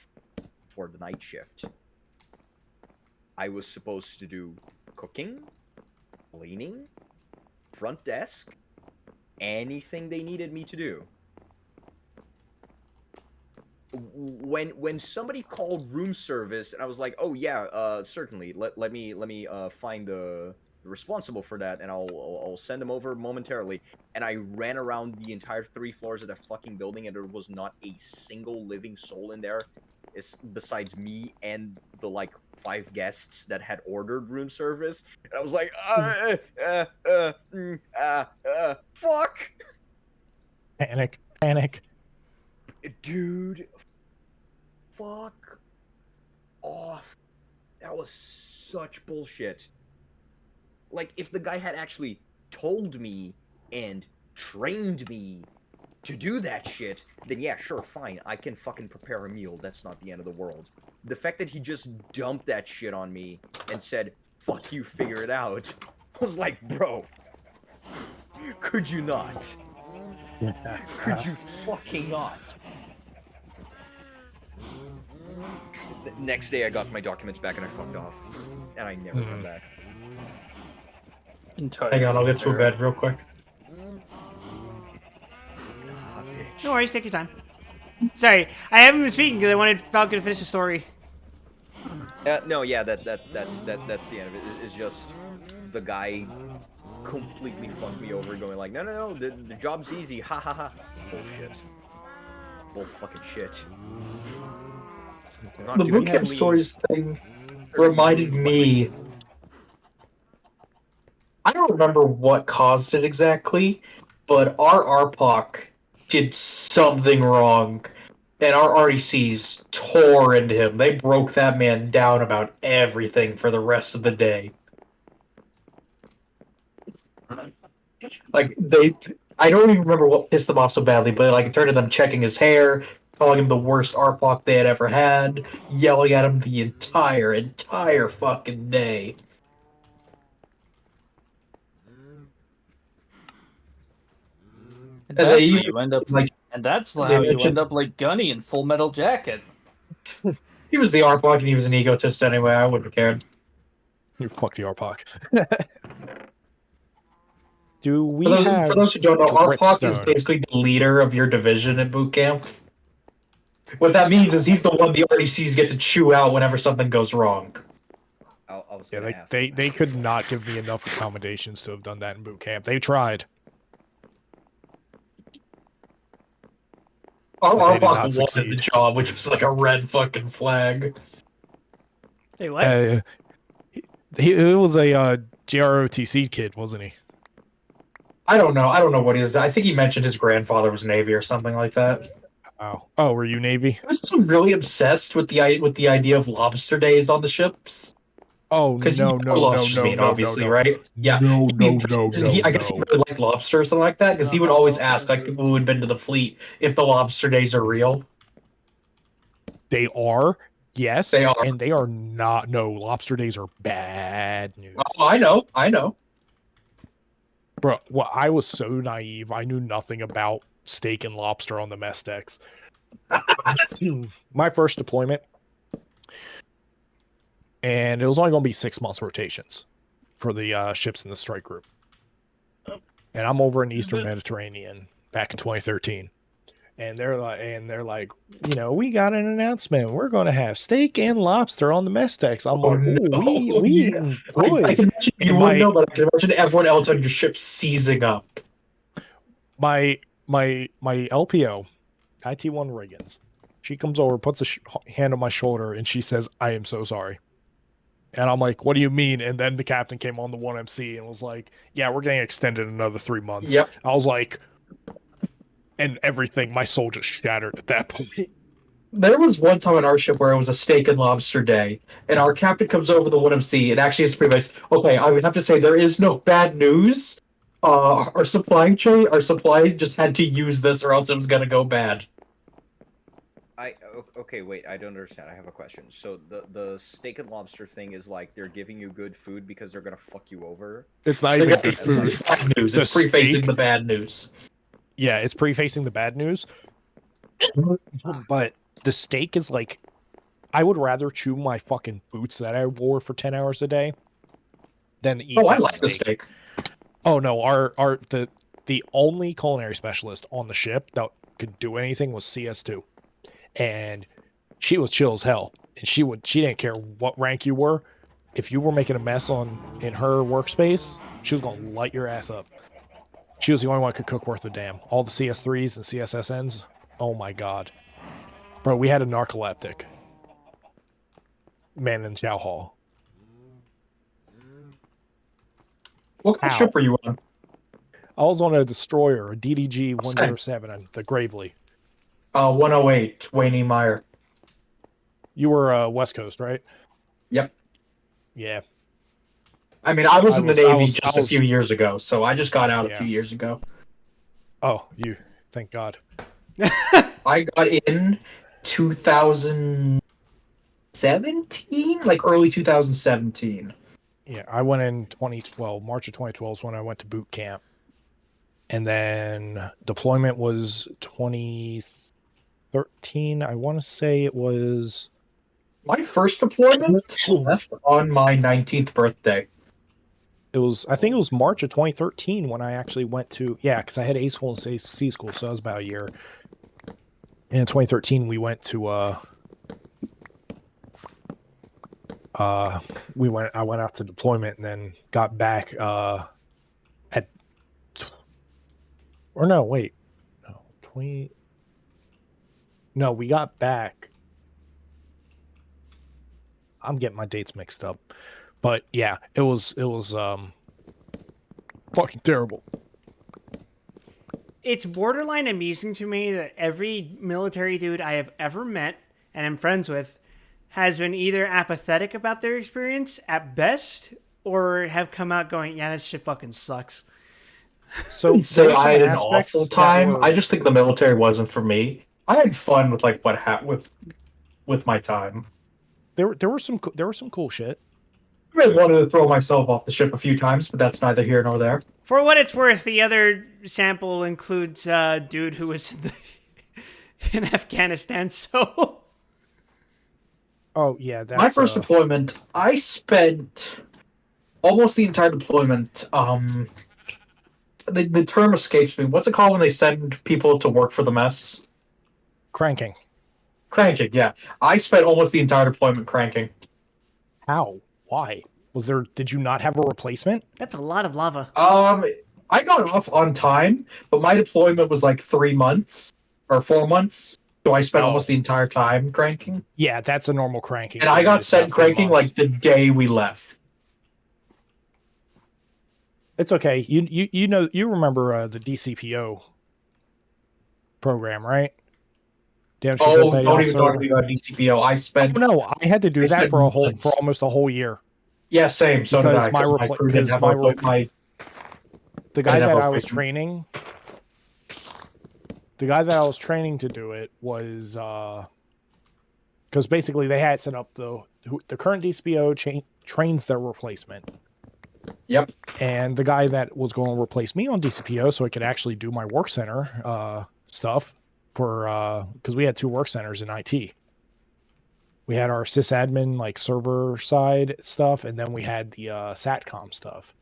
for the night shift. I was supposed to do cooking, cleaning, front desk, anything they needed me to do. When somebody called room service, and I was like, "Oh yeah, certainly. Let me find the responsible for that, and I'll send them over momentarily." And I ran around the entire 3 floors of that fucking building, and there was not a single living soul in there, besides me and the like 5 guests that had ordered room service. And I was like, fuck, Panic. dude, fuck off. That was such bullshit. Like, if the guy had actually told me and trained me to do that shit, then yeah, sure, fine. I can fucking prepare a meal. That's not the end of the world. The fact that he just dumped that shit on me and said, fuck you, figure it out, I was like, bro, could you not? Could you fucking not? The next day I got my documents back and I fucked off. And I never come back. Hang on, I'll get to bed real quick. Ah, bitch. No worries, take your time. Sorry, I haven't been speaking because I wanted Falcon to finish the story. No, yeah, that's the end of it. It's just the guy completely fucked me over, going like, no, the job's easy, ha ha ha. Bullshit. Bull fucking shit. The boot camp stories thing reminded me. I don't remember what caused it exactly, but our RPOC did something wrong, and our RDCs tore into him. They broke that man down about everything for the rest of the day. Like, I don't even remember what pissed them off so badly, but like it turned to them checking his hair, calling him the worst RPOC they had ever had, yelling at him the entire fucking day. And And that's they how even, you end up like, and that's they how you mentioned- end up like Gunny in Full Metal Jacket. He was the RPOC and he was an egotist anyway. I wouldn't have cared. You fuck the RPOC. Do we For have those who don't know, RPOC is Gritstone? basically the leader of your division at boot camp. What that means is he's the one the RDCs get to chew out whenever something goes wrong. I was Yeah, gonna ask. they could not give me enough accommodations to have done that in boot camp. They tried. Our But they did not RPOC wanted the succeed. job, which was like a red fucking flag. Hey, what? He was a JROTC kid, wasn't he? I don't know what he is. I think he mentioned his grandfather was Navy or something like that. Oh, were you Navy? I was also really obsessed with the idea of lobster days on the ships. Oh, Because no, you know lobsters mean, obviously, right? Yeah. No. I guess he really liked lobster or something like that, because he would always ask like people who had been to the fleet if the lobster days are real. They are, yes, They are. and they are not. No, lobster days are bad news. Oh, I know. Bro, well, I was so naive. I knew nothing about steak and lobster on the mess decks. My first deployment, and it was only going to be 6 months rotations for the ships in the strike group. And I'm over in the Eastern Mediterranean back in 2013. And they're like, you know, we got an announcement. We're going to have steak and lobster on the mess decks. I'm like, ooh, we yeah. good. I can imagine you wouldn't know, but I can imagine everyone else on your ship seizing up. My LPO, IT1 Riggins, she comes over, puts a hand on my shoulder, and she says, "I am so sorry." And I'm like, "What do you mean?" And then the captain came on the 1MC and was like, "Yeah, we're getting extended another 3 months." Yep. I was like, and everything, my soul just shattered at that point. There was one time on our ship where it was a steak and lobster day, and our captain comes over the 1MC and actually is pretty nice. Okay, I would have to say there is no bad news. Our supply just had to use this, or else it was gonna go bad. Okay, wait, I don't understand. I have a question. So the steak and lobster thing is like they're giving you good food because they're gonna fuck you over. It's not They even got- good food. It's bad news. The It's prefacing steak? the bad news. Yeah, it's prefacing the bad news. But the steak is like, I would rather chew my fucking boots that I wore for 10 hours a day than eat Oh, I that like the steak. steak. Oh no, the only culinary specialist on the ship that could do anything was CS2. And she was chill as hell. And she didn't care what rank you were. If you were making a mess in her workspace, she was gonna light your ass up. She was the only one who could cook worth a damn. All the CS3s and CSSNs, oh my god. Bro, we had a narcoleptic man in Chow Hall. What kind of Ow. ship were you on? I was on a destroyer, a DDG 107 on the Gravely. 108, Wayne E. Meyer. You were West Coast, right? Yep. Yeah. I mean, I was in the Navy just I a was- few years ago, so I just got out a Yeah. few years ago. Oh, thank God. I got in 2017, like early 2017. Yeah, I went in 2012. March of 2012 is when I went to boot camp. And then deployment was 2013. I want to say it was... My first deployment left on my 19th birthday. I think it was March of 2013 when I actually went to... Yeah, because I had A school and C school, so that was about a year. And in 2013, we went to... I went out to deployment and then got back or no, wait. No, 20 No, we got back. I'm getting my dates mixed up. But yeah, it was fucking terrible. It's borderline amusing to me that every military dude I have ever met and am friends with has been either apathetic about their experience at best or have come out going, yeah, this shit fucking sucks. So there were I had some an aspects awful that time. were- I just think the military wasn't for me. I had fun with like with my time. there were some cool shit. I wanted to throw myself off the ship a few times, but that's neither here nor there. For what it's worth, the other sample includes a dude who was in Afghanistan, so... Oh yeah, that's My first deployment, I spent almost the entire deployment. The term escapes me. What's it called when they send people to work for the mess? cranking. Cranking. Yeah, I spent almost the entire deployment cranking. How? Why? Did you not have a replacement? That's a lot of lava. I got off on time, but my deployment was like 3 months or 4 months, so I spent Oh. almost the entire time cranking. Yeah, that's a normal cranking. And I got period, sent about 3 cranking like months. the day we left. It's okay. You remember the DCPO program, right? Damage control Oh, petty don't even officer. talk to me about DCPO. I spent No, I had to do I that spent for months. almost a whole year. Yeah, same. So did Because I. my 'Cause repla- crew didn't 'cause have my a- re- my The guy have that a I was replacement. training to do it was because basically they had set up the current DCPO trains their replacement. Yep. And the guy that was going to replace me on DCPO so I could actually do my work center stuff for because we had 2 work centers in IT. We had our sysadmin like server side stuff, and then we had the SATCOM stuff.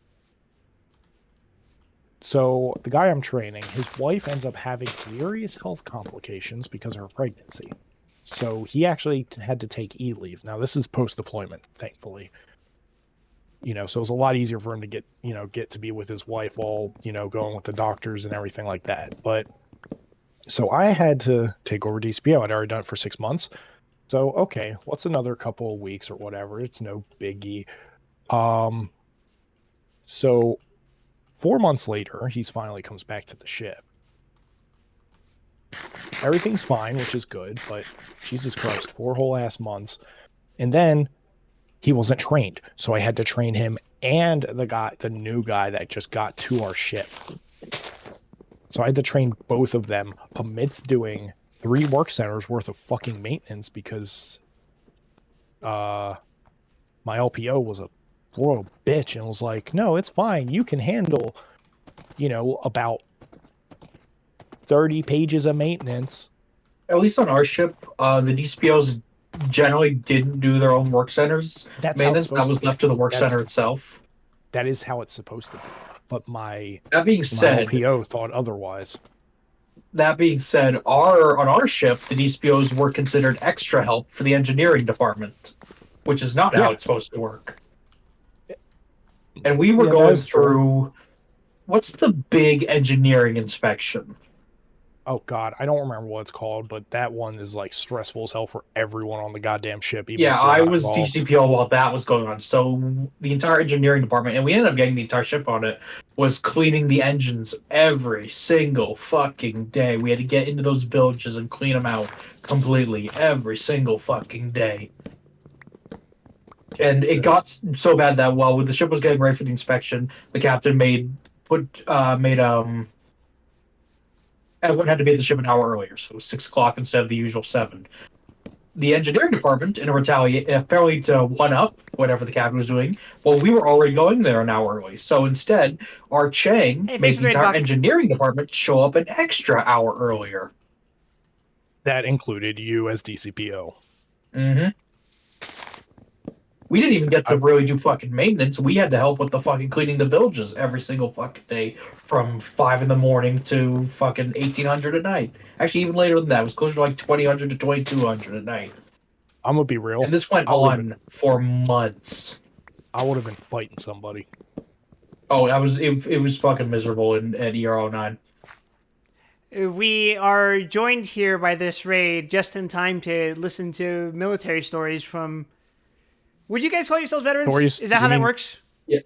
So the guy I'm training, his wife ends up having serious health complications because of her pregnancy. So he actually had to take leave. Now this is post deployment, thankfully. So it was a lot easier for him to get to be with his wife while, going with the doctors and everything like that. But so I had to take over DCPO. I'd already done it for 6 months. So, okay, what's another couple of weeks or whatever? It's no biggie. So 4 months later, he finally comes back to the ship. Everything's fine, which is good, but Jesus Christ, 4 whole ass months. And then he wasn't trained. So I had to train him and the new guy that just got to our ship. So I had to train both of them amidst doing 3 work centers worth of fucking maintenance because my LPO was a royal bitch and was like, no, it's fine. You can handle, about 30 pages of maintenance. At least on our ship, the DCPOs generally didn't do their own work centers. That's how it's Maintenance that supposed was to be. left to the work That's- center itself. That is how it's supposed to be. But my That being said, LPO thought otherwise. on our ship, the DCPOs were considered extra help for the engineering department, which is not how Yeah. it's supposed to work. And we were Yeah, that going is true. through what's the big engineering inspection? Oh god, I don't remember what it's called, but that one is like stressful as hell for everyone on the goddamn ship. Even Yeah, if they're I not was involved. DCPO while that was going on. So the entire engineering department, and we ended up getting the entire ship on it, was cleaning the engines every single fucking day. We had to get into those bilges and clean them out completely every single fucking day. And it got so bad that while the ship was getting ready for the inspection, the captain everyone had to be at the ship an hour earlier, so it was 6 o'clock instead of the usual 7. The engineering department, in a apparently to one up whatever the captain was doing, well, we were already going there an hour early. So instead, our Chang Hey, made thanks the for entire Buck. engineering department show up an extra hour earlier. That included you as DCPO. Mm-hmm. We didn't even get to really do fucking maintenance. We had to help with the fucking cleaning the bilges every single fucking day from 5 in the morning to fucking 1800 at night. Actually, even later than that. It was closer to like 2000 to 2200 at night. I'm gonna be real. And this went on for months. I would have been fighting somebody. Oh, it was fucking miserable at ER 09. We are joined here by this raid just in time to listen to military stories from. Would you guys call yourselves veterans? Stories? Is that You how that mean- works? Yeah,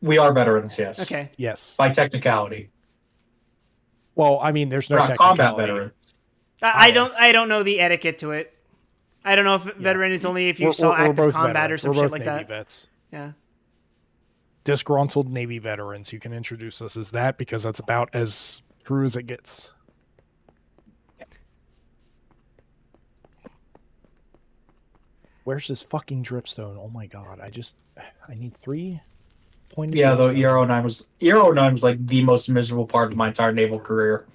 we are veterans, yes. Okay. Yes. By technicality. Well, I mean, there's We're no not combat technicality. veterans. I don't know the etiquette to it. I don't know if veteran is only if you saw active both combat veterans. or some We're shit both like Navy that. vets. Yeah. Disgruntled Navy veterans. You can introduce us as that because that's about as true as it gets. Where's this fucking dripstone? Oh my god! I need 3 pointed. Yeah, though dripstones. ER 09 was like the most miserable part of my entire naval career.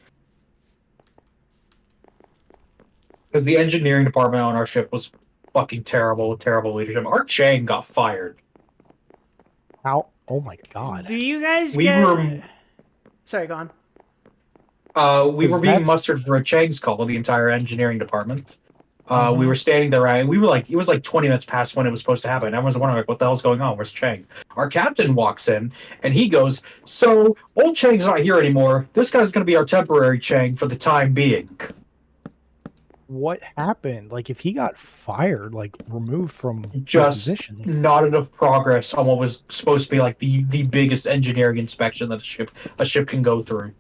Because the engineering department on our ship was fucking terrible with terrible leadership. Our Chang got fired. How? Oh my god! Do you guys We get? were Sorry, go on. we were being That's- mustered for a Chang's call, the entire engineering department. We Mhm. were standing there, and we were like, it was like 20 minutes past when it was supposed to happen. Everyone's wondering, like, what the hell's going on? Where's Chang? Our captain walks in, and he goes, so, old Chang's not here anymore. This guy's going to be our temporary Chang for the time being. What happened? Like, if he got fired, like removed from his Just position, not enough progress on what was supposed to be like the biggest engineering inspection that a ship can go through.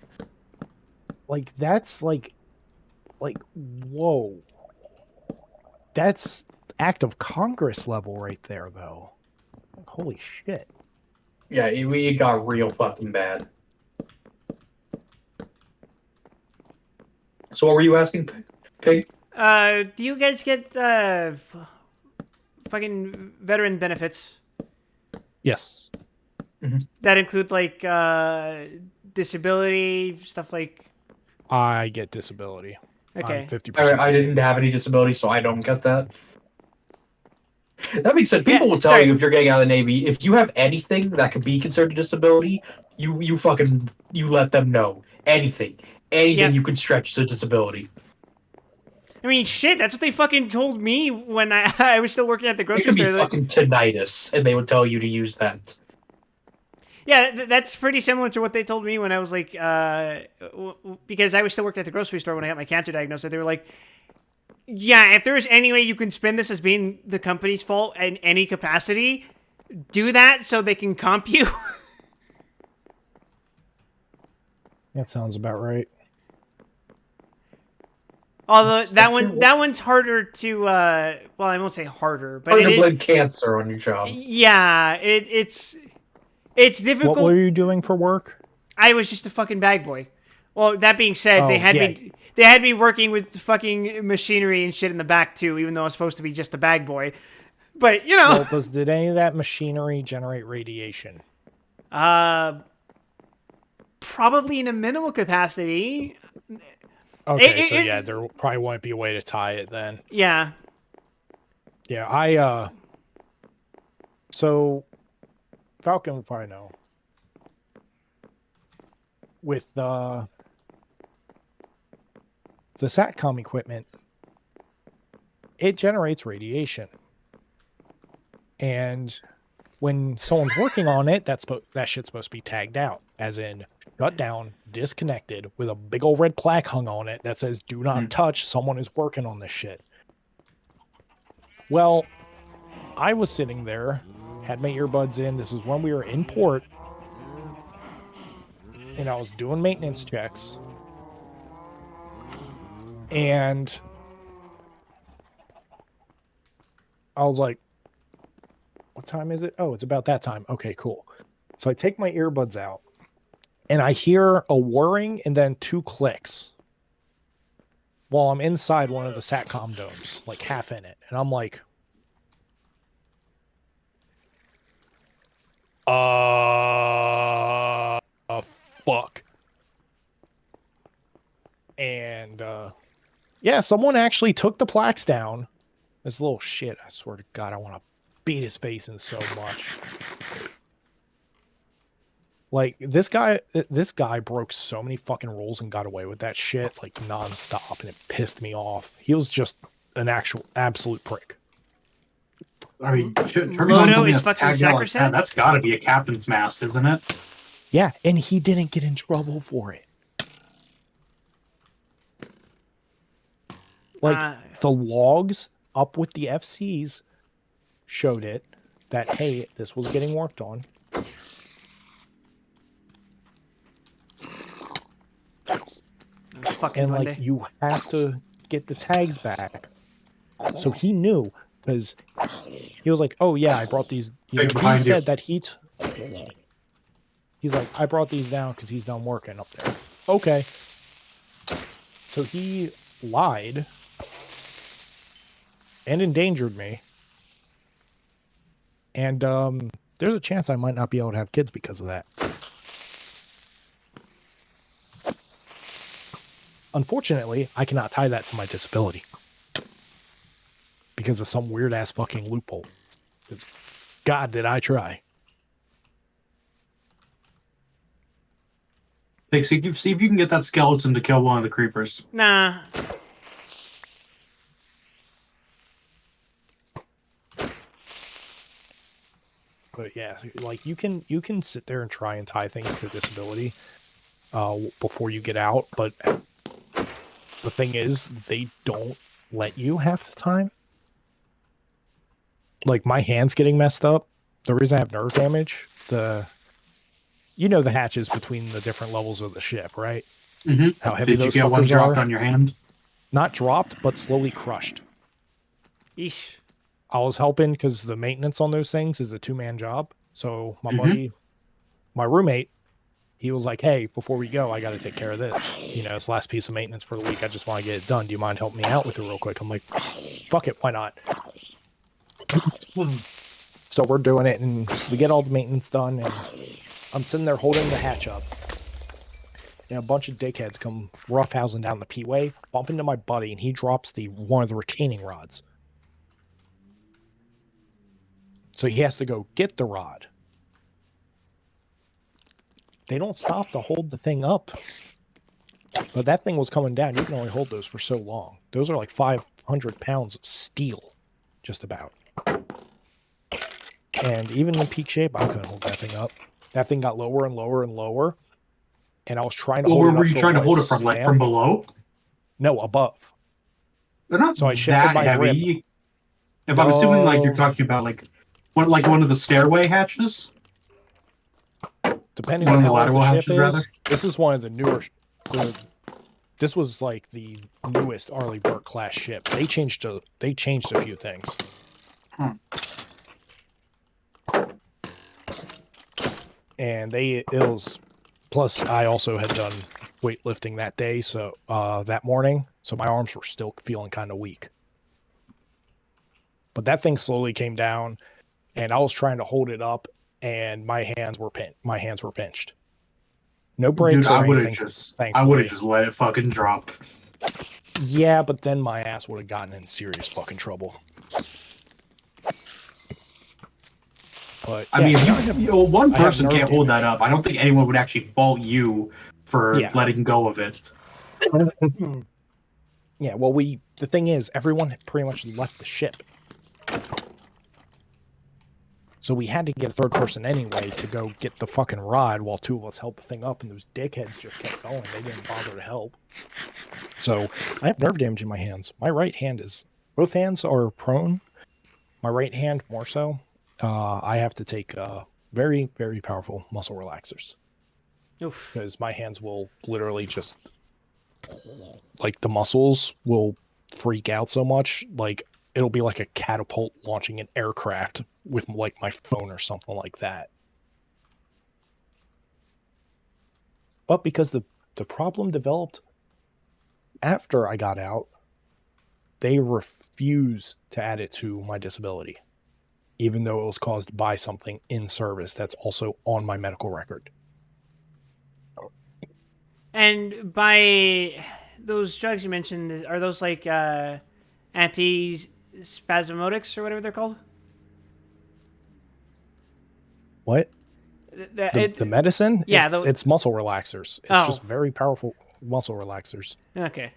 like that's like whoa. That's act of Congress level right there, though. Like, holy shit. Yeah, it got real fucking bad. So what were you asking, Pig? Do you guys get fucking veteran benefits Yes. that include like disability stuff like? I get disability. Okay. I'm 50%. I didn't have any disability, so I don't get that. That being said, people Yeah, will tell sorry. you if you're getting out of the Navy, if you have anything that could be considered a disability, you let them know. Anything Yep. you could stretch as a disability. I mean, shit. That's what they fucking told me when I was still working at the It grocery could be store. Like, fucking tinnitus, and they would tell you to use that. yeah, that's pretty similar to what they told me when I was like, because I was still working at the grocery store when I got my cancer diagnosis. They were like, yeah, if there's any way you can spin this as being the company's fault in any capacity, do that so they can comp you. That sounds about right. Although that one's harder to well, I won't say harder, but Hard it to is. blame cancer on your job. Yeah, it's difficult. What were you doing for work? I was just a fucking bag boy. Well, that being said, they Oh, had yeah. me working with fucking machinery and shit in the back too, even though I was supposed to be just a bag boy. But you know, Well, did any of that machinery generate radiation? probably in a minimal capacity. Okay, so it- yeah, there probably won't be a way to tie it then. Yeah. Yeah, so Falcon will probably know. With the SATCOM equipment, it generates radiation. And when someone's working on it, that shit's supposed to be tagged out, as in shut down, disconnected, with a big old red plaque hung on it that says "Do not touch. Someone is working on this shit." Well, I was sitting there, had my earbuds in. This was when we were in port, and I was doing maintenance checks, and I was like, "What time is it? Oh, it's about that time. Okay, cool." So I take my earbuds out, and I hear a whirring and then 2 clicks while I'm inside one of the SATCOM domes, like half in it. And I'm like, fuck. And, yeah, someone actually took the plaques down. This little shit, I swear to God, I want to beat his face in so much. Like, this guy broke so many fucking rules and got away with that shit, like, nonstop, and it pissed me off. He was just an absolute prick. I mean, turning on Lodo something is that's fucking tagged out like that, sacrosanct? that's got to be a captain's mast, isn't it? Yeah, and he didn't get in trouble for it. Like, the logs up with the FCs showed it that, hey, this was getting worked on. Fucking And, Monday. like, you have to get the tags back. So he knew, because he was like, oh, yeah, I brought these. You Big know, he behind you. said that he's like, I brought these down because he's done working up there. Okay. So he lied and endangered me. And there's a chance I might not be able to have kids because of that. Unfortunately, I cannot tie that to my disability because of some weird ass fucking loophole. God, did I try? Hey, see if you can get that skeleton to kill one of the creepers. Nah. But yeah, like you can sit there and try and tie things to disability before you get out, but the thing is, they don't let you half the time. Like, my hand's getting messed up. The reason I have nerve damage, the hatches between the different levels of the ship, right? Mm-hmm. How heavy Did you those get one fuckers dropped are? on your hand? Not dropped, but slowly crushed. Eesh. I was helping because the maintenance on those things is a 2-man job. So my buddy, my roommate, he was like, hey, before we go, I got to take care of this. You know, it's the last piece of maintenance for the week. I just want to get it done. Do you mind helping me out with it real quick? I'm like, fuck it. Why not? So we're doing it, and we get all the maintenance done, and I'm sitting there holding the hatch up. And a bunch of dickheads come roughhousing down the P-way, bump into my buddy, and he drops one of the retaining rods. So he has to go get the rod. They don't stop to hold the thing up. But that thing was coming down. You can only hold those for so long. Those are like 500 pounds of steel, just about. And even in peak shape, I couldn't hold that thing up. That thing got lower and lower and lower. And I was trying to hold it Where up. were you so trying to hold it wouldn't from? Like slam. from below? No, above. They're not So I shifted that my heavy. grip. If I'm assuming like you're No. talking about like one of the stairway hatches. Depending One on of the how old lateral the ship hatches, rather? is, this is one of the newer. This was like the newest Arleigh Burke class ship. They changed a few things. And it was, plus I also had done weightlifting that day, so that morning, so my arms were still feeling kind of weak. But that thing slowly came down, and I was trying to hold it up, and my hands were pinched. No breaks Dude, or anything. I would have just let it fucking drop. Yeah, but then my ass would have gotten in serious fucking trouble. But I mean, one person can't hold that up. I don't think anyone would actually fault you for letting go of it. Yeah, well, the thing is, everyone pretty much left the ship. So we had to get a third person anyway to go get the fucking rod while two of us held the thing up, and those dickheads just kept going. They didn't bother to help. So I have nerve damage in my hands. My right hand both hands are prone. My right hand more so. I have to take very, very powerful muscle relaxers. Because my hands will literally just, like, the muscles will freak out so much, like, it'll be like a catapult launching an aircraft with, like, my phone or something like that. But because the problem developed after I got out, they refuse to add it to my disability, even though it was caused by something in service that's also on my medical record. And by those drugs you mentioned, are those like anti-spasmodics or whatever they're called? What? The medicine? Yeah. It's muscle relaxers. It's just very powerful muscle relaxers. Okay.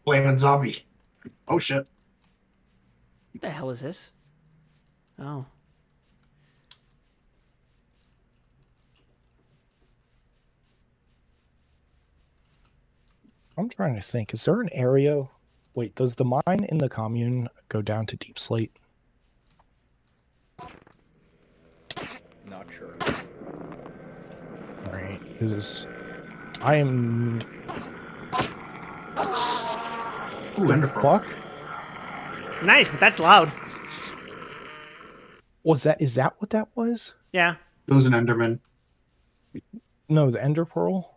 Flaming zombie. Oh, shit. What the hell is this? Oh. I'm trying to think. Is there an area? Wait, does the mine in the commune go down to deep slate? Not sure. Alright, because I am... Ooh, the fuck? Nice, but that's loud. Is that what that was? Yeah. It was an Enderman. No, the Ender Pearl?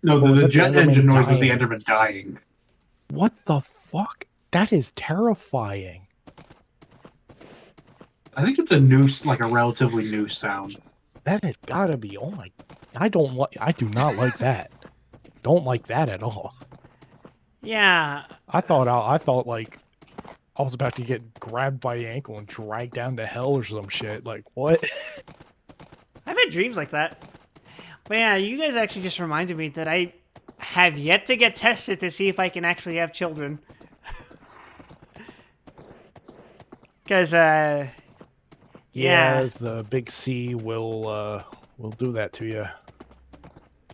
No, the jet engine noise was the Enderman dying. What the fuck? That is terrifying. I think it's a new, like a relatively new sound. That has gotta be. Oh my! I do not like that. Don't like that at all. Yeah. I thought like I was about to get grabbed by the ankle and dragged down to hell or some shit. Like what? I've had dreams like that. But yeah, you guys actually just reminded me that I have yet to get tested to see if I can actually have children. Because, yeah, the big C will do that to you.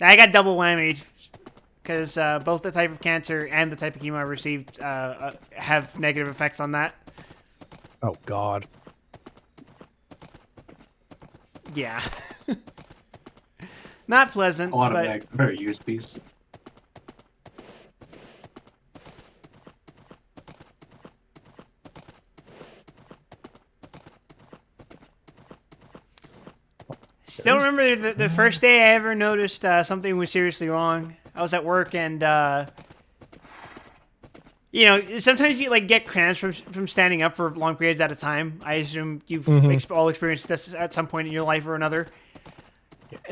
I got double whammy. Because both the type of cancer and the type of chemo I received have negative effects on that. Oh, God. Yeah. Not pleasant. A lot of very used these. Still remember the first day I ever noticed something was seriously wrong. I was at work and, you know, sometimes you like get cramps from standing up for long periods at a time. I assume you've all experienced this at some point in your life or another.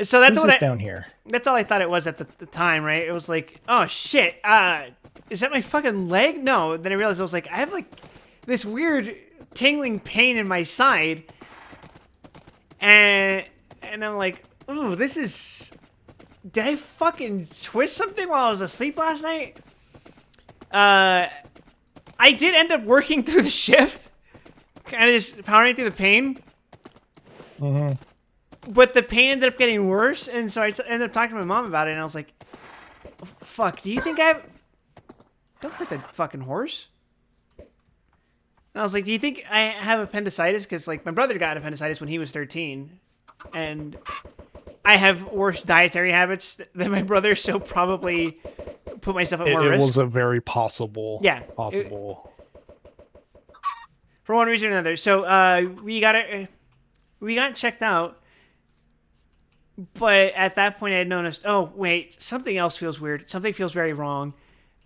So that's what down here. That's all I thought it was at the time, right? It was like, oh shit, is that my fucking leg? No. Then I realized I was like, I have like this weird tingling pain in my side, and I'm like, ooh, this is. Did I fucking twist something while I was asleep last night? I did end up working through the shift, kind of just powering through the pain. Mm-hmm. But the pain ended up getting worse, and so I ended up talking to my mom about it, and I was like, fuck, do you think I have... Don't hurt that fucking horse. And I was like, do you think I have appendicitis? Because, like, my brother got appendicitis when he was 13, and I have worse dietary habits than my brother, so probably put myself at more It risk. was a very possible. Yeah. Possible. For one reason or another. So we got checked out, but at that point I had noticed, oh wait, something else feels weird. Something feels very wrong,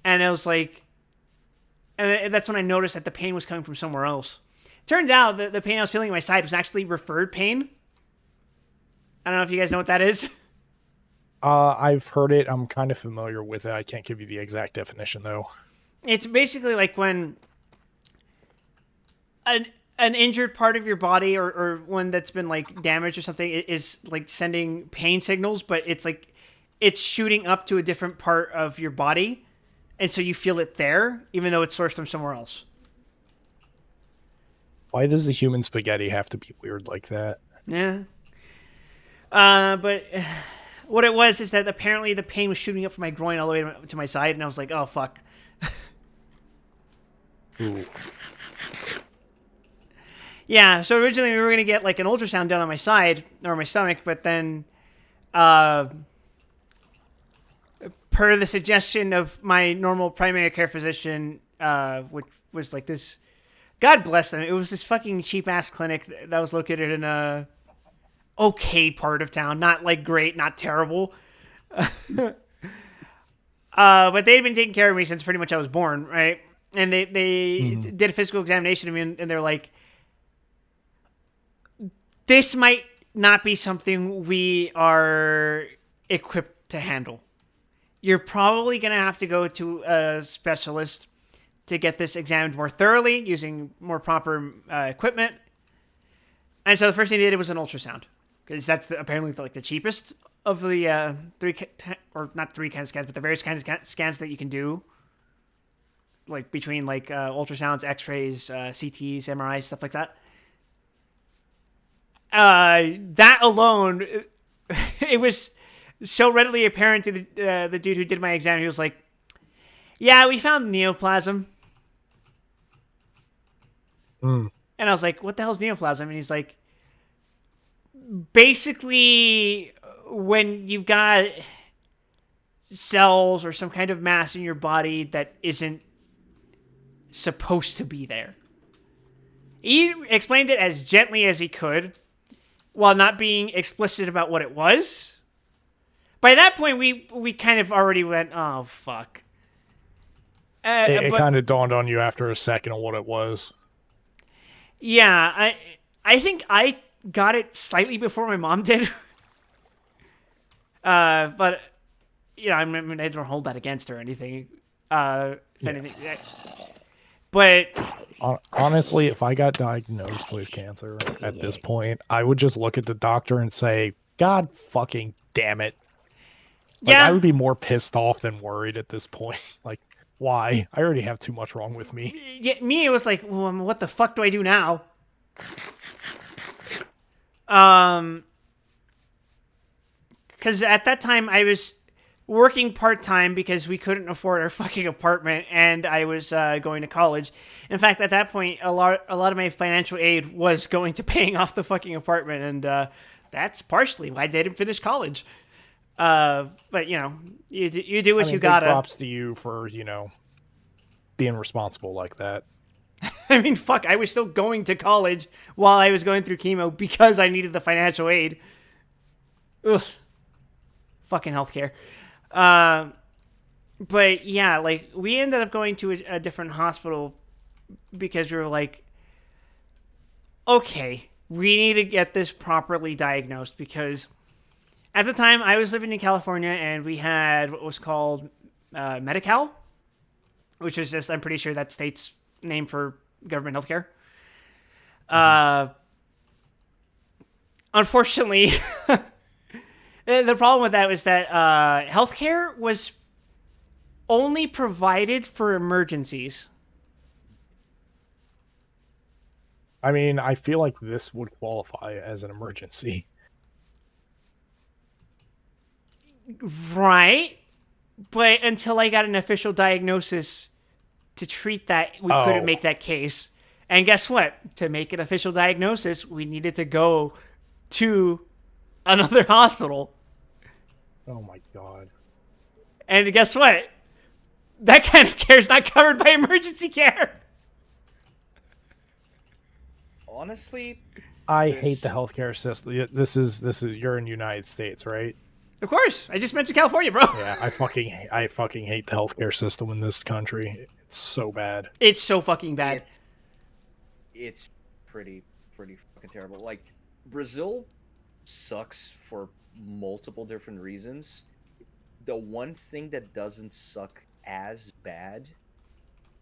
and I was like, and that's when I noticed that the pain was coming from somewhere else. Turns out that the pain I was feeling in my side was actually referred pain. I don't know if you guys know what that is. I've heard it. I'm kind of familiar with it. I can't give you the exact definition though. It's basically like when an injured part of your body or one that's been like damaged or something is like sending pain signals, but it's like it's shooting up to a different part of your body, and so you feel it there, even though it's sourced from somewhere else. Why does the human spaghetti have to be weird like that? Yeah. But what it was is that apparently the pain was shooting up from my groin all the way to my side, and I was like, oh, fuck. Ooh. Yeah, so originally we were going to get like an ultrasound done on my side, or my stomach, but then, per the suggestion of my normal primary care physician, which was like this, God bless them, it was this fucking cheap-ass clinic that was located in a okay part of town, not like great, not terrible. But they'd been taking care of me since pretty much I was born, right? And they did a physical examination of me, and they're like, this might not be something we are equipped to handle. You're probably going to have to go to a specialist to get this examined more thoroughly using more proper equipment. And so the first thing they did was an ultrasound, because that's apparently the cheapest of the not three kinds of scans, but the various kinds of scans that you can do, like between like ultrasounds, X-rays, CTs, MRIs, stuff like that. That alone, it was so readily apparent to the dude who did my exam. He was like, "Yeah, we found neoplasm." And I was like, "What the hell's neoplasm?" And he's like, "Basically, when you've got cells or some kind of mass in your body that isn't supposed to be there." He explained it as gently as he could, while not being explicit about what it was. By that point, we kind of already went, oh, fuck. It kind of dawned on you after a second on what it was. Yeah, I think I got it slightly before my mom did. But, you know, I mean, I don't hold that against her or anything. Anything. But honestly, if I got diagnosed with cancer at this point, I would just look at the doctor and say, God fucking damn it. Like, yeah, I would be more pissed off than worried at this point. Like, why? I already have too much wrong with me. Yeah, me, it was like, well, what the fuck do I do now? Because at that time I was working part-time because we couldn't afford our fucking apartment, and I was going to college. In fact, at that point, a lot of my financial aid was going to paying off the fucking apartment, and that's partially why I didn't finish college. But, you know, you do what you gotta. Big props to you for, you know, being responsible like that. I mean, fuck, I was still going to college while I was going through chemo because I needed the financial aid. Ugh. Fucking healthcare. But yeah, like, we ended up going to a different hospital because we were like, okay, we need to get this properly diagnosed, because at the time I was living in California and we had what was called Medi-Cal, which is just, I'm pretty sure that state's name for government healthcare. Unfortunately, the problem with that was that healthcare was only provided for emergencies. I mean, I feel like this would qualify as an emergency. Right? But until I got an official diagnosis to treat that, we couldn't make that case. And guess what? To make an official diagnosis, we needed to go to another hospital. Oh my god. And guess what? That kind of care is not covered by emergency care. Honestly, I This- hate the healthcare system. This is you're in the United States, right? Of course. I just mentioned California, bro. Yeah, I fucking hate the healthcare system in this country. It's so bad. It's so fucking bad. it's pretty fucking terrible. Like, Brazil sucks for multiple different reasons. The one thing that doesn't suck as bad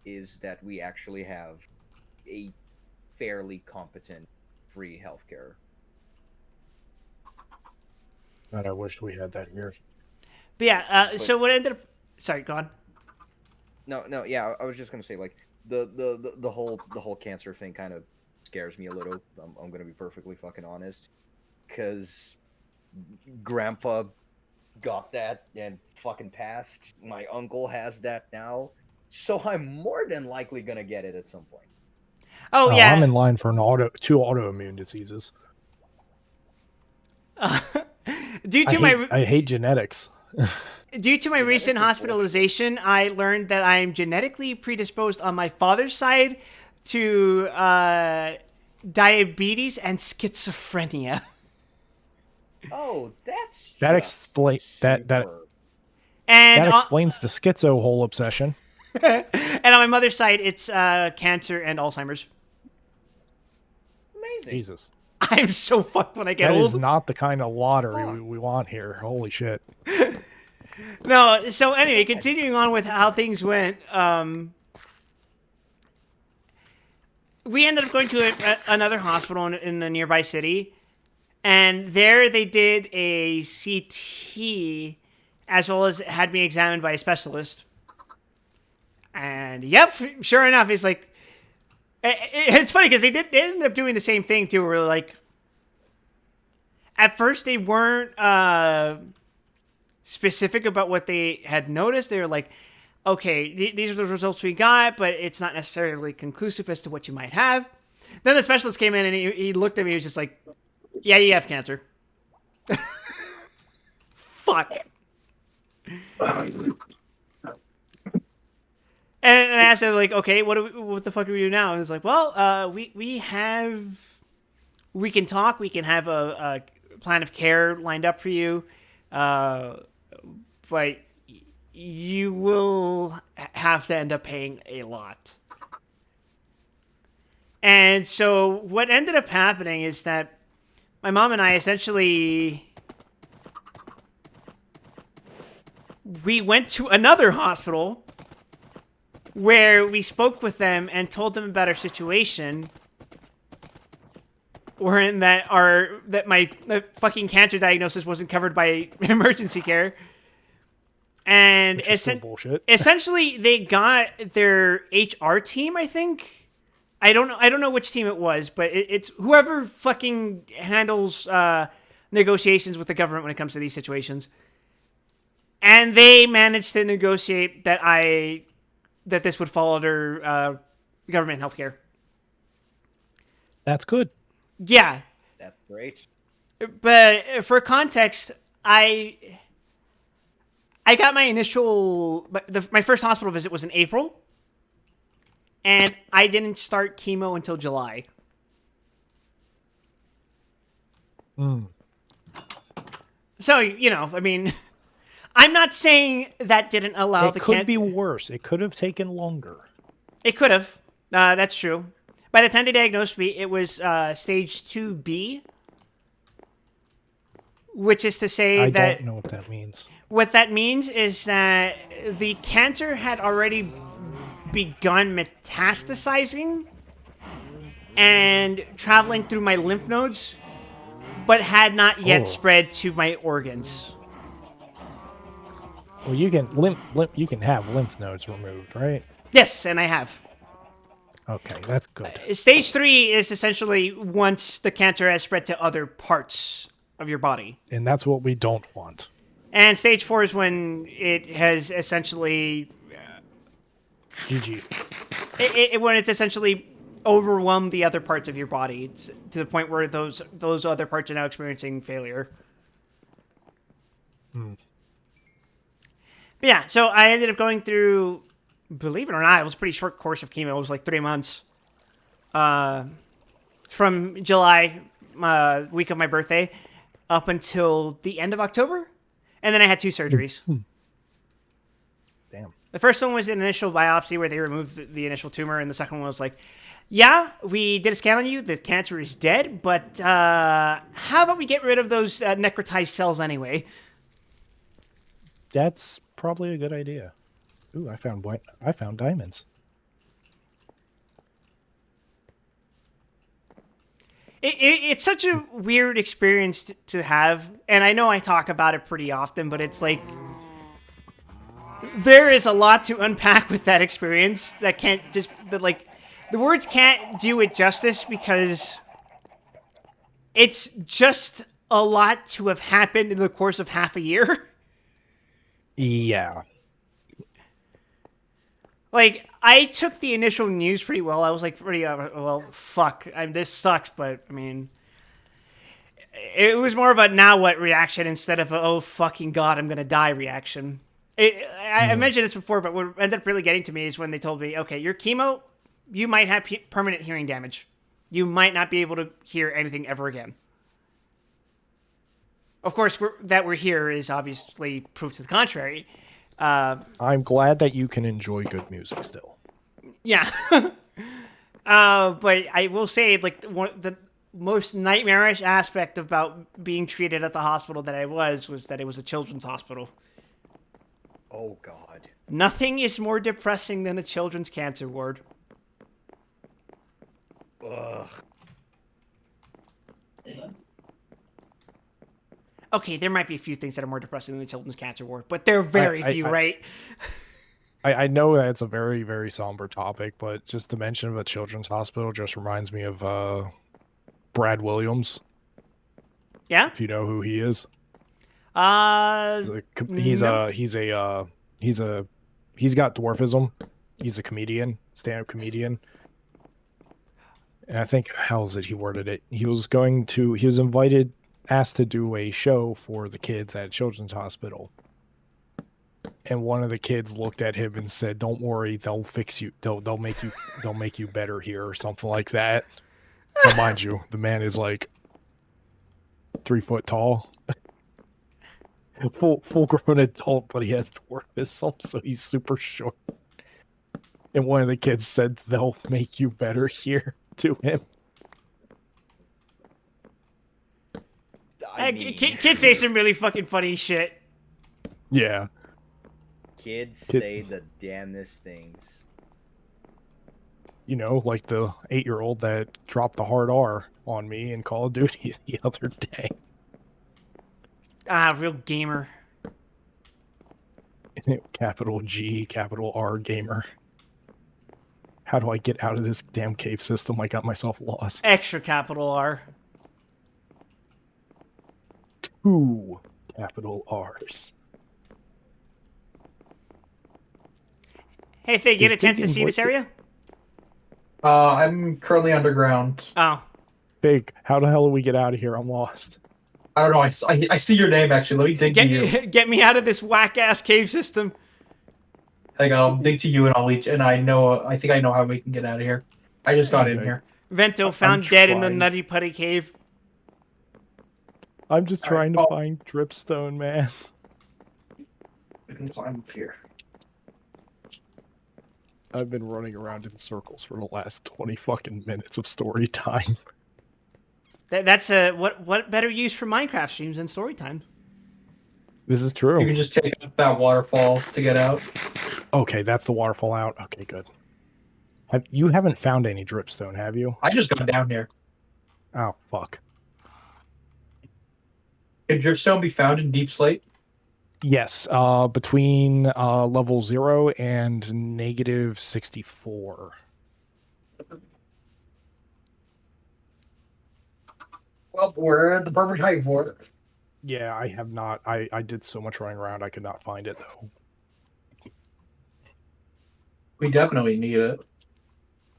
is that we actually have a fairly competent free healthcare. God, I wish we had that here. But yeah, so what ended up... Sorry, go on. No, yeah, I was just gonna say, like, the whole cancer thing kind of scares me a little. I'm gonna be perfectly fucking honest, because Grandpa got that and fucking passed. My uncle has that now, so I'm more than likely gonna get it at some point. Oh, Oh, yeah. I'm in line for two autoimmune diseases. Due to I hate genetics. Due to my recent are bullshit. hospitalization, I learned that I'm genetically predisposed on my father's side to diabetes and schizophrenia. Oh, that's That just explains that super. And that explains the schizo whole obsession. and on my mother's side, it's cancer and Alzheimer's. Amazing. Jesus. I'm so fucked when I get That old. is not the kind of lottery we want here. Holy shit. No, so anyway, continuing on with how things went, we ended up going to another hospital in a nearby city, and there they did a CT as well as had me examined by a specialist. And yep, sure enough, it's like, it's funny because they ended up doing the same thing too, where like, at first they weren't specific about what they had noticed. They were like, okay, these are the results we got, but it's not necessarily conclusive as to what you might have. Then the specialist came in and he looked at me. He was just like, yeah, you have cancer. Fuck. And I asked him, like, okay, what the fuck do we do now? And he was like, well, we can talk. We can have a plan of care lined up for you. But you will have to end up paying a lot. And so what ended up happening is that my mom and I essentially... we went to another hospital where we spoke with them and told them about our situation. Wherein that my fucking cancer diagnosis wasn't covered by emergency care. And Which is still bullshit. essentially they got their HR team, I think. I don't know which team it was, but it's whoever fucking handles negotiations with the government when it comes to these situations. And they managed to negotiate that this would fall under government healthcare. That's good. Yeah. That's great. But for context, I got my my first hospital visit was in April, and I didn't start chemo until July. So, I mean, I'm not saying that didn't allow It could be worse. It could have taken longer. It could have. That's true. By the time they diagnosed me, it was stage 2B, which is to say I that... don't know what that means. What that means is that the cancer had already begun metastasizing and traveling through my lymph nodes, but had not yet spread to my organs. Well, you can you can have lymph nodes removed, right? Yes, and I have. Okay, that's good. Stage 3 is essentially once the cancer has spread to other parts of your body. And that's what we don't want. And stage 4 is when it has essentially... GG. when it's essentially overwhelmed the other parts of your body to the point where those other parts are now experiencing failure. Hmm. But yeah, so I ended up going through, believe it or not, it was a pretty short course of chemo. It was like 3 months. From July, week of my birthday, up until the end of October. And then I had 2 surgeries. Damn. The first one was an initial biopsy where they removed the initial tumor, and the second one was like, yeah, we did a scan on you. The cancer is dead, but how about we get rid of those necrotized cells anyway? That's probably a good idea. Ooh, I found diamonds. It's such a weird experience to have, and I know I talk about it pretty often, but it's like there is a lot to unpack with that experience that can't just like the words can't do it justice because it's just a lot to have happened in the course of half a year. Yeah. Like, I took the initial news pretty well. I was like, pretty, well, fuck. This sucks, but, I mean, it was more of a now what reaction instead of a, oh, fucking God, I'm going to die reaction. I mentioned this before, but what ended up really getting to me is when they told me, okay, your chemo, you might have permanent hearing damage. You might not be able to hear anything ever again. Of course, that we're here is obviously proof to the contrary. I'm glad that you can enjoy good music still. Yeah. But I will say, like, the most nightmarish aspect about being treated at the hospital that I was that it was a children's hospital. Oh, God. Nothing is more depressing than a children's cancer ward. Ugh. Okay, there might be a few things that are more depressing than the children's cancer ward, but they're very few, right? I know that it's a very, very somber topic, but just the mention of a children's hospital just reminds me of Brad Williams. Yeah? If you know who he is. No. He's got dwarfism. He's a comedian, stand-up comedian. And I think, how is it he worded it? He was asked to do a show for the kids at a children's hospital. And one of the kids looked at him and said, "Don't worry, they'll fix you. They'll make you better here," or something like that. Now, mind you, the man is like 3 foot tall. Full grown adult, but he has dwarfism, so he's super short. And one of the kids said, "They'll make you better here," to him. Kids say some really fucking funny shit. Yeah. Kids say the damnedest things. You know, like the 8-year-old that dropped the hard R on me in Call of Duty the other day. Ah, real gamer. Capital G, capital R gamer. How do I get out of this damn cave system? I got myself lost. Extra capital R. 2 capital R's. Hey, Faye, get a chance to see this area? I'm currently underground. Oh. Big, how the hell do we get out of here? I'm lost. I don't know. I see your name actually. Let me dig to you. Get me out of this whack-ass cave system. Like I'll dig to you and I'll reach. And I think I know how we can get out of here. I just got in here. Vento found dead in the trying. Nutty Putty cave. I'm just trying Alright, to find dripstone, man. I can climb up here. I've been running around in circles for the last 20 fucking minutes of story time. That's what better use for Minecraft streams than story time? This is true. You can just take up that waterfall to get out. Okay, that's the waterfall out. Okay, good. You haven't found any dripstone, have you? I just got down here. Oh, fuck. Can dripstone be found in deep slate? Yes, between level 0 and -64. Well, we're at the perfect height for it. Yeah, I have not. I did so much running around, I could not find it, though. We definitely need it.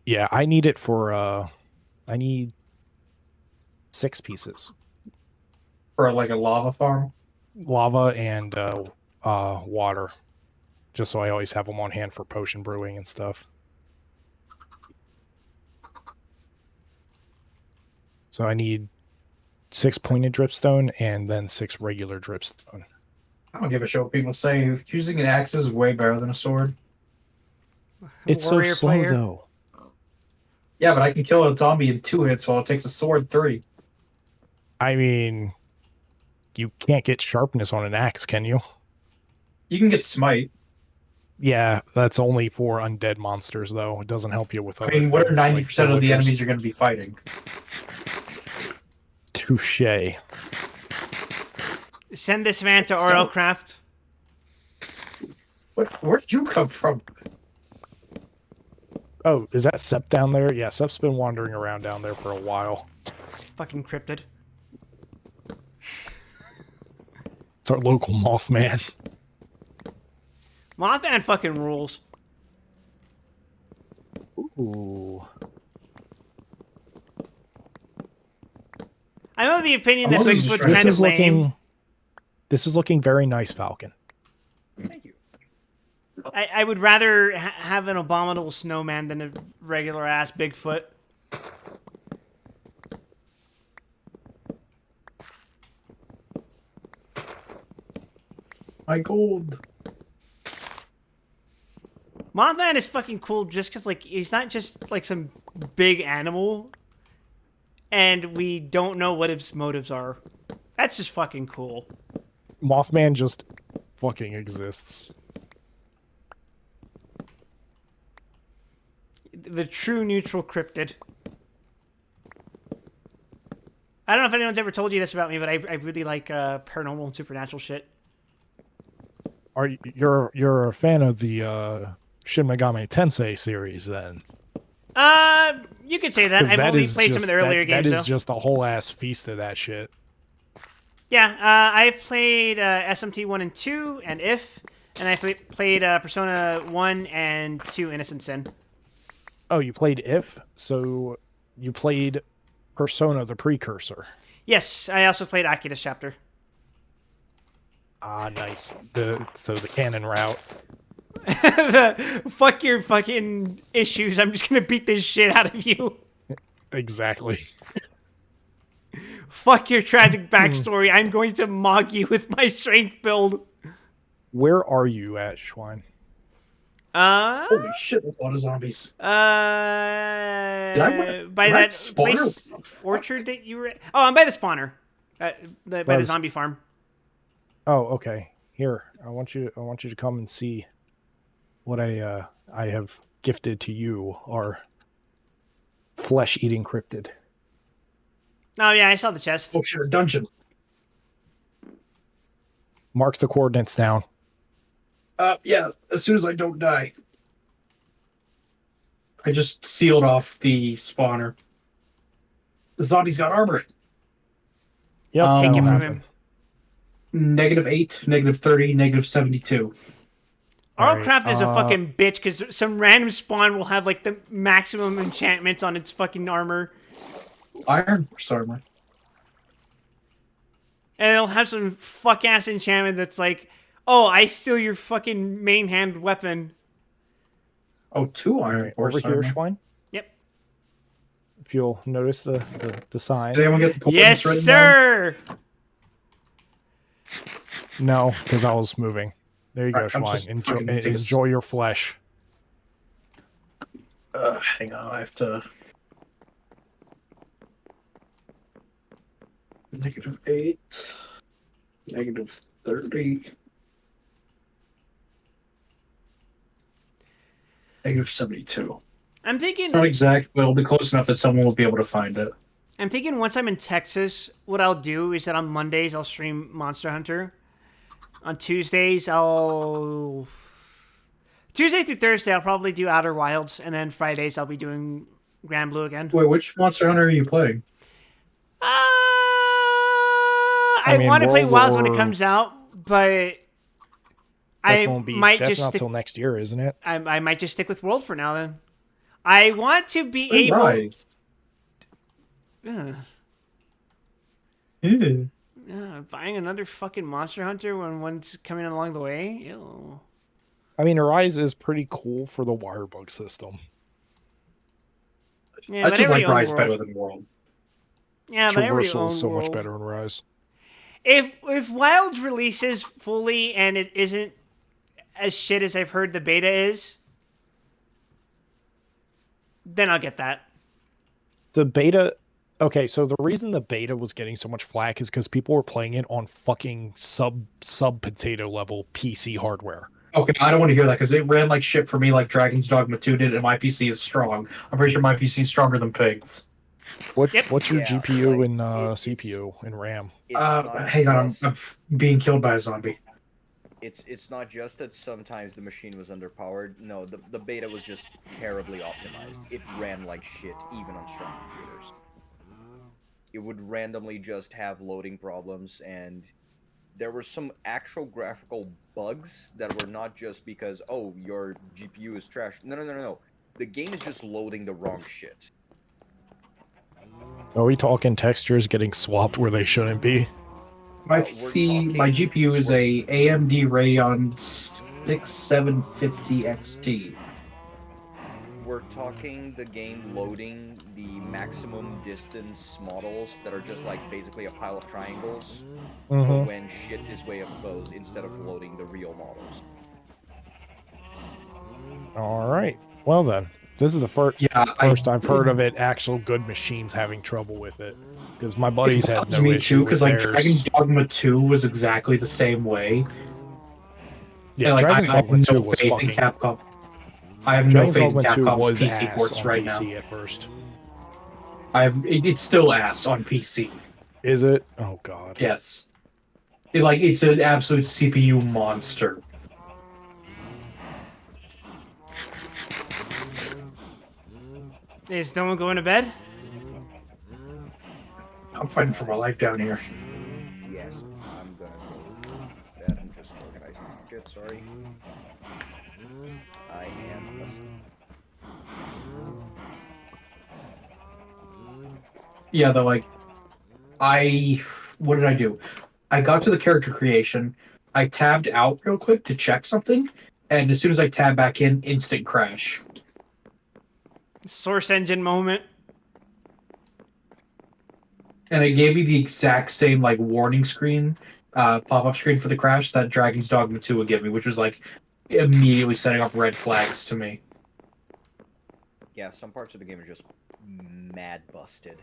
Yeah, I need it for, I need 6 pieces. For like a lava farm. lava and water, just so I always have them on hand for potion brewing and stuff. So I need 6 pointed dripstone and then 6 regular dripstone. I don't give a shit what people say. Using an axe is way better than a sword. It's so Warrior slow player. though. Yeah, but I can kill a zombie in 2 hits while it takes a sword 3. I mean, you can't get sharpness on an axe, can you? You can get smite. Yeah, that's only for undead monsters, though. It doesn't help you with I other mean, what are things, 90% like of the villagers. enemies you're going to be fighting? Touche. Send this man to So- Oilcraft. Where'd you come from? Oh, is that Sep down there? Yeah, Sep's been wandering around down there for a while. Fucking cryptid. It's our local Mothman. Mothman fucking rules. Ooh. I'm of the opinion that I'm also Bigfoot's just- kind of lame. This is looking very nice, Falcon. Thank you. I would rather have an abominable snowman than a regular ass Bigfoot. My gold. Mothman is fucking cool just because, like, he's not just, like, some big animal, and we don't know what his motives are. That's just fucking cool. Mothman just fucking exists. The true neutral cryptid. I don't know if anyone's ever told you this about me, but I really like paranormal and supernatural shit. You're a fan of the Shin Megami Tensei series, then? You could say that. 'Cause I've that only is played some just- of the earlier that games, is though. just a whole ass feast of that shit. Yeah, I've played SMT 1 and 2 and If, and I played Persona 1 and 2 Innocent Sin. Oh, you played If? So you played Persona the Precursor. Yes, I also played Akira's chapter. Ah, nice. The canon route. Fuck your fucking issues. I'm just gonna beat this shit out of you. Exactly. Fuck your tragic backstory. I'm going to mock you with my strength build. Where are you at, Schwein? Holy shit, that's a lot of zombies. By did I that spawner? place orchard that you were at? Oh, I'm by the spawner. By the Was- zombie farm. Oh, okay. Here, I want you to come and see what I have gifted to you, our flesh-eating cryptid. Oh yeah, I saw the chest. Oh shit, a dungeon. Mark the coordinates down. Yeah, as soon as I don't die. I just sealed off the spawner. The zombie's got armor. Yep, Take that'll it from happen. him. -8, -30, -72. Alright, Arlcraft is a fucking bitch because some random spawn will have like the maximum enchantments on its fucking armor, Iron Horse armor. and it'll have some fuck ass enchantment that's like, "Oh, I steal your fucking main hand weapon." Oh, 2 Iron Horse Over here, armor. Schwein. Yep. If you'll notice the sign. Did anyone get the Yes, coordinates written down? sir. No, because I was moving. There you go, Alright, I'm Schwein. just Enjoy, fucking take a s- enjoy your flesh. Hang on, I have to. -8, -30, -72. I'm thinking. It's not exact, but it'll be close enough that someone will be able to find it. I'm thinking once I'm in Texas, what I'll do is that on Mondays I'll stream Monster Hunter. On Tuesdays Tuesday through Thursday I'll probably do Outer Wilds, and then Fridays I'll be doing Grand Blue again. Wait, which Monster Hunter are you playing? I mean, want to play World Wilds when it War- comes out, but That's I won't be. might That's just not stick. until next year, isn't it? I might just stick with World for now. Then I want to be able. Rise. Ugh. Yeah. Buying another fucking Monster Hunter when one's coming along the way? Ew. I mean, Arise is pretty cool for the wire bug system. Yeah, I but just every like own Rise world. better than World. Yeah, but every Traversal is own so much world. better in Rise. If Wilds releases fully and it isn't as shit as I've heard the beta is, then I'll get that. The beta. Okay, so the reason the beta was getting so much flack is because people were playing it on fucking sub potato level PC hardware. Okay, I don't want to hear that because it ran like shit for me, like Dragon's Dogma 2 did, and my PC is strong. I'm pretty sure my PC is stronger than Pig's. Yep. What's your Yeah, GPU like, and it's CPU and RAM? not Hang on, just I'm being killed by a zombie. it's not just that sometimes the machine was underpowered. No, the beta was just terribly optimized. It ran like shit, even on strong computers. It would randomly just have loading problems, and there were some actual graphical bugs that were not just because, oh, your GPU is trash. No. The game is just loading the wrong shit. Are we talking textures getting swapped where they shouldn't be? My We're PC, my talking- GPU is we're- a AMD Radeon 6750 XT. We're talking the game loading the maximum distance models that are just like basically a pile of triangles for Mhm. when shit is way up close instead of loading the real models. All right. Well then, this is the first Yeah, I've heard of it. Actual good machines having trouble with it because my buddies It had bugs no me issue too, with because like theirs. Dragon's Dogma 2 was exactly the same way. Yeah, And, like, Dragon's I have Dogma 2 no was faith in fucking. Capcom. I have no Dragon's faith in Dogma 2 Capcom's was PC ass ports on right PC now. at first. It's still ass on PC. Is it? Oh god. Yes. It's an absolute CPU monster. Is no one going to bed? I'm fighting for my life down here. Yes, I'm gonna go to bed. I'm just organizing shit, sorry. I am asleep. Yeah, though, what did I do? I got to the character creation. I tabbed out real quick to check something, and as soon as I tab back in, instant crash. Source engine moment. And it gave me the exact same like warning screen, pop-up screen for the crash that Dragon's Dogma 2 would give me, which was like immediately setting off red flags to me. Yeah, some parts of the game are just mad busted.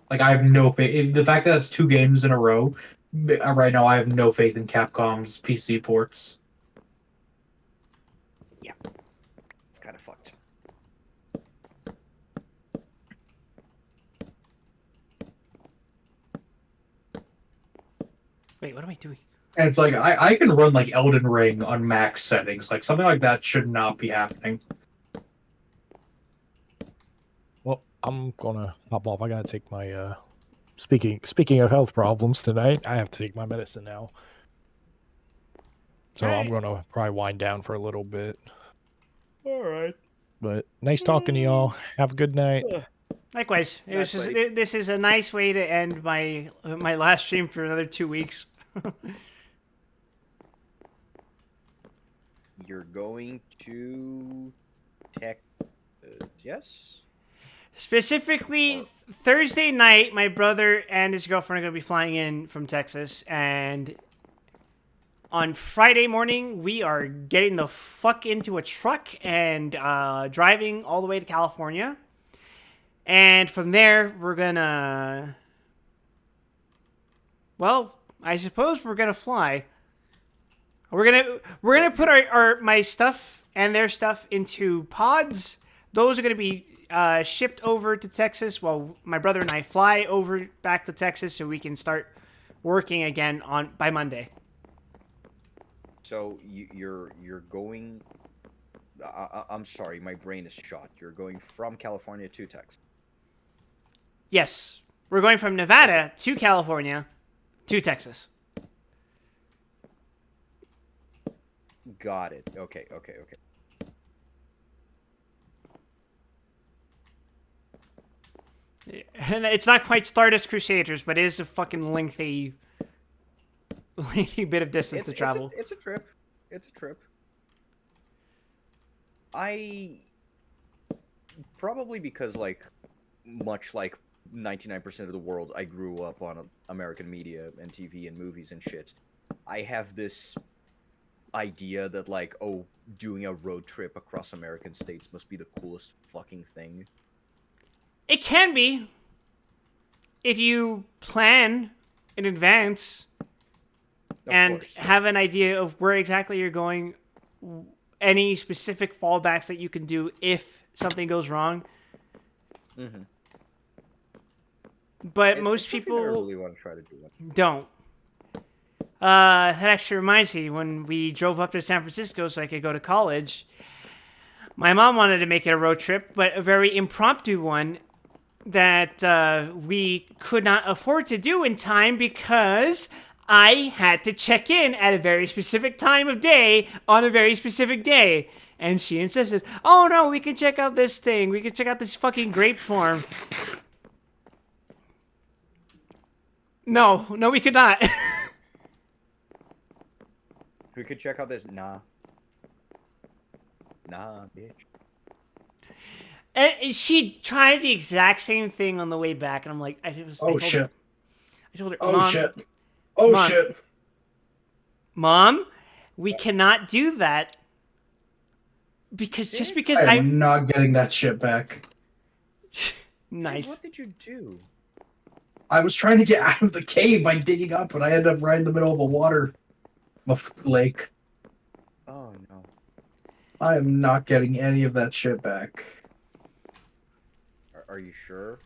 Like I have no faith. The fact that it's 2 games in a row, right now I have no faith in Capcom's PC ports. Yeah, it's kind of fucked. Wait, what am I doing? And it's like I can run like Elden Ring on max settings. Like something like that should not be happening. Well, I'm gonna hop off. I gotta take my speaking of health problems tonight, I have to take my medicine now. So I'm Alright. gonna probably wind down for a little bit. Alright. But nice talking to y'all. Have a good night. Likewise, it was Nice, just buddy. this is a nice way to end my last stream for another 2 weeks. You're going to tech. Yes? Specifically, Thursday night, my brother and his girlfriend are going to be flying in from Texas, and on Friday morning, we are getting the fuck into a truck and driving all the way to California. And from there, we're gonna. Well, I suppose we're gonna fly. We're gonna put my stuff and their stuff into pods. Those are gonna be shipped over to Texas while my brother and I fly over back to Texas so we can start working again by Monday. So you're going. I'm sorry, my brain is shot. You're going from California to Texas. Yes, we're going from Nevada to California to Texas. Got it. Okay. And it's not quite Stardust Crusaders, but it is a fucking lengthy bit of distance to travel. It's a trip. It's a trip. I probably because like much like 99% of the world, I grew up on American media and TV and movies and shit. I have this idea that like, oh, doing a road trip across American states must be the coolest fucking thing. It can be if you plan in advance and Course. have an idea of where exactly you're going, any specific fallbacks that you can do if something goes wrong. Mm-hmm. But most it's something people that I really want to try to do it. don't. That actually reminds me, when we drove up to San Francisco so I could go to college, my mom wanted to make it a road trip, but a very impromptu one that we could not afford to do in time because I had to check in at a very specific time of day on a very specific day. And she insisted, oh no, we can check out this thing. We can check out this fucking grape farm. No, we could not. We could check out this. Nah, bitch. And she tried the exact same thing on the way back, and I'm like, I told her, Mom, Mom, shit. Mom, we cannot do that because just because I'm not getting that shit back. Nice. Dude, what did you do? I was trying to get out of the cave by digging up, but I ended up right in the middle of a lake. Oh no. I am not getting any of that shit back. Are you sure?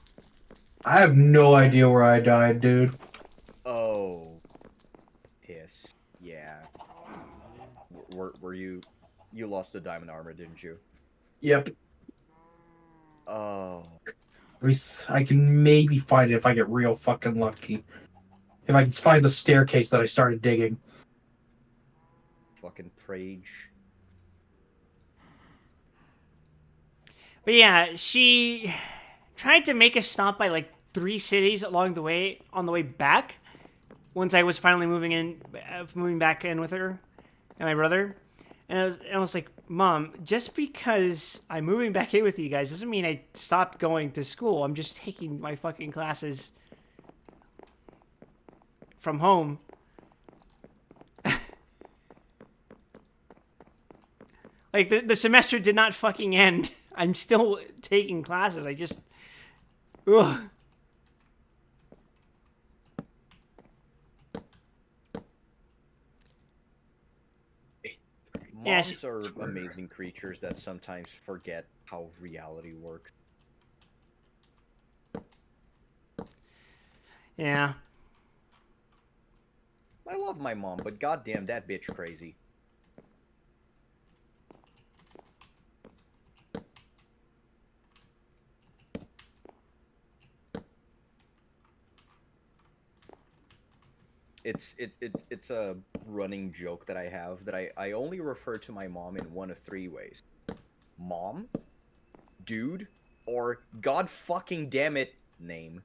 I have no idea where I died, dude. Oh. Piss. Yeah. Were you... You lost the diamond armor, didn't you? Yep. Oh. I can maybe find it if I get real fucking lucky. If I can find the staircase that I started digging. Fucking Prage. But yeah, she tried to make us stop by like 3 cities along the way on the way back. Once I was finally moving back in with her and my brother, and I was like, Mom, just because I'm moving back in with you guys doesn't mean I stopped going to school. I'm just taking my fucking classes from home. Like the semester did not fucking end. I'm still taking classes. I just, ugh. Moms are amazing creatures that sometimes forget how reality works. Yeah. I love my mom, but goddamn that bitch crazy. It's a running joke that I have that I only refer to my mom in one of 3 ways. Mom, dude, or god fucking damn it, name.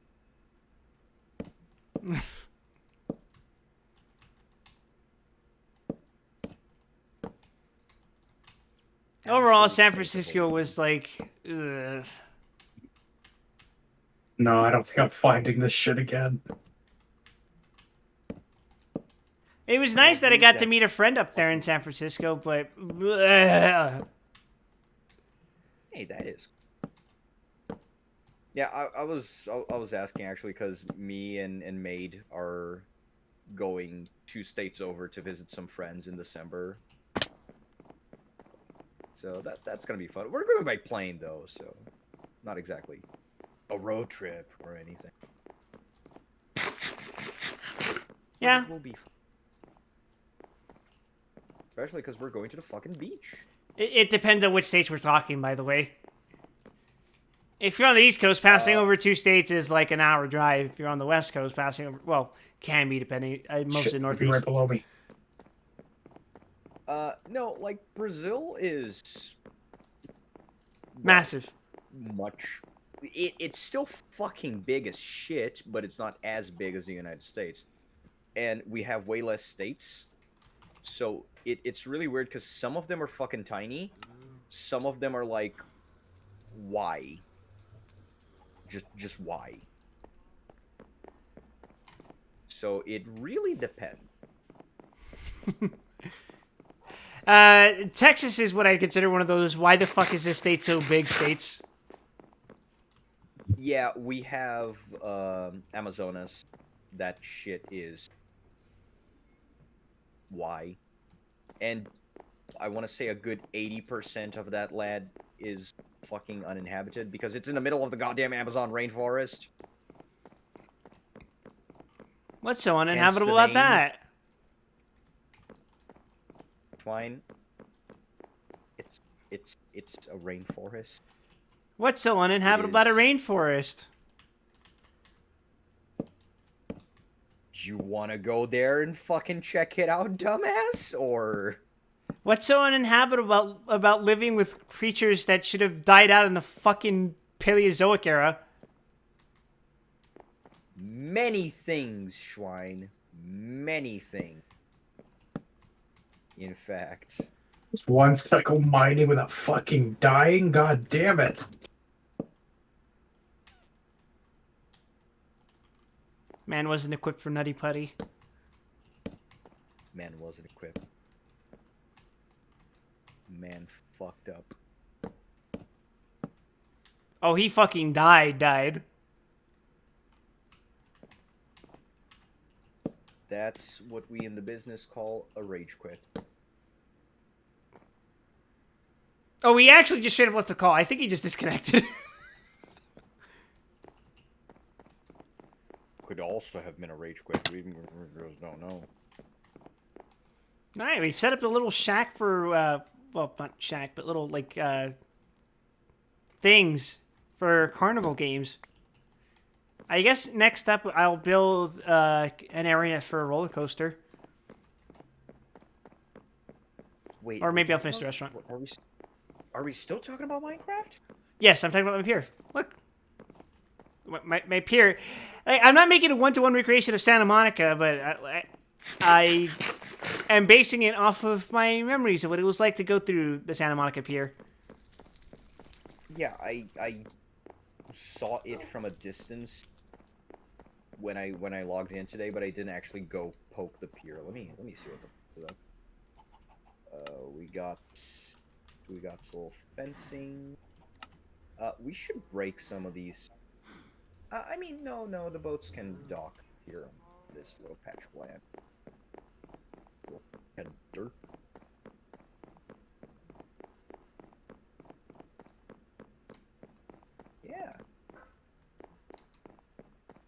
Overall, San Francisco was like, ugh. No, I don't think I'm finding this shit again. It was nice that I got to meet a friend up there in San Francisco, but ugh. Hey, that is. Yeah, I was asking actually because me and Maid are going 2 states over to visit some friends in December. So that's gonna be fun. We're going by plane though, so not exactly a road trip or anything. Yeah. It will be fun. Especially because we're going to the fucking beach. It depends on which states we're talking, by the way. If you're on the East Coast, passing over 2 states is like an hour drive. If you're on the West Coast, passing over, well, can be depending. Mostly Northeast. Right below me. No, like Brazil is Massive. much. it's still fucking big as shit, but it's not as big as the United States. And we have way less states. So it's really weird because some of them are fucking tiny. Some of them are like, why? Just why? So it really depends. Texas is what I consider one of those why the fuck is this state so big states. Yeah, we have Amazonas. That shit is why. And I want to say a good 80% of that land is fucking uninhabited because it's in the middle of the goddamn Amazon rainforest. What's so Hence the uninhabitable about name. that? Twine. It's a rainforest. What's so uninhabitable about a is. rainforest? Do you want to go there and fucking check it out, dumbass? Or What's so uninhabitable about living with creatures that should have died out in the fucking Paleozoic era? many things, Schwein. Many things. In fact. This one's gotta go mining without fucking dying. God damn it! Man wasn't equipped for Nutty Putty. Man wasn't equipped. Man fucked up. Oh, he fucking died. That's what we in the business call a rage quit. Oh, he actually just straight up left the call. I think he just disconnected. Could also have been a rage quit. We girls don't know. All right, we've set up a little shack for, well, not shack, but little, like, things for carnival games. I guess next up I'll build an area for a roller coaster. Wait. Or maybe I'll finish the restaurant. Are we still talking about Minecraft? Yes, I'm talking about my pier. Look. My pier. I'm not making a one-to-one recreation of Santa Monica, but I am basing it off of my memories of what it was like to go through the Santa Monica pier. Yeah, I saw it from a distance when I logged in today, but I didn't actually go poke the pier. Let me see what the fuck is up. We got some little fencing. We should break some of these. I mean, no, the boats can dock here on this little patch of land. Little patch of dirt. Yeah.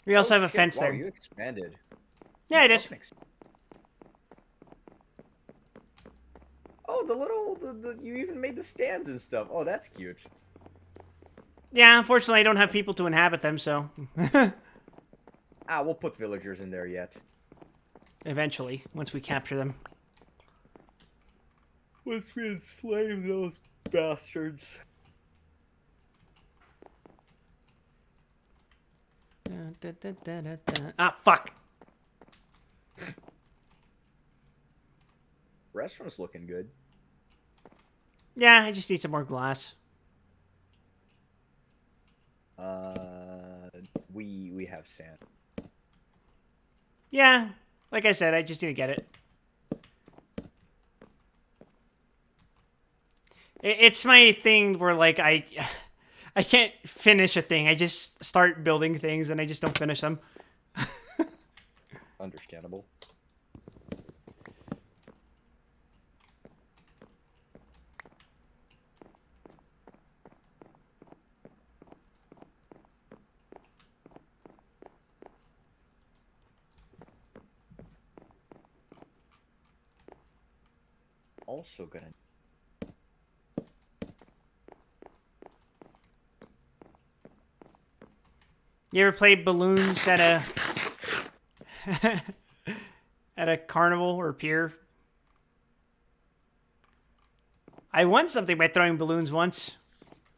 We also have a shit, fence wow, there. You expanded. Yeah, You I did. fucking Oh, you even made the stands and stuff. Oh, that's cute. Yeah, unfortunately, I don't have people to inhabit them, so We'll put villagers in there yet. eventually, once we capture them. Once we enslave those bastards. Ah, fuck. Restaurant's looking good. Yeah, I just need some more glass. We have sand. Yeah, like I said, I just need to get it. It's my thing where, like, I can't finish a thing. I just start building things and I just don't finish them. Understandable. Also gonna. You ever played balloons at a at a carnival or pier? I won something by throwing balloons once.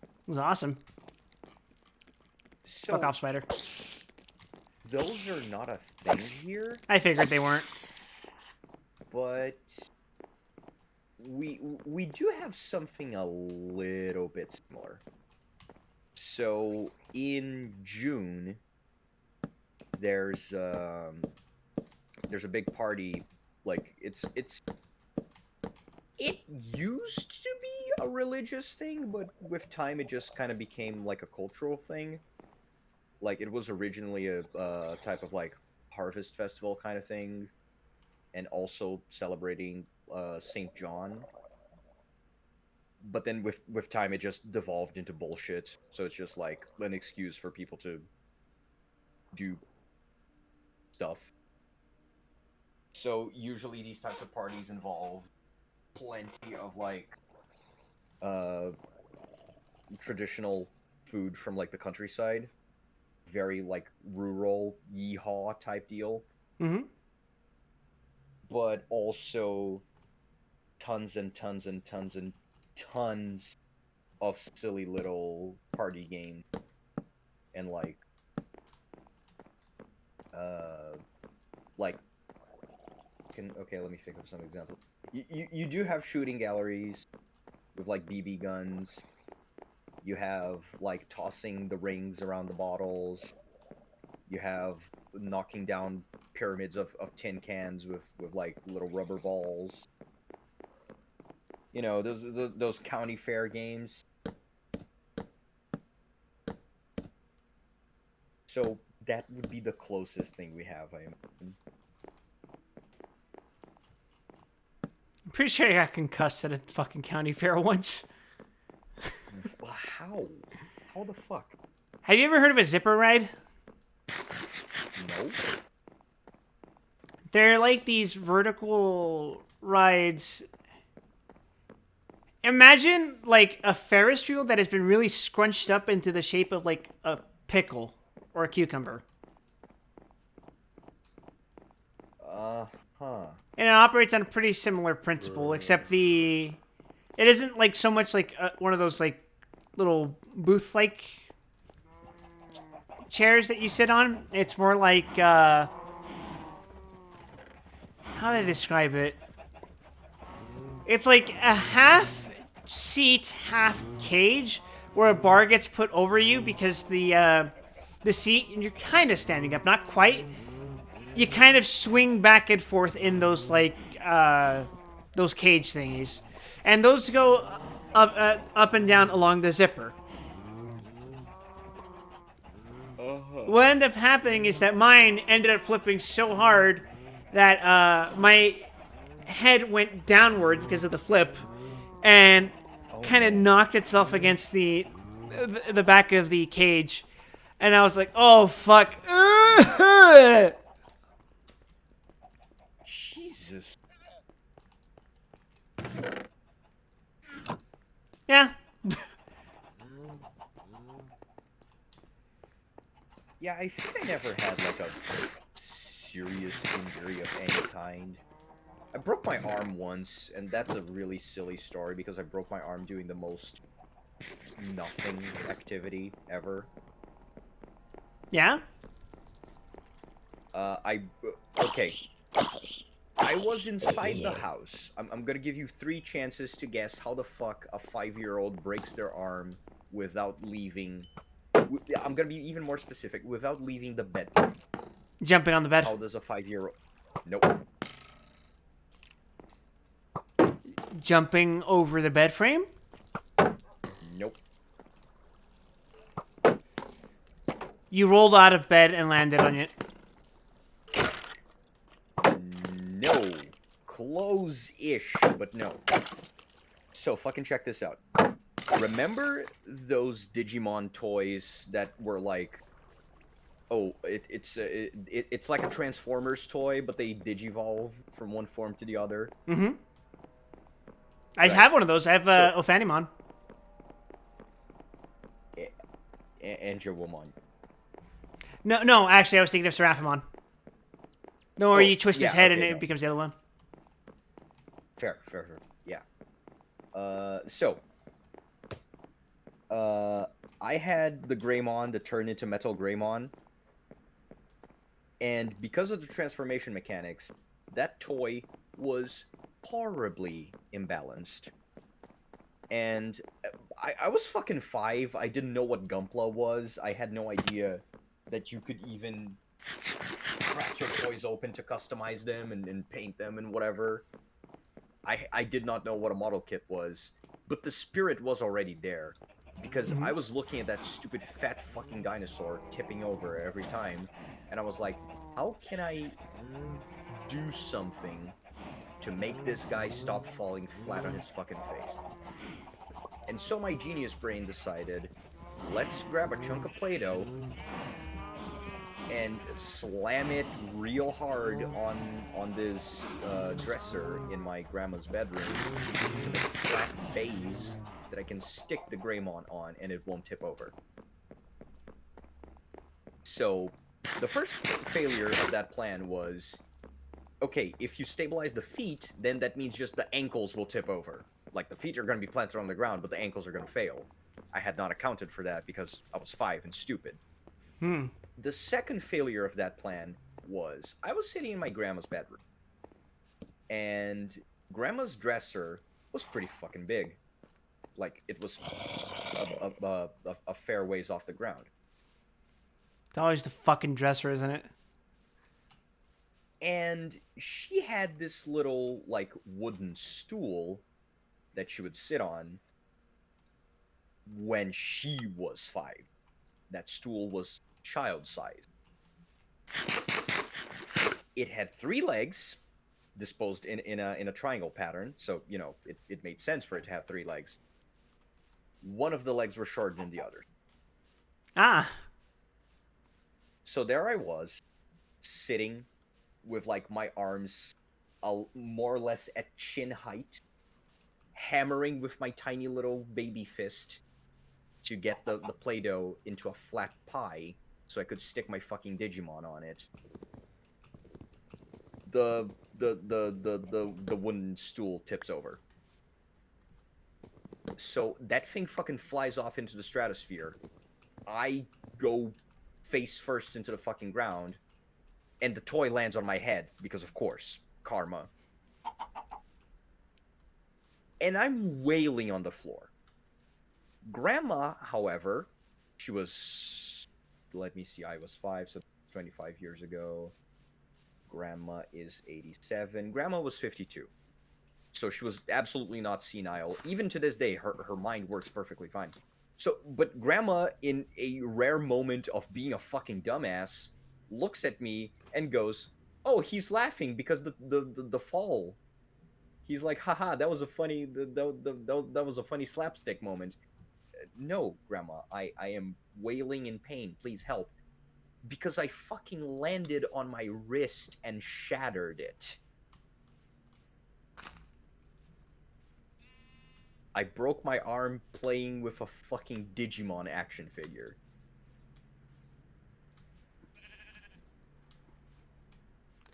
It was awesome. So Fuck off, spider. those are not a thing here, I figured they weren't. but we do have something a little bit similar. So in June, there's a big party. Like it used to be a religious thing, but with time it just kind of became like a cultural thing. Like it was originally a type of like harvest festival kind of thing, and also celebrating Saint John. But then with time it just devolved into bullshit. So it's just like an excuse for people to do stuff. So usually these types of parties involve plenty of like traditional food from like the countryside, very like rural yeehaw type deal, Mm-hmm. but also tons and tons and tons and tons of silly little party games and like let me think of some examples. You do have shooting galleries with like BB guns. You have like tossing the rings around the bottles. You have knocking down pyramids of tin cans with like little rubber balls. You know, those county fair games. So that would be the closest thing we have, I imagine. I'm pretty sure I got concussed at a fucking county fair once. How? How the fuck? Have you ever heard of a zipper ride? No. They're like these vertical rides. Imagine like a Ferris wheel that has been really scrunched up into the shape of like a pickle or a cucumber. Huh. And it operates on a pretty similar principle, except it isn't like so much like one of those like little booth-like chairs that you sit on. It's more like how do I describe it? It's like a half seat, half cage, where a bar gets put over you because the seat, and you're kind of standing up, not quite. You kind of swing back and forth in those like those cage thingies, and those go up and down along the zipper. What ended up happening is that mine ended up flipping so hard that my head went downward because of the flip, and kind of knocked itself against the back of the cage, and I was like, "Oh fuck!" Jesus. Yeah. Yeah, I think I never had like a serious injury of any kind. I broke my arm once, and that's a really silly story because I broke my arm doing the most nothing activity ever. Yeah. Okay. I was inside the house. I'm gonna give you 3 chances to guess how the fuck a 5-year-old breaks their arm without leaving. I'm gonna be even more specific. Without leaving the bed. Jumping on the bed. How does a 5-year-old? Nope. Jumping over the bed frame. Nope. You rolled out of bed and landed on it. No. Close-ish, but no. So fucking check this out. Remember those Digimon toys that were like, oh, it's like a Transformers toy, but they digivolve from one form to the other. Mm-hmm. I Right. have one of those. I have Ophanimon. And Jawomon. No, actually, I was thinking of Seraphimon. No, where Oh, you twist his yeah, head okay, and it no. becomes the other one. Fair. Yeah. So, I had the Greymon that turned into Metal Greymon, and because of the transformation mechanics, that toy was horribly imbalanced. And I was fucking 5. I didn't know what Gunpla was. I had no idea that you could even crack your toys open to customize them and paint them and whatever. I did not know what a model kit was, but the spirit was already there. Because I was looking at that stupid fat fucking dinosaur tipping over every time, and I was like, how can I do something to make this guy stop falling flat on his fucking face? And so my genius brain decided, let's grab a chunk of Play-Doh and slam it real hard on this dresser in my grandma's bedroom to make a flat base that I can stick the Greymon on and it won't tip over. So the first failure of that plan was, okay, if you stabilize the feet, then that means just the ankles will tip over. Like, the feet are going to be planted on the ground, but the ankles are going to fail. I had not accounted for that because I was 5 and stupid. The second failure of that plan was, I was sitting in my grandma's bedroom, and grandma's dresser was pretty fucking big. Like, it was a fair ways off the ground. It's always the fucking dresser, isn't it? And she had this little, like, wooden stool that she would sit on when she was 5. That stool was child size. It had 3 legs disposed in a triangle pattern, so, you know, it made sense for it to have 3 legs. One of the legs were shorter than the other. Ah. So there I was, sitting with, like, my arms more or less at chin height, hammering with my tiny little baby fist to get the Play-Doh into a flat pie so I could stick my fucking Digimon on it. The wooden stool tips over. So that thing fucking flies off into the stratosphere. I go face first into the fucking ground, and the toy lands on my head, because of course, karma. And I'm wailing on the floor. Grandma, however, she was, let me see, I was 5, so 25 years ago. Grandma is 87. Grandma was 52. So she was absolutely not senile. Even to this day, her mind works perfectly fine. So, but Grandma, in a rare moment of being a fucking dumbass, looks at me and goes, "Oh, he's laughing because the fall." He's like, "Haha, that was a funny that was a funny slapstick moment." No, Grandma, I am wailing in pain. Please help. Because I fucking landed on my wrist and shattered it. I broke my arm playing with a fucking Digimon action figure.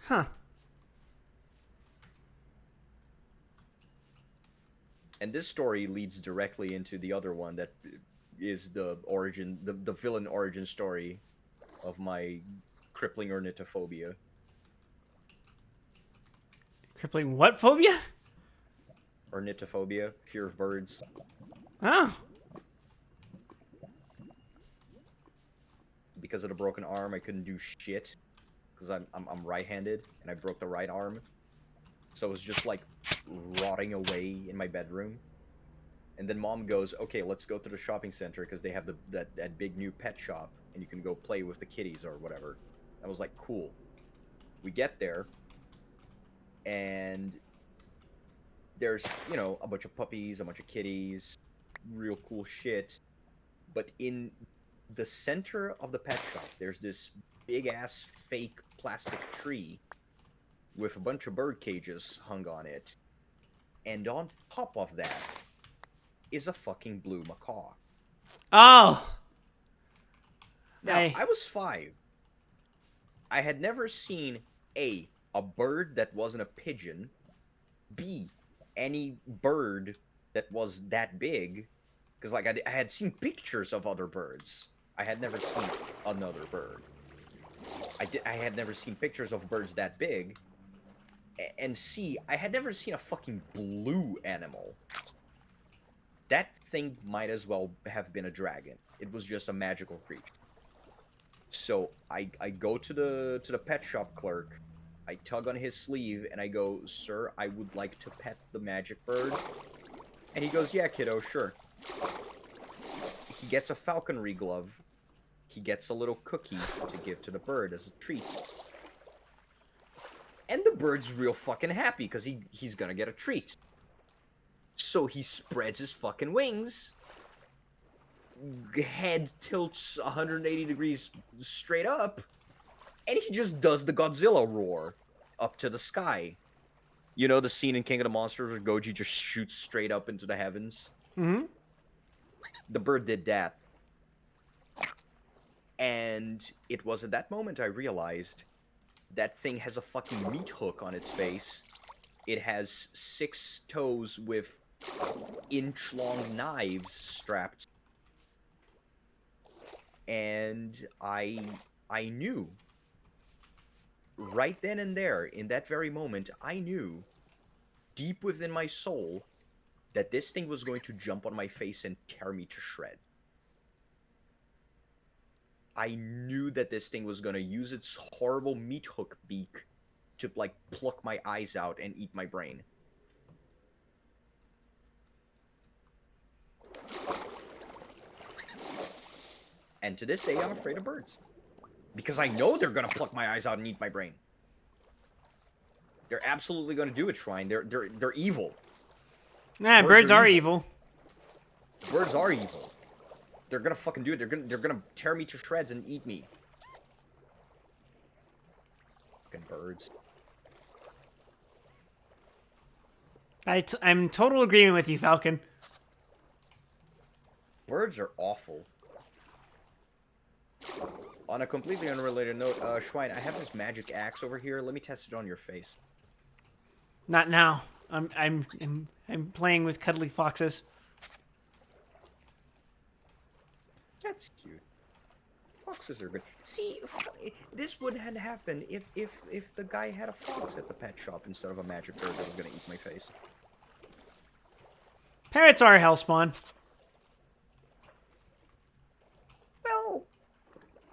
Huh. And this story leads directly into the other one that is the origin, the villain origin story of my crippling ornithophobia. Crippling what phobia? Ornithophobia, fear of birds. Oh. Because of the broken arm, I couldn't do shit. Because I'm right-handed, and I broke the right arm. So it was just, like, rotting away in my bedroom. And then Mom goes, okay, let's go to the shopping center, because they have that big new pet shop, and you can go play with the kitties or whatever. I was like, cool. We get there, and there's, you know, a bunch of puppies, a bunch of kitties, real cool shit. But in the center of the pet shop, there's this big-ass fake plastic tree with a bunch of bird cages hung on it. And on top of that is a fucking blue macaw. Oh. Now, I was 5. I had never seen A, a bird that wasn't a pigeon, B, any bird that was that big, Because like I had seen pictures of other birds. I had never seen another bird. I had never seen pictures of birds that big. And C, I had never seen a fucking blue animal. That thing might as well have been a dragon. It was just a magical creature. So I go to the pet shop clerk. I tug on his sleeve and I go, "Sir, I would like to pet the magic bird." And he goes, "Yeah, kiddo, sure." He gets a falconry glove. He gets a little cookie to give to the bird as a treat. And the bird's real fucking happy because he's gonna get a treat. So he spreads his fucking wings. Head tilts 180 degrees straight up. And he just does the Godzilla roar up to the sky. You know the scene in King of the Monsters where Goji just shoots straight up into the heavens? Mm-hmm. The bird did that. And it was at that moment I realized that thing has a fucking meat hook on its face. It has 6 toes with inch-long knives strapped. And I knew. Right then and there, in that very moment, I knew, deep within my soul, that this thing was going to jump on my face and tear me to shreds. I knew that this thing was going to use its horrible meat hook beak to, like, pluck my eyes out and eat my brain. And to this day, I'm afraid of birds. Because I know they're going to pluck my eyes out and eat my brain. They're absolutely going to do it, Shrine. They're evil. Nah, birds are evil. Birds are evil. They're gonna fucking do it. They're gonna tear me to shreds and eat me. Fucking birds. I'm in total agreement with you, Falcon. Birds are awful. On a completely unrelated note, Schwein, I have this magic axe over here. Let me test it on your face. Not now. I'm playing with cuddly foxes. That's cute. Foxes are good. See, this wouldn't have happened if the guy had a fox at the pet shop instead of a magic bird that was gonna eat my face. Parrots are a hellspawn. Well,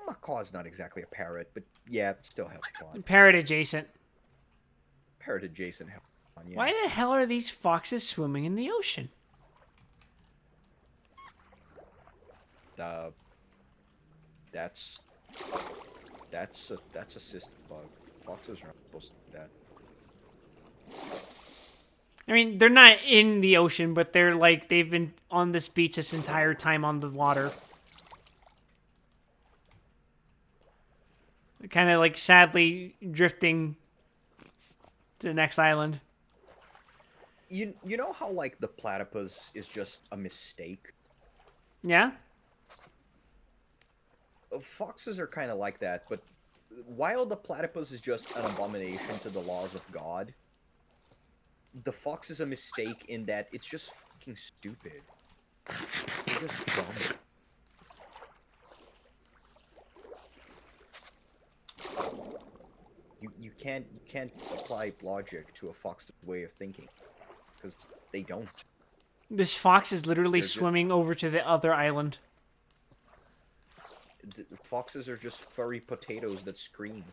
Macaw's not exactly a parrot, but yeah, still hellspawn. Parrot adjacent. Parrot adjacent hellspawn, yeah. Why the hell are these foxes swimming in the ocean? That's a system bug. Foxes are not supposed to do that. I mean, they're not in the ocean, but they're like, they've been on this beach this entire time on the water. Kind of like sadly drifting to the next island. You know how like the platypus is just a mistake? Yeah? Foxes are kind of like that, but while the platypus is just an abomination to the laws of God, the fox is a mistake in that it's just fucking stupid. It's just dumb. You can't apply logic to a fox's way of thinking because they don't. This fox is literally They're swimming over to the other island. Foxes are just furry potatoes that scream.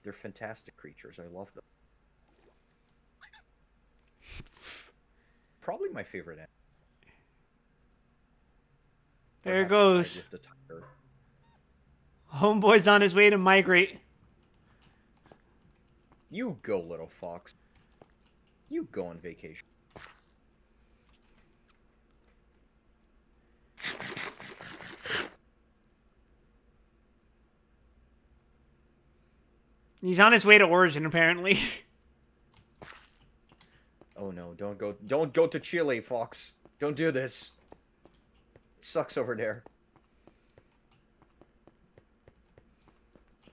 They're fantastic creatures. I love them. Probably my favorite animal. There it Perhaps goes. tied with the tiger. Homeboy's on his way to migrate. You go, little fox. You go on vacation. He's on his way to Origin, apparently. Oh no, don't go to Chile, fox. Don't do this. It sucks over there.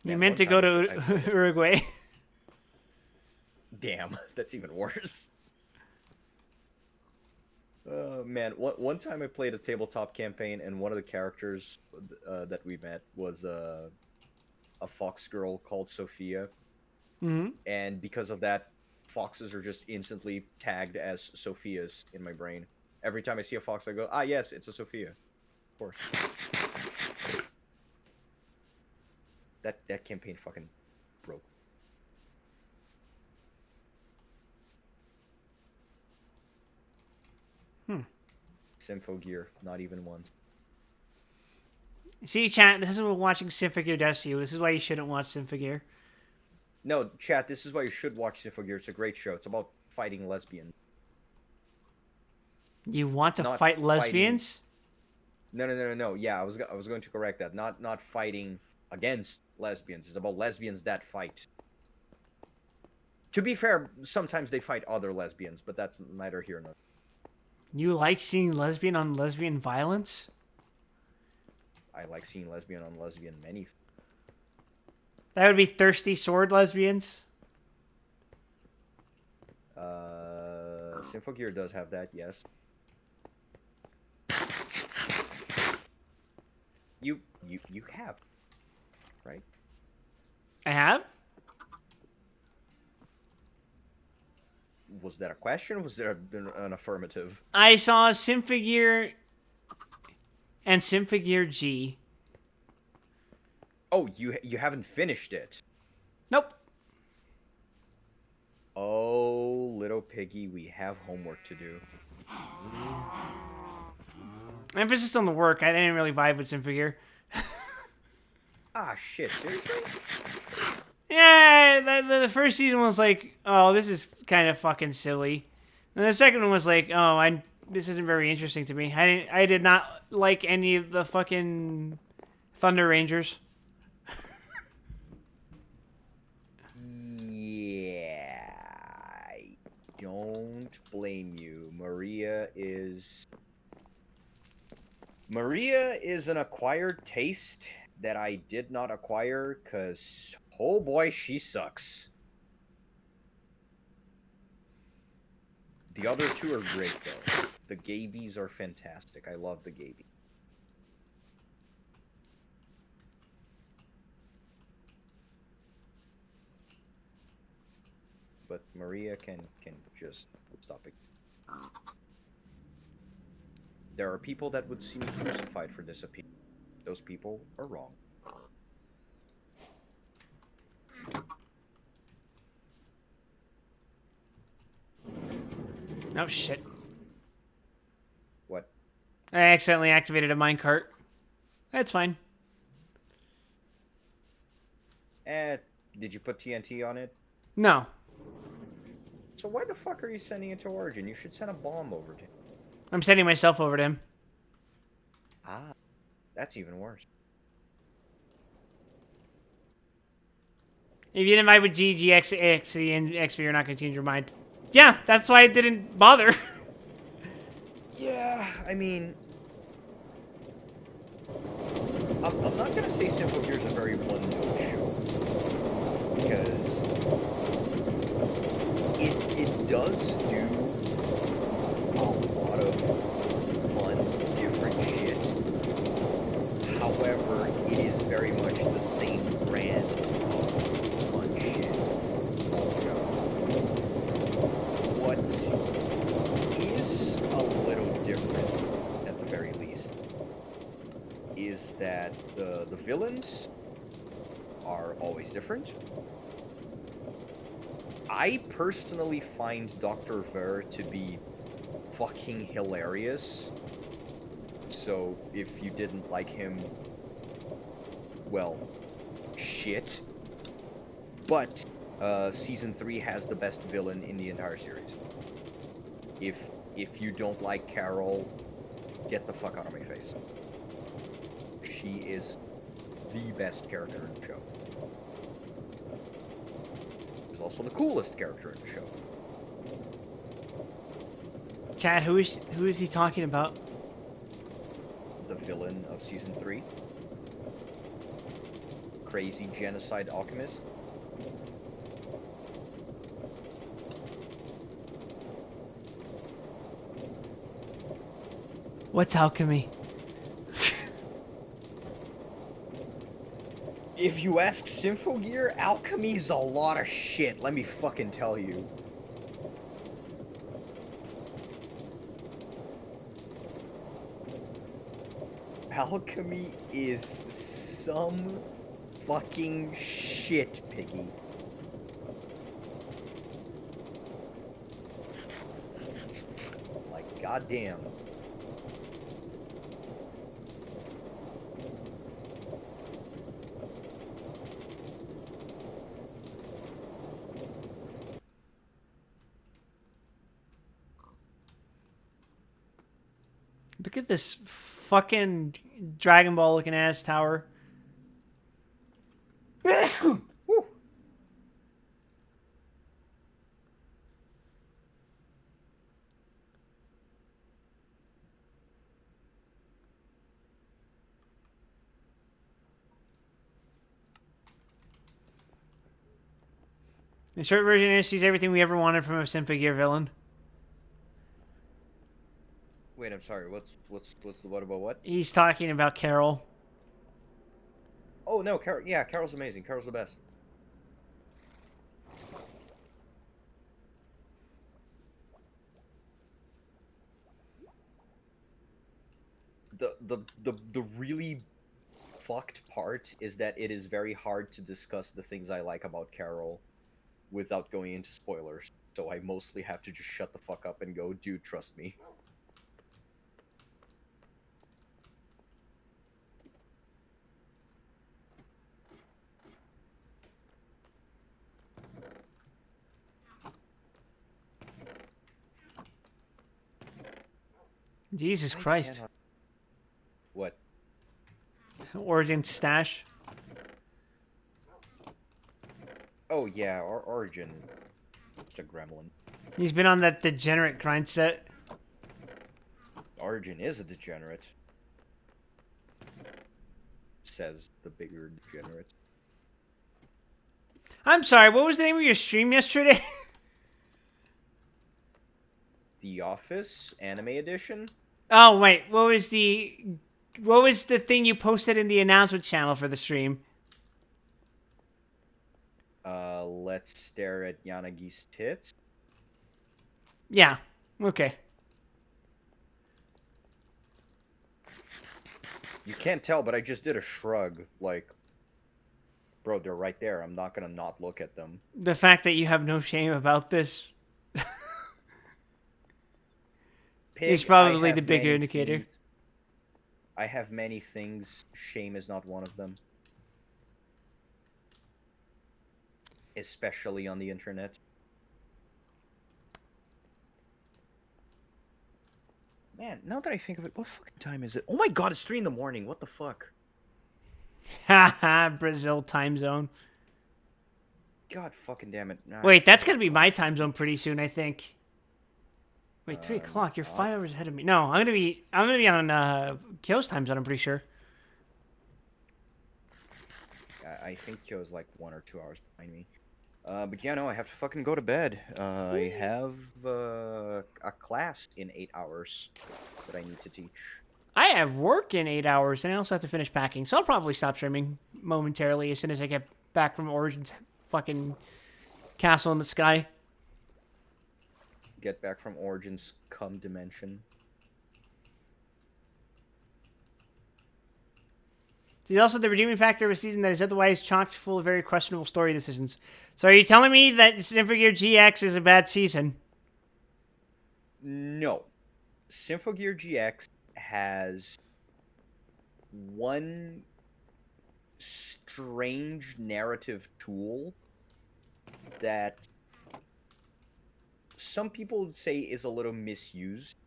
He Yeah, meant one to go time to Uruguay. Damn, that's even worse. Man, one time I played a tabletop campaign, and one of the characters that we met was a fox girl called Sophia, Mm-hmm. and because of that, foxes are just instantly tagged as Sophias in my brain. Every time I see a fox, I go, "Ah, yes, it's a Sophia." Of course. That campaign fucking broke. Symphogear, not even once. See, chat, this is what watching Symphogear does to you. This is why you shouldn't watch Symphogear. No, chat, this is why you should watch Symphogear. It's a great show. It's about fighting lesbians. You want to Not fight fighting- lesbians? No. Yeah, I was going to correct that. Not fighting against lesbians. It's about lesbians that fight. To be fair, sometimes they fight other lesbians, but that's neither here nor. You like seeing lesbian on lesbian violence? I like seeing lesbian on lesbian many. That would be thirsty sword lesbians. Symphogear does have that, yes. You have, right? I have? Was that a question? Was there an affirmative? I saw Symphogear and Symphogear G. Oh, you haven't finished it. Nope. Oh, little piggy, we have homework to do. Emphasis on the work. I didn't really vibe with Symphogear. Ah, shit, seriously? Yeah, the first season was like, oh, this is kind of fucking silly. And the second one was like, oh, this isn't very interesting to me. I did not like any of the fucking Thunder Rangers. Yeah, I don't blame you. Maria is an acquired taste that I did not acquire, because, oh boy, she sucks. The other two are great, though. The Gabies are fantastic. I love the Gabies. But Maria can just stop it. There are people that would see me crucified for this opinion. Those people are wrong. Oh, shit. What? I accidentally activated a minecart. That's fine. Did you put TNT on it? No. So why the fuck are you sending it to Origin? You should send a bomb over to him. I'm sending myself over to him. Ah, that's even worse. If you didn't vibe with G, GX, XC, and XV, you're not going to change your mind. Yeah, that's why I didn't bother. Yeah, I mean... I'm not gonna say Simple Gear's a very one-note show. Because... It does do a lot of fun, different shit. However, it is very much the same brand of fun shit all throughout. What is a little different, at the very least, is that the villains are always different. I personally find Dr. Ver to be fucking hilarious. So if you didn't like him, well, shit. But season 3 has the best villain in the entire series. If you don't like Carol, get the fuck out of my face. She is the best character in the show. She's also the coolest character in the show. Chad, who is he talking about? The villain of season 3. Crazy genocide alchemist. What's alchemy? If you ask Symphogear, alchemy's a lot of shit, let me fucking tell you. Alchemy is some fucking shit, Piggy. Like, goddamn. Look at this fucking Dragon Ball looking ass tower. Woo. The short version is she's everything we ever wanted from a Symphogear villain. Wait, I'm sorry. What's the what about what? He's talking about Carol. Oh no, Carol. Yeah, Carol's amazing. Carol's the best. The really fucked part is that it is very hard to discuss the things I like about Carol without going into spoilers. So I mostly have to just shut the fuck up and go, dude, trust me. Jesus I Christ. cannot- What? Origin stash. Oh yeah, Origin. Just a gremlin. He's been on that degenerate grind set. Origin is a degenerate. Says the bigger degenerate. I'm sorry, what was the name of your stream yesterday? The Office Anime Edition? Oh wait, what was the thing you posted in the announcement channel for the stream? Let's stare at Yanagi's tits. Yeah. Okay. You can't tell, but I just did a shrug. Like, bro, they're right there. I'm not gonna not look at them. The fact that you have no shame about this Pig, is probably I have the bigger many indicator. things- I have many things. Shame is not one of them. Especially on the internet. Man, now that I think of it, what fucking time is it? Oh my god, it's 3 in the morning. What the fuck? Haha, Brazil time zone. God fucking damn it. Nah, Wait, that's gonna be my time zone pretty soon, I think. Wait, 3 o'clock. You're not. 5 hours ahead of me. No, I'm gonna be on Kyo's time zone. I'm pretty sure. I think Kyo's like 1 or 2 hours behind me. But yeah, no, I have to fucking go to bed. I have a class in 8 hours that I need to teach. I have work in 8 hours, and I also have to finish packing, so I'll probably stop streaming momentarily as soon as I get back from Origin's fucking castle in the sky. Get back from Origins, come dimension. There's also the redeeming factor of a season that is otherwise chocked full of very questionable story decisions. So are you telling me that Symphogear GX is a bad season? No. Symphogear GX has one strange narrative tool that some people would say is a little misused.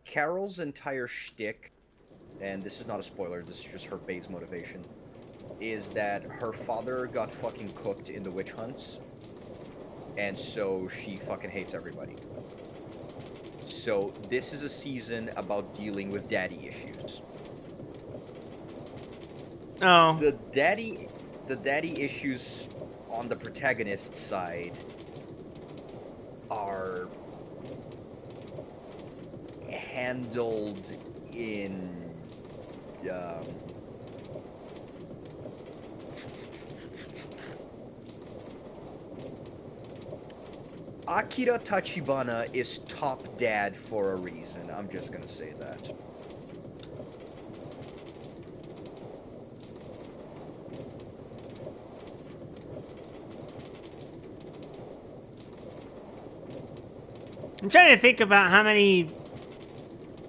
Carol's entire shtick, and this is not a spoiler, this is just her base motivation, is that her father got fucking cooked in the witch hunts, and so she fucking hates everybody. So this is a season about dealing with daddy issues. Oh. The daddy issues on the protagonist's side are handled in Akira Tachibana is top dad for a reason. I'm just gonna say that. I'm trying to think about how many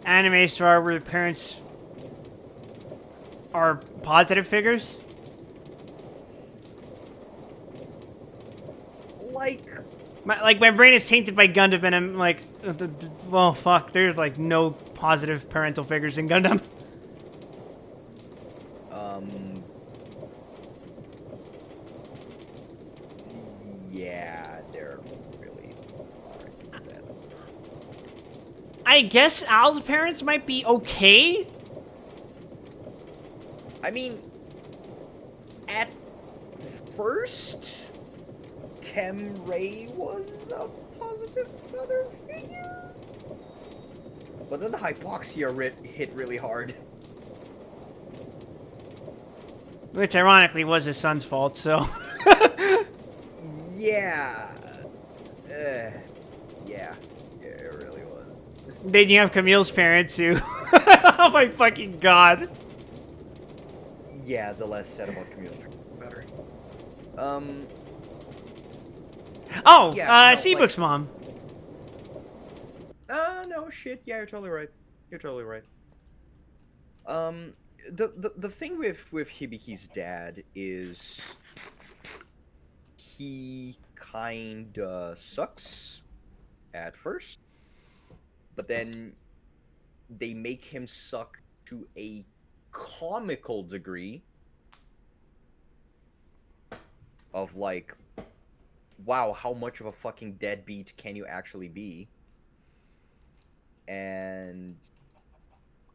animes there are where the parents are positive figures. Like, My brain is tainted by Gundam, and I'm like, well, fuck. There's like no positive parental figures in Gundam. yeah, they're really aren't that. I guess Al's parents might be okay. I mean, at first, Ray was a positive mother figure, but then the hypoxia hit really hard. Which ironically was his son's fault, so. Yeah. Yeah, it really was. Then you have Camille's parents who. Oh my fucking god. Yeah, the less said about Camille's the better. Oh, Yeah, no, Seabook's mom. No, shit. Yeah, you're totally right. You're totally right. The thing with Hibiki's dad is he kinda sucks at first, but then they make him suck to a comical degree of like, wow, how much of a fucking deadbeat can you actually be? And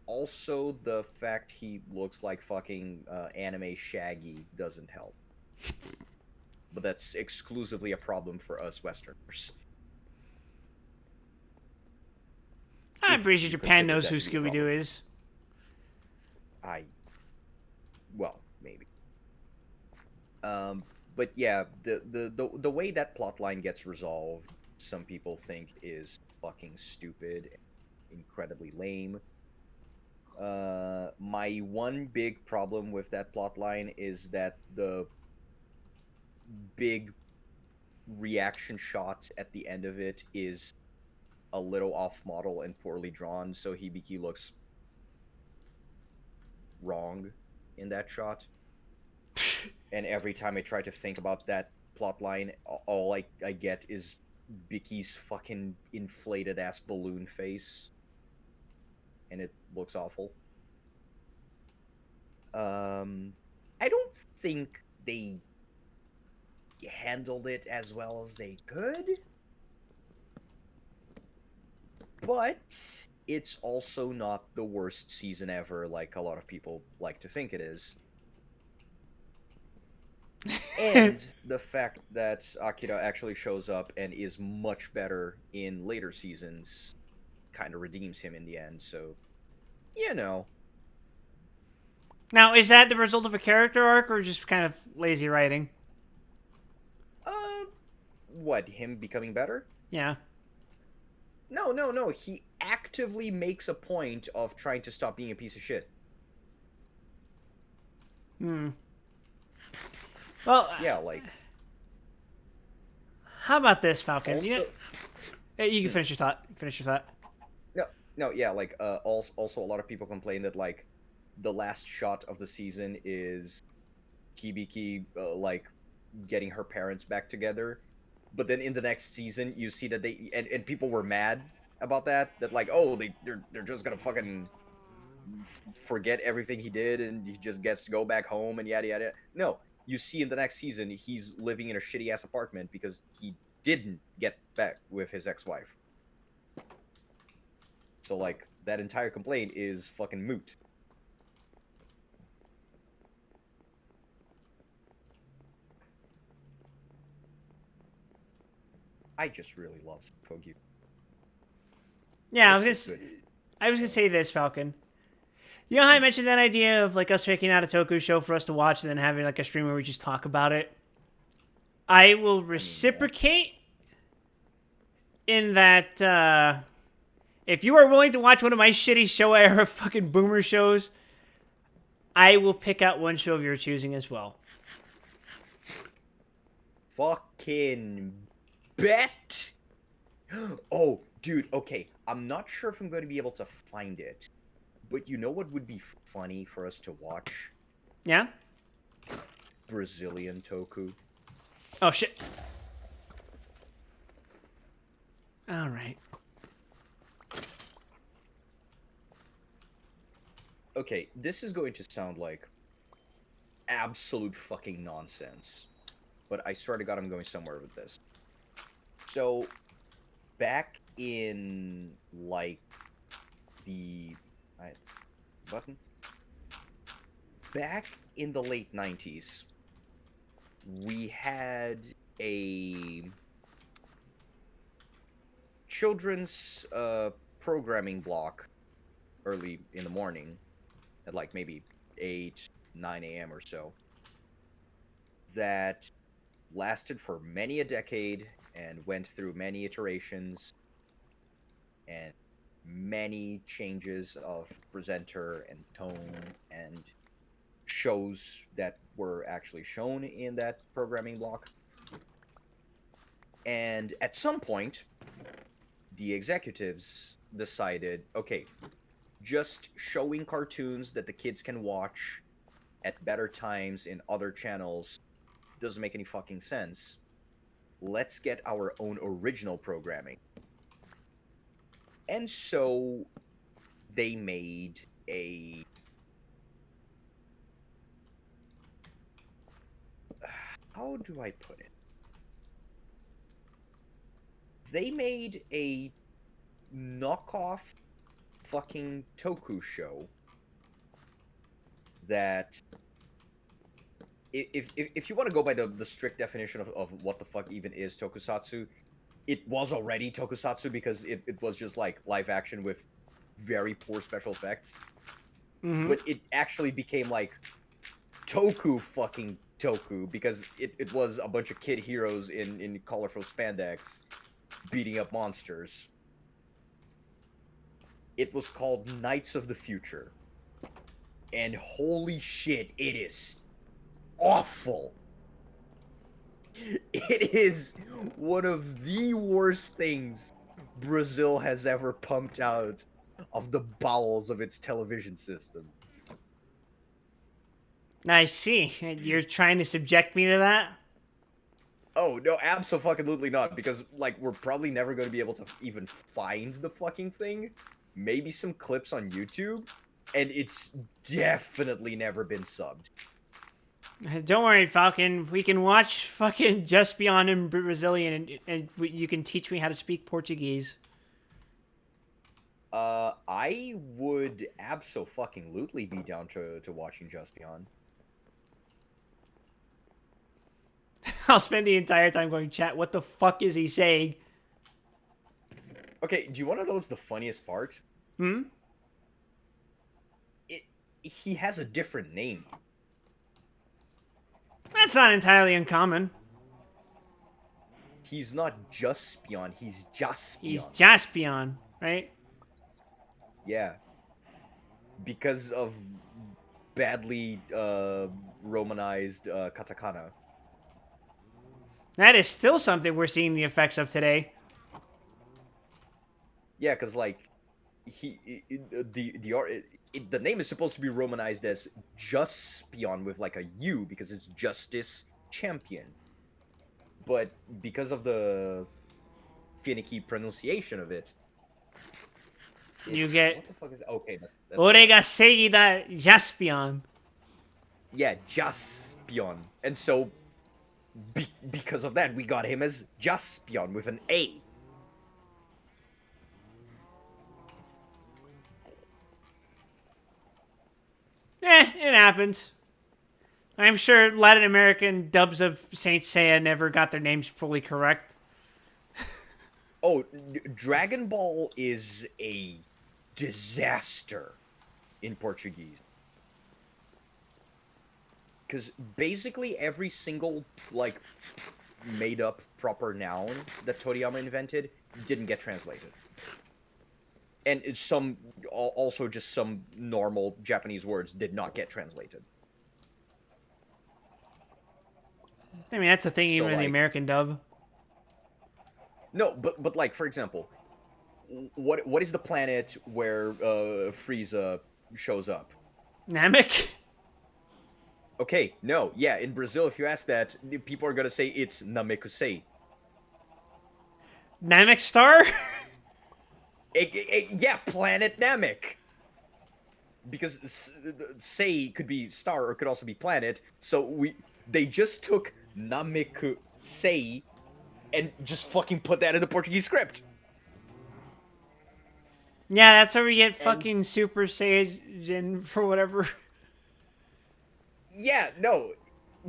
also the fact he looks like fucking anime Shaggy doesn't help. But that's exclusively a problem for us Westerners. I'm If pretty sure you Japan consider knows that who to be a Scooby Doo problem. is. Well, maybe. But yeah, the way that plotline gets resolved, some people think is fucking stupid and incredibly lame. My one big problem with that plotline is that the big reaction shot at the end of it is a little off model and poorly drawn, so Hibiki looks wrong in that shot. And every time I try to think about that plot line, all I get is Biki's fucking inflated ass balloon face. And it looks awful. I don't think they handled it as well as they could. But it's also not the worst season ever, like a lot of people like to think it is. And the fact that Akira actually shows up and is much better in later seasons kind of redeems him in the end, so, you know. Now, is that the result of a character arc or just kind of lazy writing? Uh, what, him becoming better? Yeah. No. He actively makes a point of trying to stop being a piece of shit. Well, Yeah, like. how about this, Falcon? Also, You can finish your thought. Finish your thought. no, yeah, like, also a lot of people complain that, like, the last shot of the season is Hibiki, like, getting her parents back together. But then in the next season, you see that they and people were mad about that. That like, oh, they're just gonna fucking forget everything he did, and he just gets to go back home and yada yada. No, you see in the next season, he's living in a shitty ass apartment because he didn't get back with his ex-wife. So like that entire complaint is fucking moot. I just really love Kogi. Yeah, It's this. just good. I was gonna say this, Falcon. You know how I mentioned that idea of like us picking out a Toku show for us to watch and then having like a stream where we just talk about it? I will reciprocate in that if you are willing to watch one of my shitty show era fucking boomer shows, I will pick out one show of your choosing as well. Fucking bet. Oh, dude, okay. I'm not sure if I'm going to be able to find it. But you know what would be funny for us to watch? Yeah? Brazilian Toku. Oh, shit. Alright. Okay, this is going to sound like absolute fucking nonsense. But I swear to God I'm going somewhere with this. So, back in, like, the... button? Back in the late 90s, we had a children's programming block early in the morning at like maybe 8, 9 a.m. or so that lasted for many a decade and went through many iterations and many changes of presenter and tone and shows that were actually shown in that programming block. And at some point, the executives decided, okay, just showing cartoons that the kids can watch at better times in other channels doesn't make any fucking sense. Let's get our own original programming. And so they made a... How do I put it? They made a knockoff fucking Toku show that... If you want to go by the strict definition of what the fuck even is tokusatsu, it was already tokusatsu because it was just like live action with very poor special effects. Mm-hmm. But it actually became like Toku fucking Toku because it was a bunch of kid heroes in colorful spandex beating up monsters. It was called Knights of the Future. And holy shit, it is awful. It is one of the worst things Brazil has ever pumped out of the bowels of its television system. I see. You're trying to subject me to that? Oh, no, absolutely not, because, like, we're probably never going to be able to even find the fucking thing. Maybe some clips on YouTube, and it's definitely never been subbed. Don't worry, Falcon. We can watch fucking Just Beyond in Brazilian, and you can teach me how to speak Portuguese. I would abso-fucking-lutely be down to watching Just Beyond. I'll spend the entire time going, chat, what the fuck is he saying? Okay, do you want to know what's the funniest part? Hmm? He has a different name. That's not entirely uncommon. He's not just Beyond, he's Jaspion. He's Jaspion, right? Yeah. Because of badly romanized katakana. That is still something we're seeing the effects of today. Yeah, because like the name is supposed to be romanized as Jaspion with like a U because it's Justice Champion. But because of the finicky pronunciation of it, You get what the fuck is it? Okay, Orega Seguida Jaspion. yeah, Jaspion. And so because of that, we got him as Jaspion with an A. It happens. I'm sure Latin American dubs of Saint Seiya never got their names fully correct. Oh, Dragon Ball is a disaster in Portuguese. Because basically every single, like, made up proper noun that Toriyama invented didn't get translated. And also just some normal Japanese words did not get translated. I mean, that's the thing, So, even in the like- American dub. No, but like, for example, what is the planet where Frieza shows up? Namek? Okay, no, yeah, in Brazil, if you ask that, people are gonna say it's Namekusei. Namek Star? Yeah, Planet Namek. Because Sei could be star or it could also be planet, so they just took Namekusei and just fucking put that in the Portuguese script. Yeah, that's where we get fucking Super Saiyan for whatever. Yeah, no,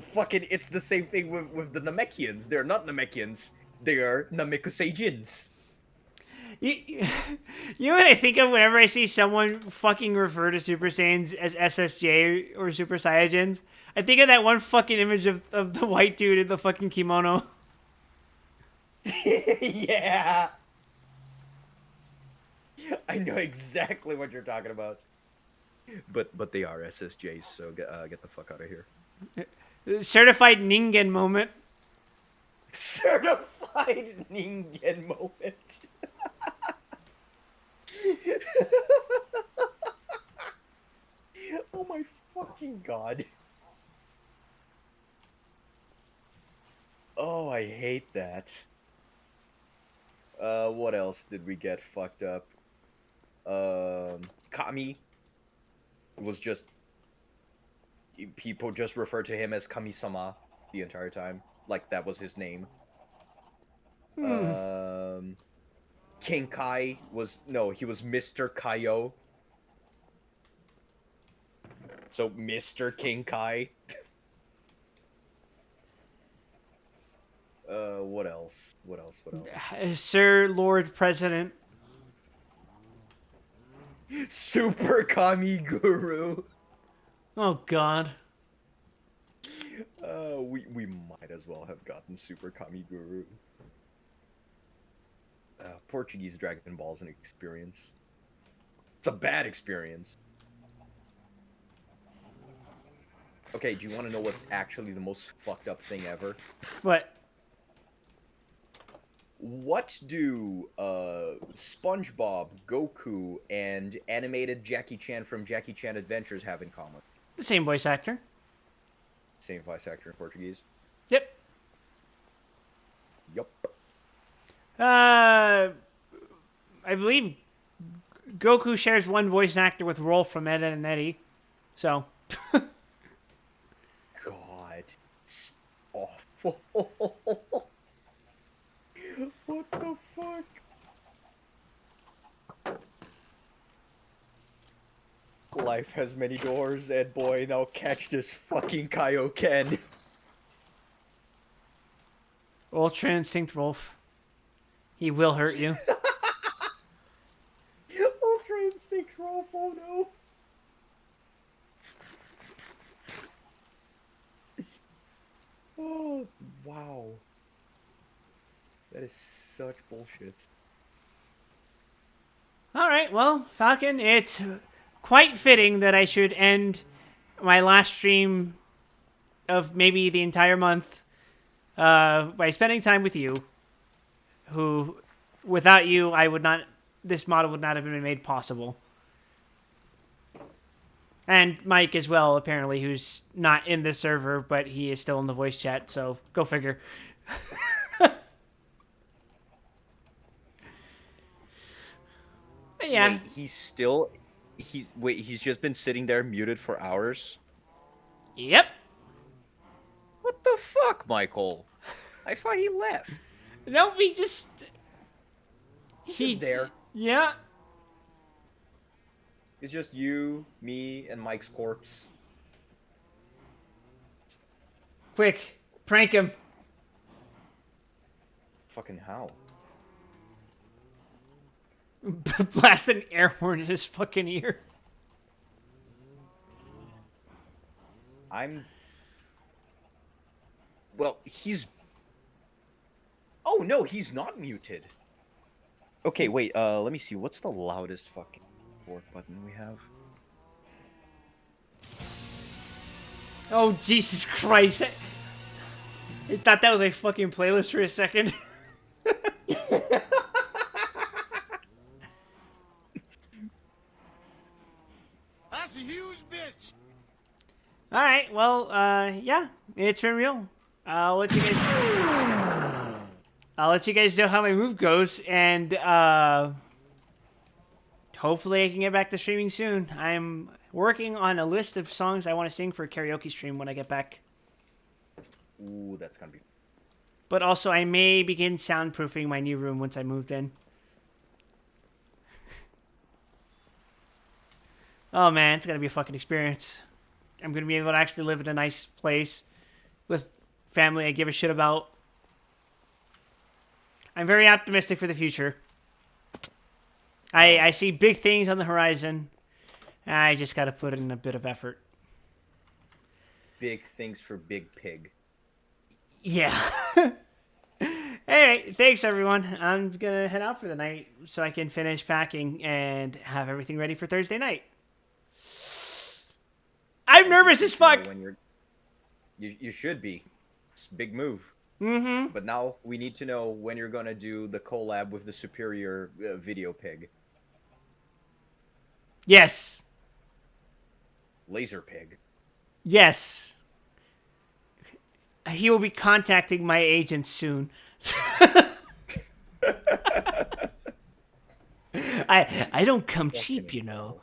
fucking, it's the same thing with the Namekians. They're not Namekians. They are Namekuseijins. You know what I think of whenever I see someone fucking refer to Super Saiyans as SSJ or Super Saiyajins? I think of that one fucking image of the white dude in the fucking kimono. Yeah. I know exactly what you're talking about. But they are SSJs, so get the fuck out of here. Certified Ningen moment. Certified Ningen moment. Oh my fucking god. Oh, I hate that. What else did we get fucked up? Kami was just... People just referred to him as Kami-sama the entire time. Like, that was his name. King Kai was... No, he was Mr. Kaio. So, Mr. King Kai. What else? What else? Sir Lord President. Super Kami Guru. Oh god. We might as well have gotten Super Kami Guru. Portuguese Dragon Ball is an experience. It's a bad experience. Okay, do you want to know what's actually the most fucked up thing ever? What? What do SpongeBob, Goku, and animated Jackie Chan from Jackie Chan Adventures have in common? The same voice actor. Same voice actor in Portuguese. Yep. Yup. I believe Goku shares one voice actor with Rolf from Ed, Edd and Eddy. So. God, it's awful. What the fuck? Life has many doors, Ed boy. Now catch this fucking Kaioken. Ultra Instinct Rolf. He will hurt you. Ultra Instinct Rolf, oh no. Oh, wow. That is such bullshit. All right, well, Falcon, it's quite fitting that I should end my last stream of maybe the entire month by spending time with you, who, without you, this model would not have been made possible. And Mike as well, apparently, who's not in this server, but he is still in the voice chat, so go figure. Yeah. Wait, he's just been sitting there muted for hours? Yep. What the fuck, Michael? I thought he left. No, we just... He's there. Yeah. It's just you, me, and Mike's corpse. Quick, prank him. Fucking how? Blast an air horn in his fucking ear. Well, he's... Oh, no, he's not muted. Okay, wait, let me see. What's the loudest fucking keyboard button we have? Oh, Jesus Christ. I thought that was a fucking playlist for a second. That's a huge bitch. All right, well, yeah, it's been real. I'll let you guys know how my move goes, and hopefully I can get back to streaming soon. I'm working on a list of songs I want to sing for a karaoke stream when I get back. Ooh, that's gonna be... But also, I may begin soundproofing my new room once I moved in. Oh man, it's gonna be a fucking experience. I'm gonna be able to actually live in a nice place with family I give a shit about. I'm very optimistic for the future. I see big things on the horizon. I just gotta put in a bit of effort. Big things for Big Pig. Yeah. Anyway, thanks everyone. I'm gonna head out for the night so I can finish packing and have everything ready for Thursday night. I'm nervous as fuck. You should be. It's a big move. Mm-hmm. But now we need to know when you're gonna do the collab with the superior video pig. Yes. Laser pig. Yes. He will be contacting my agent soon. I don't come cheap, you know.